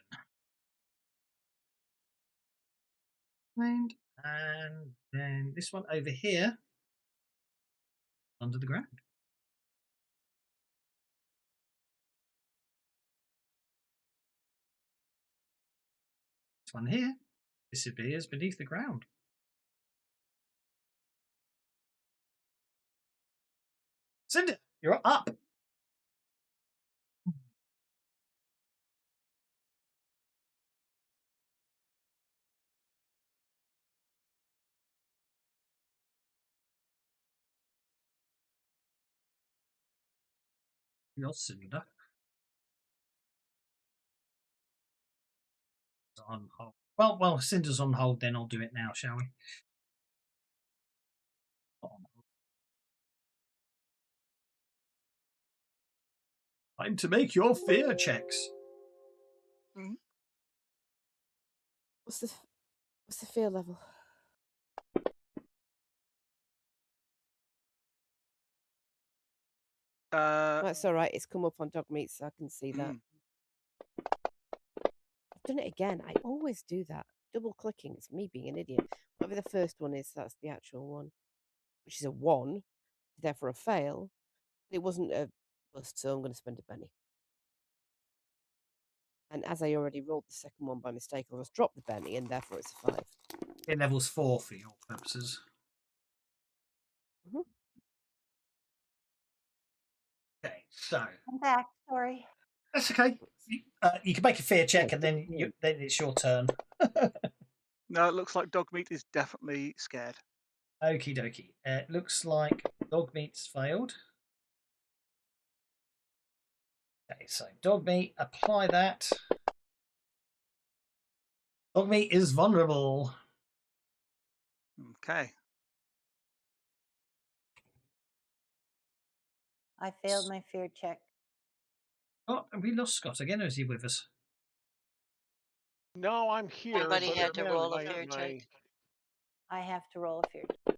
[SPEAKER 3] And then this one over here under the ground. This one here disappears beneath the ground. Cinder, you're up. Your Cinder. On hold. Well, Cinder's on hold, then I'll do it now, shall we? Time to make your fear checks.
[SPEAKER 6] Mm-hmm.
[SPEAKER 2] What's the fear level? That's all right. It's come up on dog meat, so I can see that. I've done it again. I always do that. Double clicking. It's me being an idiot. Whatever the first one is, that's the actual one, which is a 1, therefore a fail. It wasn't a bust, so I'm going to spend a penny. And as I already rolled the second one by mistake, I'll just drop the penny, and therefore it's a 5.
[SPEAKER 3] It levels 4 for your purposes.
[SPEAKER 2] Mm-hmm.
[SPEAKER 3] Okay, so
[SPEAKER 5] I'm back. Sorry.
[SPEAKER 3] that's okay. You can make a fear check, and then it's your turn.
[SPEAKER 6] No, it looks like dog meat is definitely scared.
[SPEAKER 3] Okie dokie. It looks like dog meat's failed. Okay, so dog meat, apply that. Dog meat is vulnerable.
[SPEAKER 6] Okay.
[SPEAKER 5] I failed my fear check.
[SPEAKER 3] Oh, and we lost Scott again, or is he with us?
[SPEAKER 4] No, I'm here.
[SPEAKER 8] Everybody
[SPEAKER 4] but
[SPEAKER 8] had to
[SPEAKER 4] again,
[SPEAKER 8] roll a
[SPEAKER 4] my-
[SPEAKER 8] fear check.
[SPEAKER 5] I have to roll a fear check.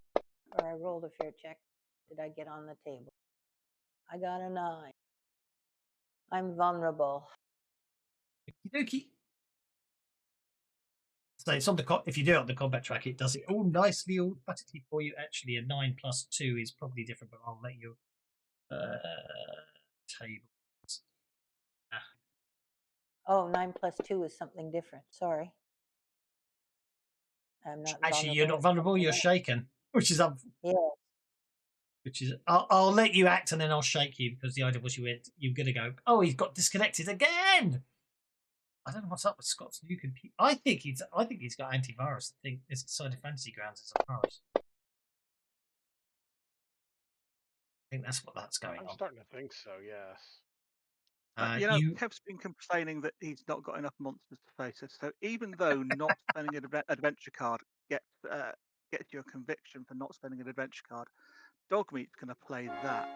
[SPEAKER 5] Or I rolled a fear check. Did I get on the table? I got a 9. I'm vulnerable.
[SPEAKER 3] Okie dokie. So it's on the if you do it on the combat track, it does it all nicely automatically for you. Actually, a 9 + 2 is probably different, but I'll let you table.
[SPEAKER 5] Oh, 9 + 2 is something different. Sorry. I'm not
[SPEAKER 3] Actually, you're not
[SPEAKER 5] vulnerable.
[SPEAKER 3] vulnerable. You're shaken, which is
[SPEAKER 5] Yeah.
[SPEAKER 3] I'll let you act and then I'll shake you because the idea was you're gonna go. Oh, he's got disconnected again. I don't know what's up with Scott's new computer. I think he's got antivirus. I think it's inside of Fantasy Grounds as a virus. I think that's what that's going
[SPEAKER 4] I'm
[SPEAKER 3] on.
[SPEAKER 4] starting to think so. Yes.
[SPEAKER 6] Kev's been complaining that he's not got enough monsters to face us. So even though not spending an adventure card gets you a conviction for not spending an adventure card, Dogmeat's going to play that.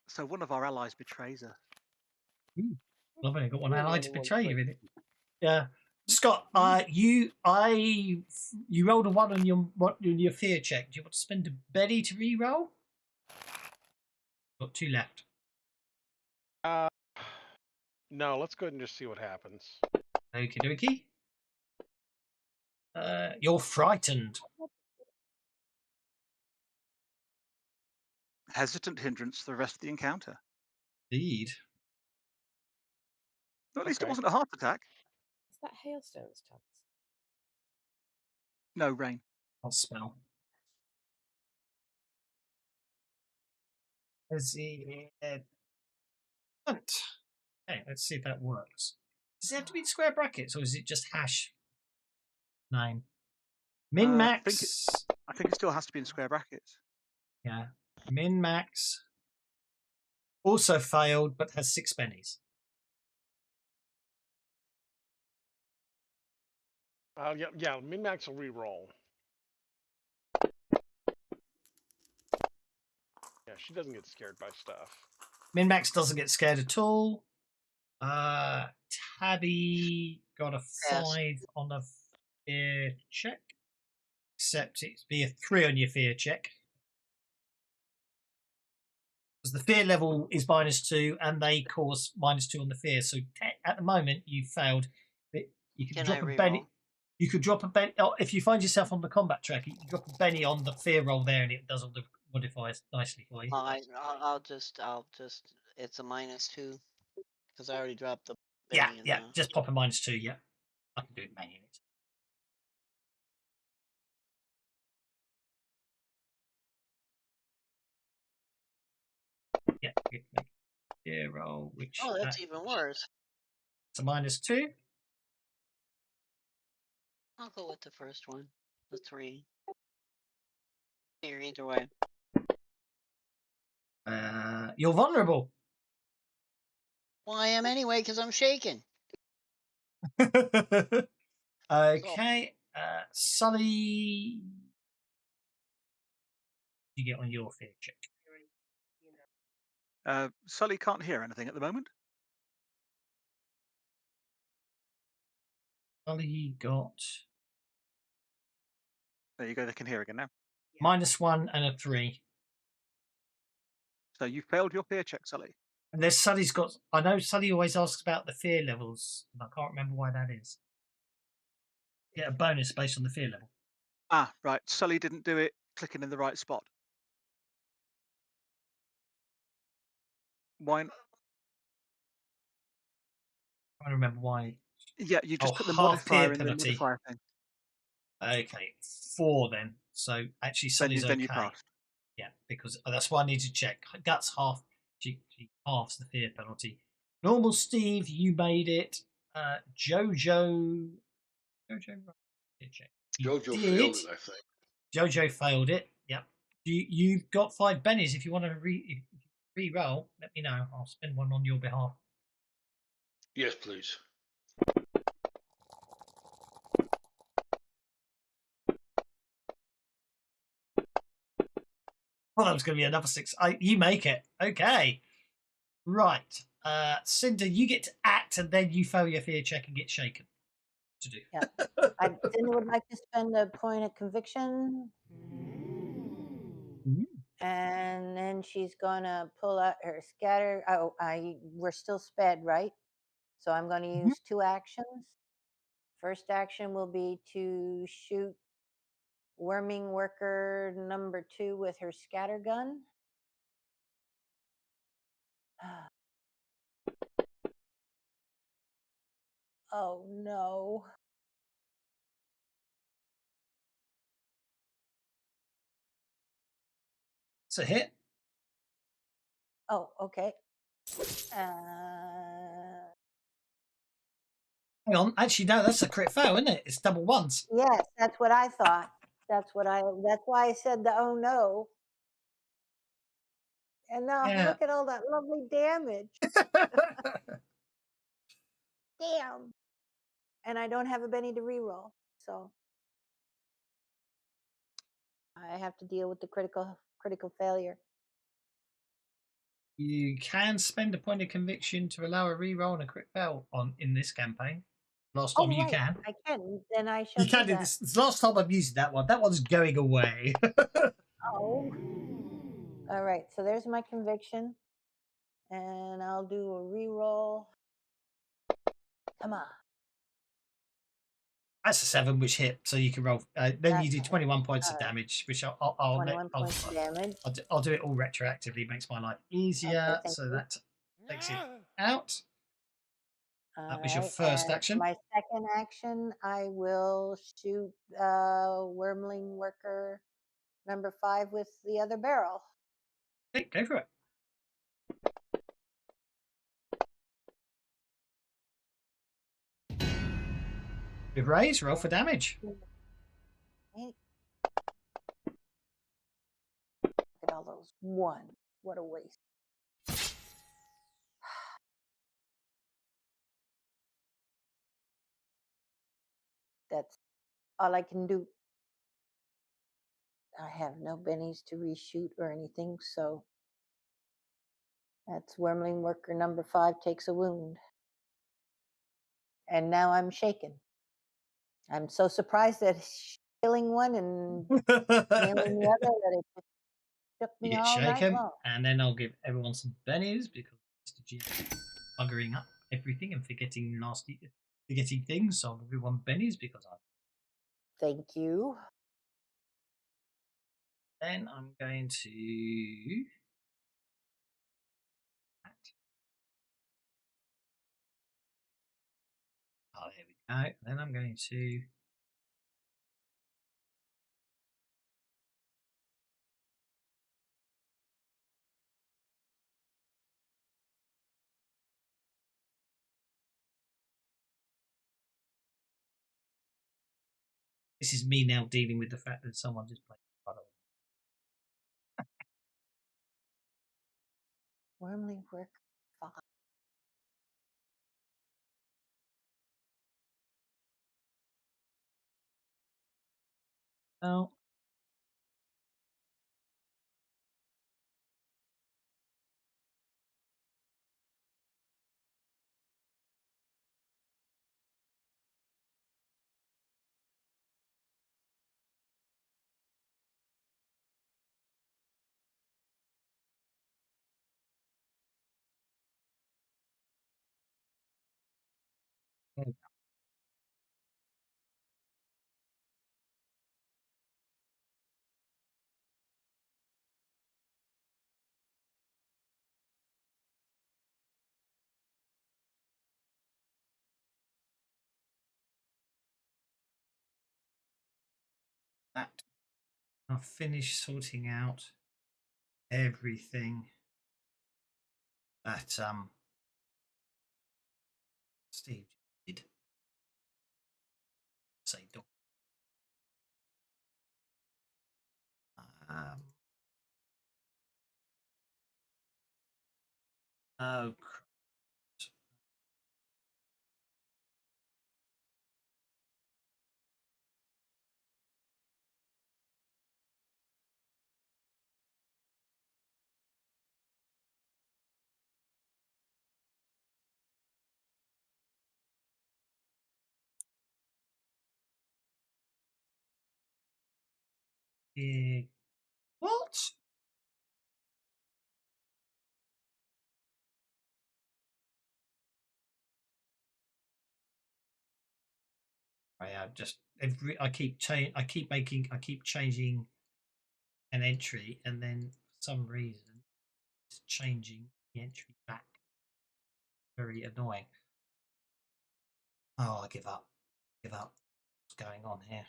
[SPEAKER 6] So one of our allies betrays us.
[SPEAKER 3] I've only got one
[SPEAKER 2] Really
[SPEAKER 3] ally to
[SPEAKER 2] only one
[SPEAKER 3] betray you
[SPEAKER 2] point.
[SPEAKER 3] in it. Yeah, Scott, you rolled a 1 on your fear check. Do you want to spend a Betty to re-roll? Got 2 left.
[SPEAKER 4] No, let's go ahead and just see what happens.
[SPEAKER 3] Okie dokie. You're frightened.
[SPEAKER 6] Hesitant hindrance for the rest of the encounter.
[SPEAKER 3] Indeed.
[SPEAKER 6] Well, at least it
[SPEAKER 4] Okay.
[SPEAKER 6] wasn't a heart attack.
[SPEAKER 2] Is that hailstones, Thomas?
[SPEAKER 6] No rain.
[SPEAKER 3] I'll spell. Let's see. Okay, let's see if that works. Does it have to be in square brackets or is it just hash name? Min max.
[SPEAKER 6] I think it still has to be in square brackets.
[SPEAKER 3] Yeah. Min max. Also failed, but has 6 pennies.
[SPEAKER 4] Yeah. Min-max will re-roll. Yeah, she doesn't get scared by stuff.
[SPEAKER 3] Min max doesn't get scared at all. Tabby got a 5 on a fear check. Except it'd be a 3 on your fear check. Because the fear level is -2 and they cause -2 on the fear. So at the moment you failed. You can drop a Benny. You could drop a Benny. Oh, if you find yourself on the combat track, you can drop a Benny on the fear roll there and it does all the modifiers nicely for you.
[SPEAKER 8] I'll just. It's a -2 because I already dropped the.
[SPEAKER 3] Yeah,
[SPEAKER 8] Benny in
[SPEAKER 3] yeah.
[SPEAKER 8] there.
[SPEAKER 3] Just pop a -2. Yeah, I can do it manually. Yeah, you can make a fear roll, which
[SPEAKER 8] Oh, that's even worse.
[SPEAKER 3] it's a -2.
[SPEAKER 8] I'll go with the first one, the 3. Here, either way.
[SPEAKER 3] You're vulnerable.
[SPEAKER 8] Well, I am anyway because I'm shaking.
[SPEAKER 3] Okay, Sully, you get on your fear check.
[SPEAKER 6] Sully can't hear anything at the moment.
[SPEAKER 3] Sully got
[SPEAKER 6] There you go. They can hear again now.
[SPEAKER 3] -1 and a 3.
[SPEAKER 6] So you failed your fear check, Sully.
[SPEAKER 3] And there's Sully's got. I know Sully always asks about the fear levels, and I can't remember why that is. Get a bonus based on the fear level.
[SPEAKER 6] Ah, right. Sully didn't do it clicking in the right spot. Why?
[SPEAKER 3] I don't remember why.
[SPEAKER 6] Yeah, you just
[SPEAKER 3] Oh,
[SPEAKER 6] put the
[SPEAKER 3] half fear
[SPEAKER 6] modifier in the
[SPEAKER 3] penalty.
[SPEAKER 6] modifier thing.
[SPEAKER 3] Okay, 4 then. So actually, Sully's
[SPEAKER 6] Then you
[SPEAKER 3] okay.
[SPEAKER 6] passed.
[SPEAKER 3] Yeah, because that's why I need to check. Guts half. She halves the fear penalty. Normal Steve, you made it. Jojo. Check.
[SPEAKER 7] Jojo failed it, I think.
[SPEAKER 3] Jojo failed it. Yep. You've got 5 bennies. If you want to re-roll, let me know. I'll spend one on your behalf.
[SPEAKER 7] Yes, please.
[SPEAKER 3] Well, that was going to be another 6. You make it. Okay. Right. Cinder, you get to act and then you fail your fear check and get shaken. To do.
[SPEAKER 5] Yeah. Cindy would like to spend a point of conviction. And then she's gonna pull out her scatter. Oh, we're still sped, right? So I'm going to use 2 actions. First action will be to shoot worming worker number 2 with her scatter gun. Oh no.
[SPEAKER 3] It's a hit.
[SPEAKER 5] Oh, okay.
[SPEAKER 3] Hang on. Actually, no, that's a crit fail, isn't it? It's double ones.
[SPEAKER 5] Yes, that's what I thought. That's why I said the oh no. And now
[SPEAKER 3] Yeah.
[SPEAKER 5] look at all that lovely damage. Damn. And I don't have a Benny to reroll, so I have to deal with the critical failure.
[SPEAKER 3] You can spend a point of conviction to allow a reroll and a crit fail in this campaign. Last time
[SPEAKER 5] Oh,
[SPEAKER 3] you
[SPEAKER 5] right.
[SPEAKER 3] can.
[SPEAKER 5] I can. Then I shall
[SPEAKER 3] You can
[SPEAKER 5] do
[SPEAKER 3] do
[SPEAKER 5] that.
[SPEAKER 3] this. It's the last time I'm using that one. That one's going away.
[SPEAKER 5] Oh. All right. So there's my conviction. And I'll do a reroll. Come on.
[SPEAKER 3] That's a 7, which hit, so you can roll. Then
[SPEAKER 5] That's
[SPEAKER 3] you do
[SPEAKER 5] a hit.
[SPEAKER 3] 21 points of
[SPEAKER 5] All right.
[SPEAKER 3] damage, which
[SPEAKER 5] 21 points of damage.
[SPEAKER 3] I'll do it all retroactively. Makes my life easier.
[SPEAKER 5] thank
[SPEAKER 3] So
[SPEAKER 5] you.
[SPEAKER 3] that takes it out. That was your
[SPEAKER 5] Alright,
[SPEAKER 3] first
[SPEAKER 5] and
[SPEAKER 3] action.
[SPEAKER 5] my second action, I will shoot Wormling Worker number 5 with the other barrel.
[SPEAKER 3] Okay, go for it. With raise, roll for damage.
[SPEAKER 5] Right. Look at all those. 1. What a waste. That's all I can do. I have no bennies to reshoot or anything, so that's Wormling Worker number 5 takes a wound. And now I'm shaken. I'm so surprised at killing one and nailing the other that it just took
[SPEAKER 3] You
[SPEAKER 5] me
[SPEAKER 3] get
[SPEAKER 5] all night
[SPEAKER 3] shaken,
[SPEAKER 5] long.
[SPEAKER 3] and then I'll give everyone some bennies because Mr. G is buggering up everything and forgetting things. So I'll give everyone bennies because I.
[SPEAKER 5] Thank you.
[SPEAKER 3] Then I'm going to. Oh, there we go. Then I'm going to. This is me now dealing with the fact that someone just played puddle.
[SPEAKER 5] Wormling Work 5.
[SPEAKER 3] Oh. That. I'll finish sorting out everything that Steve did. Say dog. Oh, what? I keep changing an entry, and then for some reason it's changing the entry back. Very annoying. Oh, I give up. Give up. What's going on here?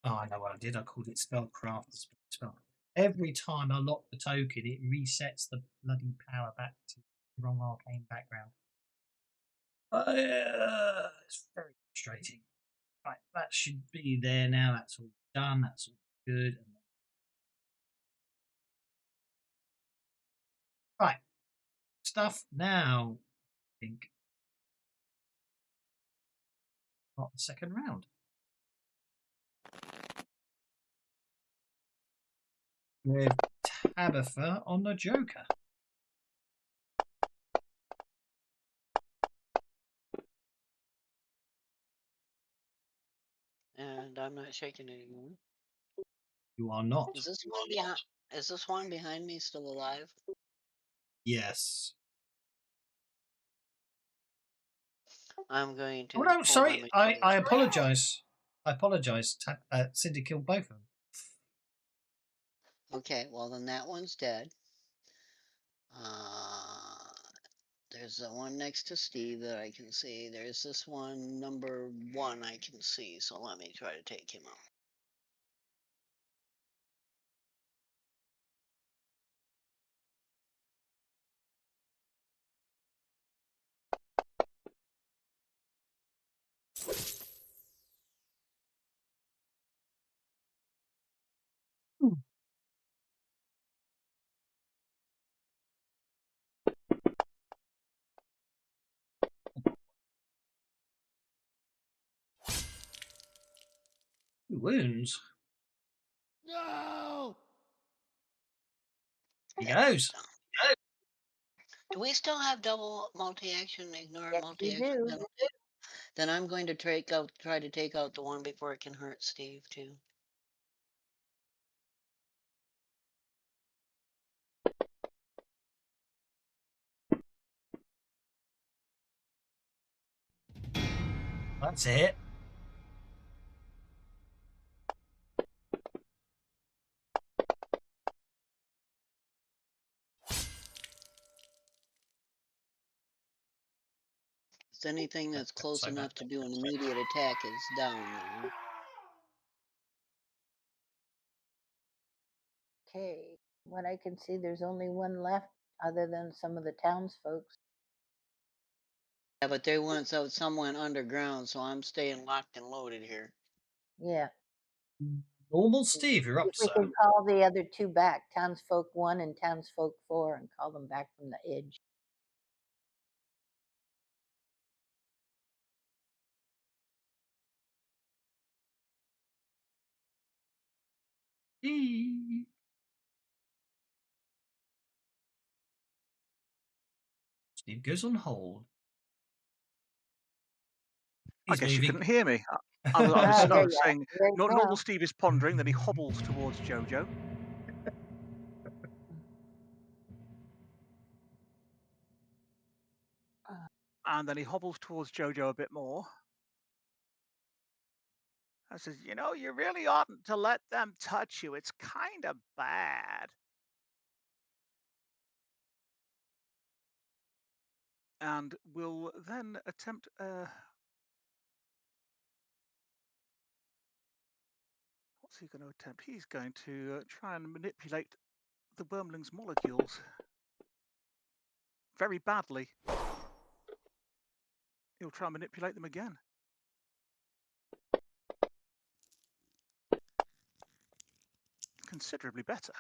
[SPEAKER 3] Oh, I know what I did. I called it spellcraft. Spell. Every time I lock the token, it resets the bloody power back to the wrong arcane background. It's very frustrating. Right, that should be there now. That's all done. That's all good. Right, stuff now. I think not the second round. With Tabitha on the Joker.
[SPEAKER 8] And I'm not shaking anymore.
[SPEAKER 3] You are not.
[SPEAKER 8] Is this one behind? Is this one behind me still alive?
[SPEAKER 3] Yes.
[SPEAKER 8] I'm going to.
[SPEAKER 3] Oh no,
[SPEAKER 8] pull
[SPEAKER 3] sorry.
[SPEAKER 8] my
[SPEAKER 3] I apologise. I apologise. Cindy killed both of them.
[SPEAKER 8] Okay, well then that one's dead. Uh, there's the one next to Steve that I can see. There's this one, number 1, I can see. So let me try to take him out.
[SPEAKER 3] Wounds.
[SPEAKER 1] No!
[SPEAKER 3] He goes.
[SPEAKER 8] Do we still have double multi-action, ignore
[SPEAKER 5] Yes, you
[SPEAKER 8] multi-action
[SPEAKER 5] do.
[SPEAKER 8] penalty? Then I'm going to try to take out the one before it can hurt Steve too.
[SPEAKER 3] That's it.
[SPEAKER 8] So anything that's close
[SPEAKER 3] Sorry,
[SPEAKER 8] enough
[SPEAKER 3] Matt.
[SPEAKER 8] to do an immediate attack is down now.
[SPEAKER 5] Okay. What I can see, there's only one left other than some of the townsfolk.
[SPEAKER 8] Yeah, but they went out. Some went underground, so I'm staying locked and loaded here.
[SPEAKER 5] Yeah.
[SPEAKER 3] Normal Steve, you're up,
[SPEAKER 5] We
[SPEAKER 3] sir.
[SPEAKER 5] can call the other two back, townsfolk 1 and townsfolk 4, and call them back from the edge.
[SPEAKER 3] Steve goes on hold.
[SPEAKER 6] I
[SPEAKER 3] He's
[SPEAKER 6] guess you
[SPEAKER 3] moving.
[SPEAKER 6] couldn't hear me. I was
[SPEAKER 5] there you
[SPEAKER 6] saying,
[SPEAKER 5] are. There you
[SPEAKER 6] normal
[SPEAKER 5] go.
[SPEAKER 6] Steve is pondering, then he hobbles towards Jojo. And then he hobbles towards Jojo a bit more. I says, you know, you really oughtn't to let them touch you. It's kind of bad. And we'll then attempt... what's he going to attempt? He's going to try and manipulate the wormling's molecules very badly. He'll try and manipulate them again. Considerably better.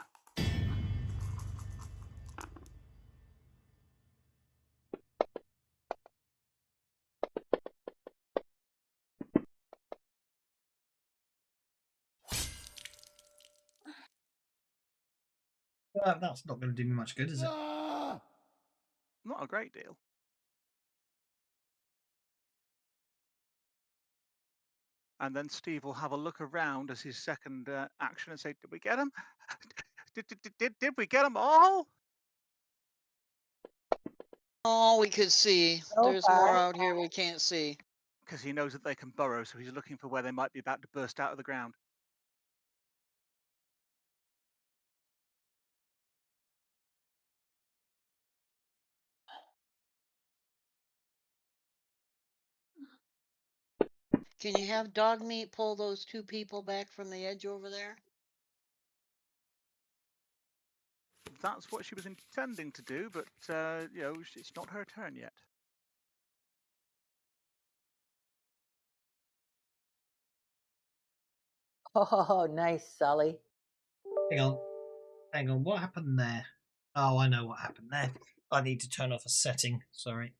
[SPEAKER 3] That's not going to do me much good, is it?
[SPEAKER 1] Ah!
[SPEAKER 6] Not a great deal. And then Steve will have a look around as his second action and say, did we get him? Did we get them all?
[SPEAKER 8] Oh, we could see.
[SPEAKER 5] So
[SPEAKER 8] There's more
[SPEAKER 5] far.
[SPEAKER 8] out here we can't see.
[SPEAKER 6] Because he knows that they can burrow, so he's looking for where they might be about to burst out of the ground.
[SPEAKER 8] Can you have dog meat pull those two people back from the edge over there?
[SPEAKER 6] That's what she was intending to do, but it's not her turn yet.
[SPEAKER 5] Oh, nice, Sully.
[SPEAKER 3] Hang on. What happened there? Oh, I know what happened there. I need to turn off a setting. Sorry.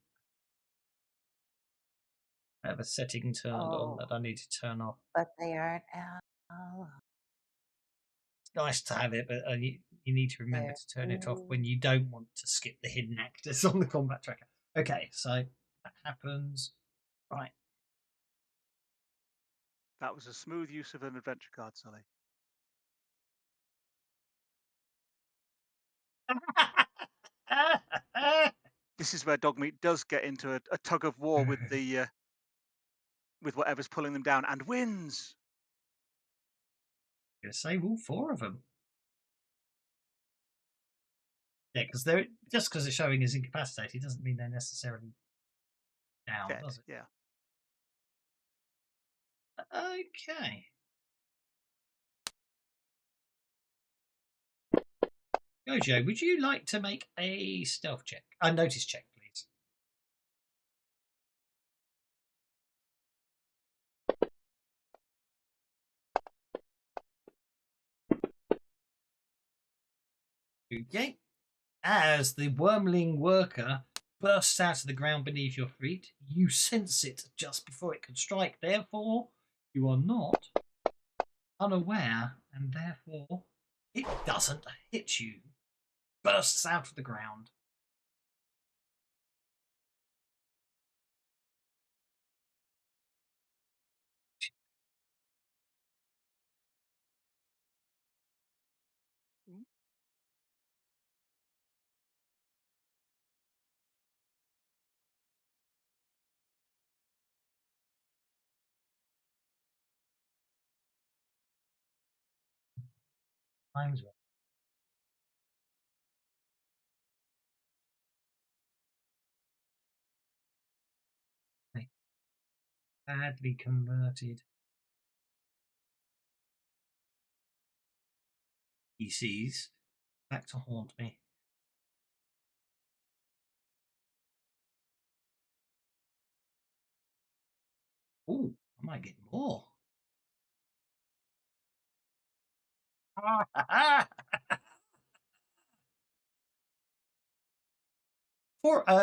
[SPEAKER 3] I have a setting turned on that I need to turn off.
[SPEAKER 5] But they aren't out. Oh,
[SPEAKER 3] It's nice to have it, but you need to remember to turn it off when you don't want to skip the hidden actors on the combat tracker. Okay, so that happens. Right.
[SPEAKER 6] That was a smooth use of an adventure card, Sully. This is where Dogmeat does get into a tug of war with the with whatever's pulling them down and wins.
[SPEAKER 3] I'm going to save all four of them. Yeah, because they're just because they're showing as incapacitated doesn't mean they're necessarily down,
[SPEAKER 6] Dead,
[SPEAKER 3] does it?
[SPEAKER 6] yeah.
[SPEAKER 3] Okay. Gojo, would you like to make a stealth check? A notice check, please. Okay. As the wormling worker bursts out of the ground beneath your feet, you sense it just before it can strike. Therefore, you are not unaware, and therefore, it doesn't hit you. Bursts out of the ground. Times one. Badly converted. He sees. Back to haunt me. Ooh, I might get more.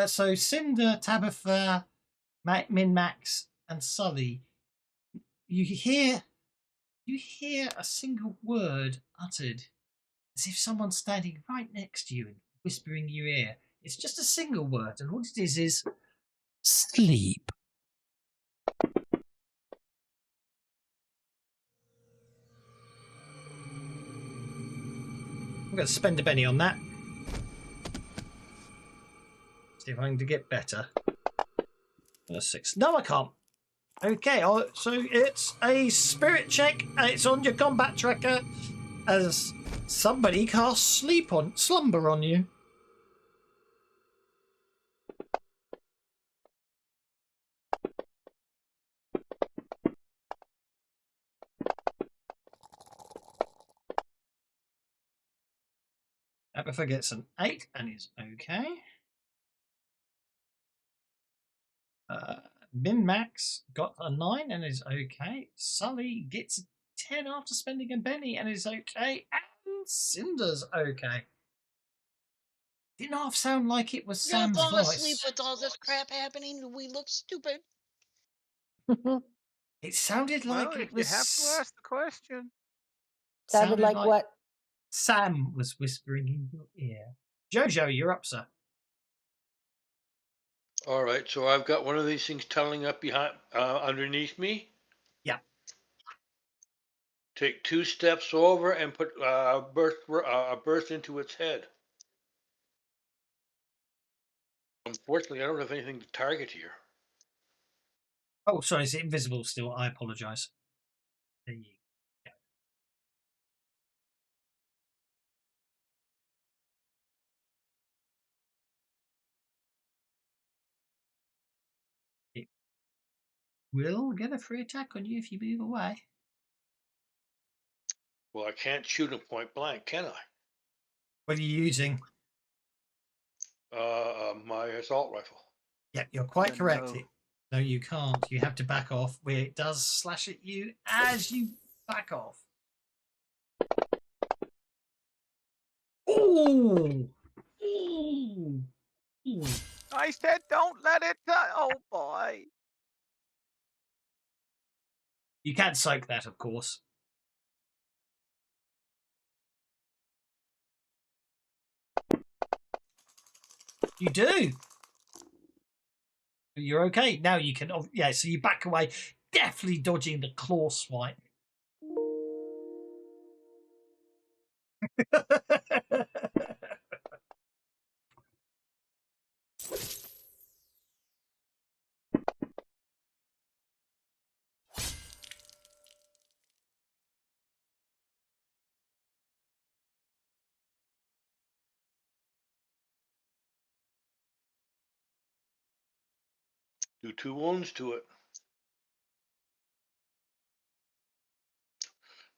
[SPEAKER 3] So Cinder, Tabitha, Min Max, and Sully, you hear a single word uttered as if someone's standing right next to you and whispering in your ear. It's just a single word, and what it is sleep. I'm going to spend a penny on that. See if I can get better. A 6. No, I can't. Okay, so it's a spirit check, and it's on your combat tracker as somebody casts slumber on you. Agatha gets an 8 and is okay. Min Max got a 9 and is okay. Sully gets a 10 after spending a penny and is okay. And Cinder's okay. Didn't half sound like it was
[SPEAKER 8] You'll
[SPEAKER 3] Sam's
[SPEAKER 8] fall asleep
[SPEAKER 3] voice.
[SPEAKER 8] with all this crap happening. We look stupid.
[SPEAKER 3] It sounded like
[SPEAKER 6] Well,
[SPEAKER 3] it
[SPEAKER 6] if
[SPEAKER 3] was.
[SPEAKER 6] you have to ask the question.
[SPEAKER 5] Sounded like what?
[SPEAKER 3] Sam was whispering in your ear. Jojo, you're up, sir.
[SPEAKER 7] All right, so I've got one of these things tunneling up behind, underneath me.
[SPEAKER 3] Yeah.
[SPEAKER 7] Take 2 steps over and put a burst into its head. Unfortunately, I don't have anything to target here.
[SPEAKER 3] Oh, sorry, is it invisible still? I apologise. There you go. will get a free attack on you if you move away.
[SPEAKER 7] Well, I can't shoot him point blank, can I?
[SPEAKER 3] What are you using?
[SPEAKER 7] My assault rifle.
[SPEAKER 3] Yeah, you're quite
[SPEAKER 6] Yeah,
[SPEAKER 3] correct.
[SPEAKER 6] no.
[SPEAKER 3] No, you can't. You have to back off where it does slash at you as you back off. Ooh! Ooh! Ooh.
[SPEAKER 6] I said don't let it die. Oh boy.
[SPEAKER 3] You can soak that, of course. You do. You're okay. Now you can, yeah, so you back away, definitely dodging the claw swipe.
[SPEAKER 7] Do 2 wounds to it.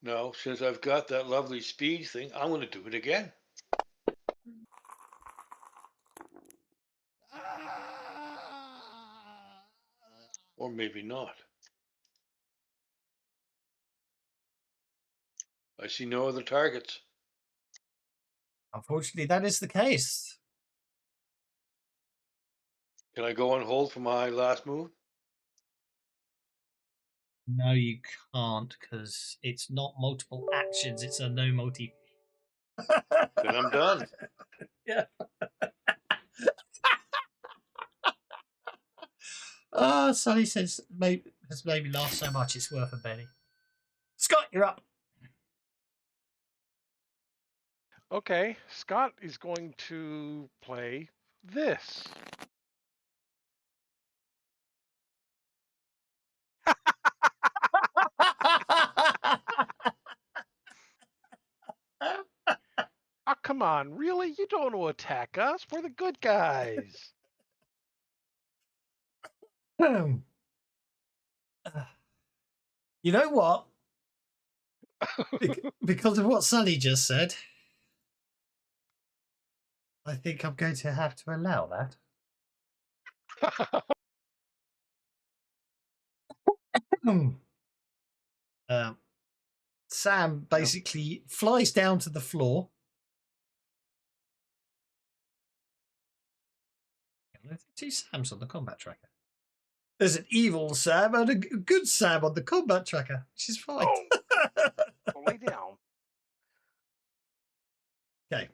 [SPEAKER 7] No, since I've got that lovely speed thing, I'm going to do it again. Or maybe not. I see no other targets.
[SPEAKER 3] Unfortunately, that is the case.
[SPEAKER 7] Can I go on hold for my last move?
[SPEAKER 3] No, you can't, because it's not multiple actions. It's a no multi.
[SPEAKER 7] Then I'm done.
[SPEAKER 3] Yeah. Oh, Sonny says has made me laugh so much it's worth a penny. Scott, you're up.
[SPEAKER 4] Okay, Scott is going to play this. Oh, come on, really? You don't want to attack us. We're the good guys.
[SPEAKER 3] You know what? Because of what Sonny just said, I think I'm going to have to allow that. Sam basically flies down to the floor. There's 2 Sams on the combat tracker. There's an evil Sam and a good Sam on the combat tracker, which is fine.
[SPEAKER 4] Oh, lay down.
[SPEAKER 3] Okay.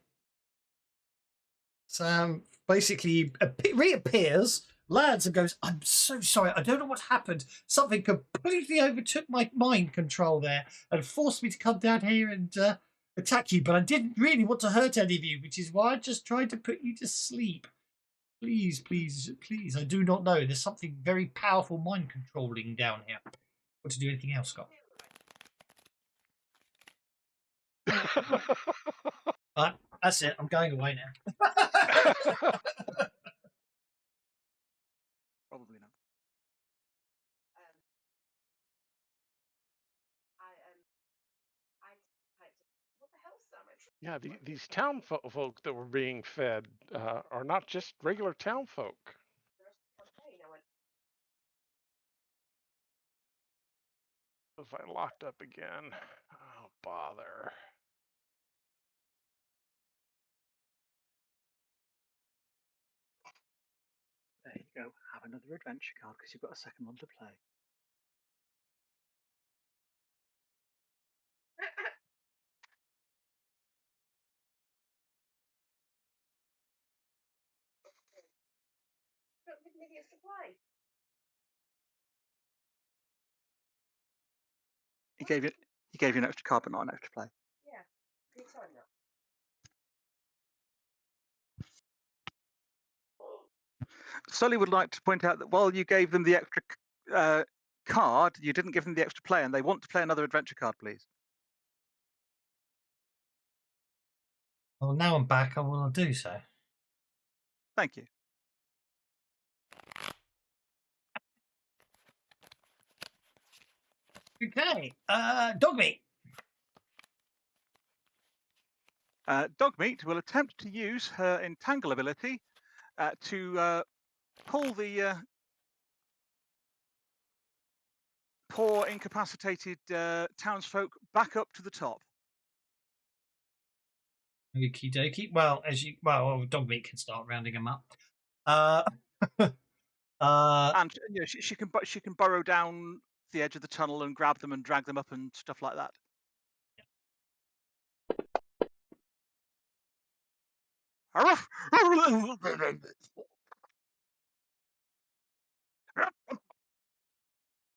[SPEAKER 3] Sam basically reappears, lands and goes, I'm so sorry. I don't know what happened. Something completely overtook my mind control there and forced me to come down here and attack you. But I didn't really want to hurt any of you, which is why I just tried to put you to sleep. Please, please, please. I do not know. There's something very powerful mind controlling down here. Want to do anything else, Scott? That's it. I'm going away now.
[SPEAKER 6] Probably not.
[SPEAKER 4] Yeah, these town folk that were being fed are not just regular town folk. If I locked up again, oh bother.
[SPEAKER 6] There you go. Have another adventure card because you've got a second one to play. He gave you an extra card, but not an extra play. Sully would like to point out that while you gave them the extra card, you didn't give them the extra play, and they want to play another adventure card, please.
[SPEAKER 3] Well, now I'm back. I will do so.
[SPEAKER 6] Thank you.
[SPEAKER 3] Okay. Dog meat.
[SPEAKER 6] Dogmeat will attempt to use her entangle ability to pull the poor incapacitated townsfolk back up to the top.
[SPEAKER 3] Okie dokie. Well, dog meat can start rounding them up.
[SPEAKER 6] And she can burrow down the edge of the tunnel and grab them and drag them up and stuff like that.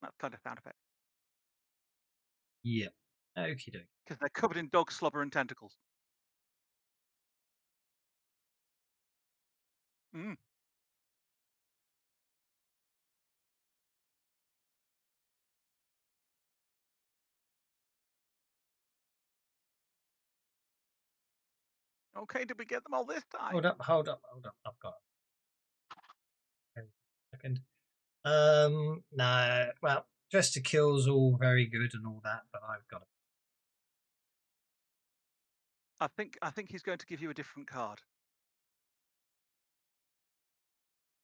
[SPEAKER 6] That kind of sound effect.
[SPEAKER 3] Yeah. Okie dokie.
[SPEAKER 6] Because they're covered in dog slobber and tentacles. Mm. Okay, did we get them all this time?
[SPEAKER 3] Hold up. I've got it. Second. No. Well, dress to kill's all very good and all that, but I've got it.
[SPEAKER 6] I think he's going to give you a different card.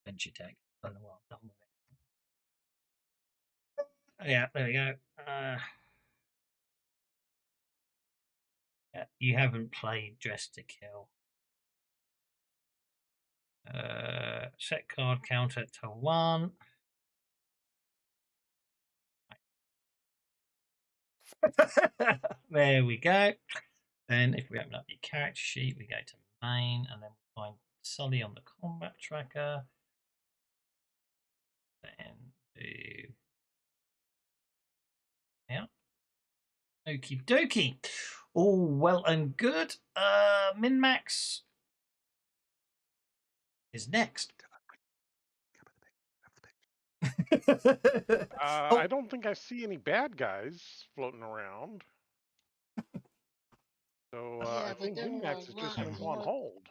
[SPEAKER 3] Adventure tech. I don't know what I've done with it. Yeah, there we go. Yeah, you haven't played Dress to Kill. Set card counter to 1. There we go. Then if we open up your character sheet, we go to main and then we find Sully on the combat tracker. Then do... Yeah. Okie dokie. All well and good. Min-Max is next.
[SPEAKER 4] I don't think I see any bad guys floating around. So
[SPEAKER 8] Yeah,
[SPEAKER 4] I
[SPEAKER 8] but
[SPEAKER 4] think
[SPEAKER 8] there
[SPEAKER 4] Min-Max
[SPEAKER 8] were
[SPEAKER 4] is
[SPEAKER 8] a
[SPEAKER 4] just
[SPEAKER 8] lot
[SPEAKER 4] going to go on
[SPEAKER 8] more.
[SPEAKER 4] hold.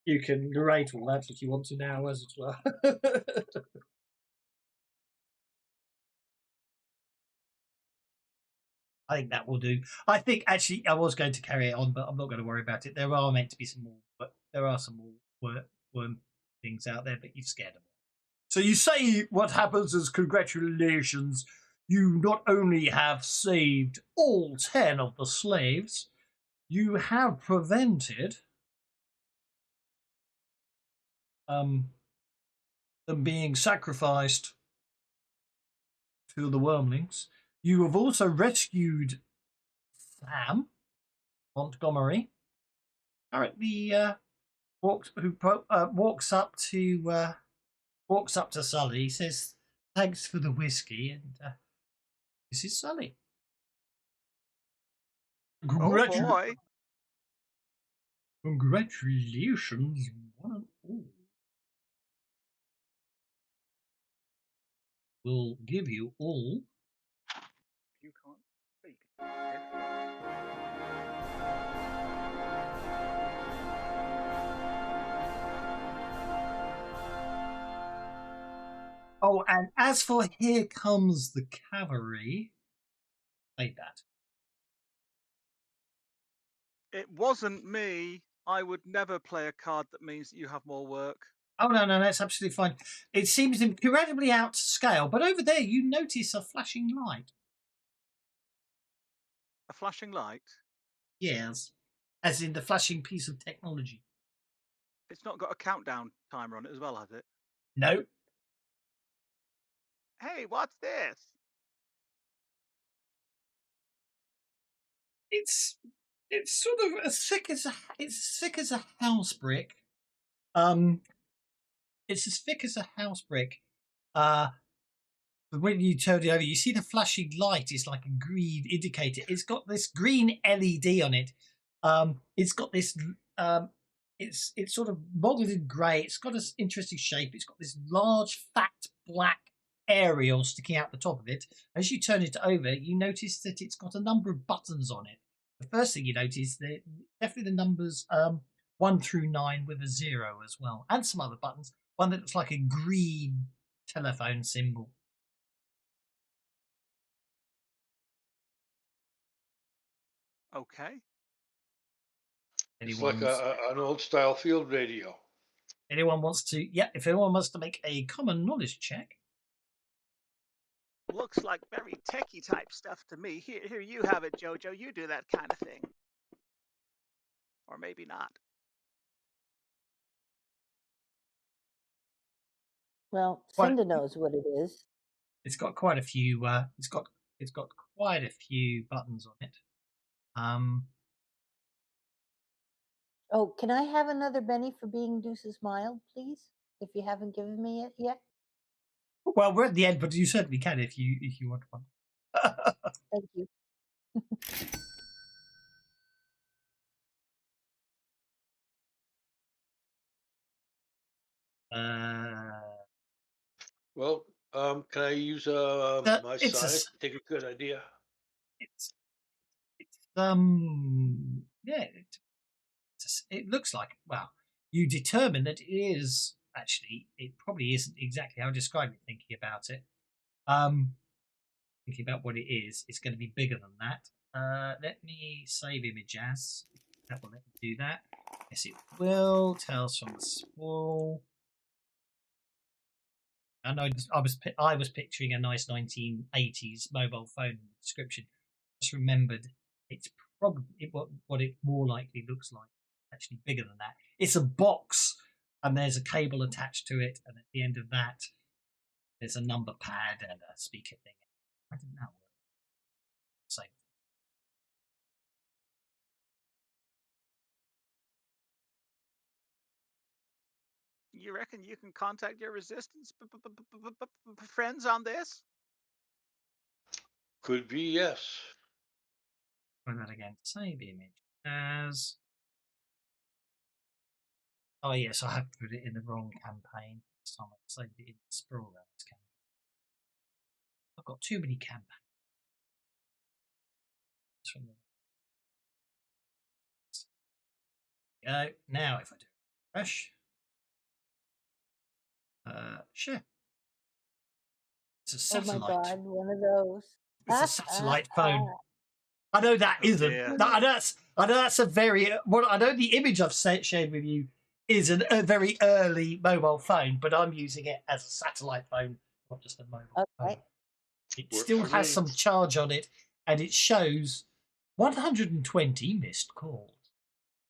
[SPEAKER 3] You can narrate all that if you want to now as well. I think that will do. I think actually I was going to carry it on, but I'm not going to worry about it. There are meant to be some more, but there are some more worm things out there, but you've scared them. So you say what happens is congratulations. You not only have saved all 10 of the slaves, you have prevented them being sacrificed to the wormlings. You have also rescued Sam Montgomery. Currently, walks up to Sully. He says, "Thanks for the whiskey," and this is Sully.
[SPEAKER 6] Oh boy!
[SPEAKER 3] Congratulations, one and all. We'll give you all.
[SPEAKER 6] You can't speak.
[SPEAKER 3] Oh, and as for Here Comes the Cavalry, played that.
[SPEAKER 6] It wasn't me. I would never play a card that means that you have more work.
[SPEAKER 3] Oh, no, that's absolutely fine. It seems incredibly out to scale, but over there you notice a flashing light.
[SPEAKER 6] A flashing light?
[SPEAKER 3] Yes, as in the flashing piece of technology.
[SPEAKER 6] It's not got a countdown timer on it as well, has it?
[SPEAKER 3] No.
[SPEAKER 6] Hey, what's this?
[SPEAKER 3] It's sort of as thick as a house brick. It's as thick as a house brick. But when you turn it over, you see the flashing light is like a green indicator. It's got this green LED on it, It's got this. It's sort of mottled in grey. It's got this interesting shape. It's got this large, fat, black aerial sticking out the top of it. As you turn it over, you notice that it's got a number of buttons on it. The first thing you notice, definitely the numbers 1 through 9 with a 0 as well, and some other buttons. One that looks like a green telephone symbol.
[SPEAKER 6] Okay.
[SPEAKER 7] It's like
[SPEAKER 3] Anyone's-
[SPEAKER 7] an old style field radio.
[SPEAKER 3] Anyone wants to? Yeah, if anyone wants to make a common knowledge check.
[SPEAKER 6] Looks like very techie type stuff to me. Here you have it, Jojo. You do that kind of thing. Or maybe not.
[SPEAKER 5] Well,
[SPEAKER 3] What-
[SPEAKER 5] Cinda knows what it is.
[SPEAKER 3] It's got quite a few. It's got quite a few buttons on it.
[SPEAKER 5] Oh, can I have another Benny for being Deuce's Mild, please? If you haven't given me it yet.
[SPEAKER 3] Well, we're at the end, but you certainly can if you want one.
[SPEAKER 5] Thank you.
[SPEAKER 7] Well, can I use my
[SPEAKER 3] it's a
[SPEAKER 7] side? Take a good idea.
[SPEAKER 3] It's yeah. It looks like, well, you determine that it is actually. It probably isn't exactly how I describe it. Thinking about it, thinking about what it is, it's going to be bigger than that. Let me save image as. That will let me do that. Yes, it will. Tales from the Sprawl. I know I was picturing a nice 1980s mobile phone description. Just remembered it's probably what it more likely looks like. Actually, bigger than that. It's a box, and there's a cable attached to it, and at the end of that, there's a number pad and a speaker thing. I didn't know. Same.
[SPEAKER 6] You reckon you can contact your resistance friends on this?
[SPEAKER 7] Could be, yes.
[SPEAKER 3] Try that again. Save image as. Oh yes, I have put it in the wrong campaign. This time I saved it in the Sprawl Rounds campaign. I've got too many campaigns. Go now. If I do refresh, share. It's a satellite.
[SPEAKER 5] Oh my God, one of those.
[SPEAKER 3] It's a satellite phone. I know that isn't.
[SPEAKER 6] dear.
[SPEAKER 3] I know that's a very. Well, I know the image I've shared with you is a very early mobile phone, but I'm using it as a satellite phone, not just a mobile phone.
[SPEAKER 5] Okay.
[SPEAKER 3] It
[SPEAKER 7] Works
[SPEAKER 3] still
[SPEAKER 7] for
[SPEAKER 3] has
[SPEAKER 7] me.
[SPEAKER 3] some charge on it, and it shows 120 missed calls.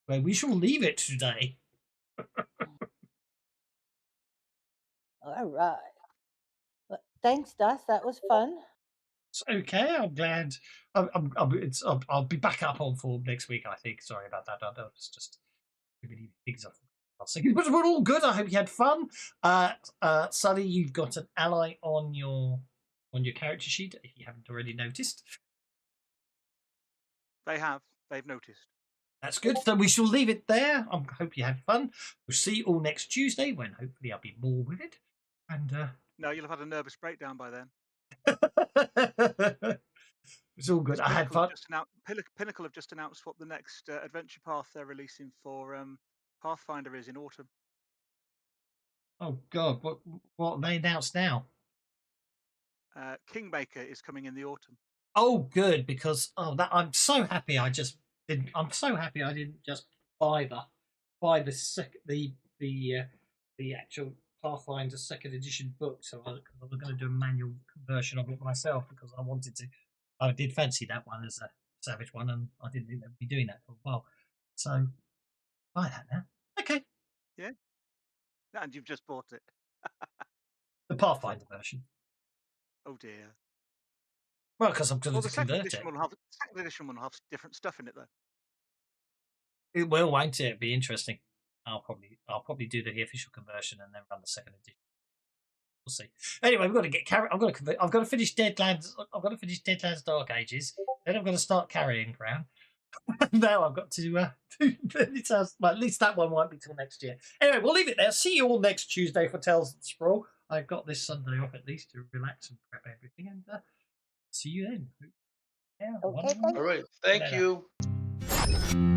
[SPEAKER 3] Where we shall leave it today.
[SPEAKER 5] All right. Well, thanks, Dust. That was fun.
[SPEAKER 3] It's okay. I'm glad. I'll be back up on form next week. I think. Sorry about that. I know it's just too many things I've thinking. But we're all good. I hope you had fun. Sully, you've got an ally on your character sheet if you haven't already noticed.
[SPEAKER 6] They've noticed.
[SPEAKER 3] That's good. So we shall leave it there. I hope you had fun. We'll see you all next Tuesday when hopefully I'll be more with it. And
[SPEAKER 6] No, you'll have had a nervous breakdown by then.
[SPEAKER 3] it's all good. I had fun.
[SPEAKER 6] Pinnacle have just announced what the next adventure path they're releasing for Pathfinder is in autumn.
[SPEAKER 3] Oh God, what they announced now?
[SPEAKER 6] Kingmaker is coming in the autumn.
[SPEAKER 3] Oh, good, because I'm so happy. I'm so happy I didn't just buy the actual Pathfinder second edition book. So I was going to do a manual conversion of it myself because I wanted to. I did fancy that one as a Savage one, and I didn't think they'd be doing that for a while. So buy that now. Okay.
[SPEAKER 6] Yeah. And you've just bought it.
[SPEAKER 3] The Pathfinder version.
[SPEAKER 6] Oh dear.
[SPEAKER 3] Well, because I'm going
[SPEAKER 6] Well,
[SPEAKER 3] to
[SPEAKER 6] the second
[SPEAKER 3] convert it.
[SPEAKER 6] second edition will have different stuff in it though.
[SPEAKER 3] It will, won't it? It'll be interesting. I'll probably do the official conversion and then run the second edition. We'll see. Anyway, we've got to get carry. I've got to finish Deadlands. I've got to finish Deadlands Dark Ages. Then I'm going to start Carrying Ground. Now I've got to. It sounds like at least that one won't be till next year. Anyway, we'll leave it there. See you all next Tuesday for Tales of the Sprawl. I've got this Sunday off at least to relax and prep everything, and see you then. Yeah,
[SPEAKER 5] Okay, thanks.
[SPEAKER 7] All right. Thank
[SPEAKER 3] Later.
[SPEAKER 7] you.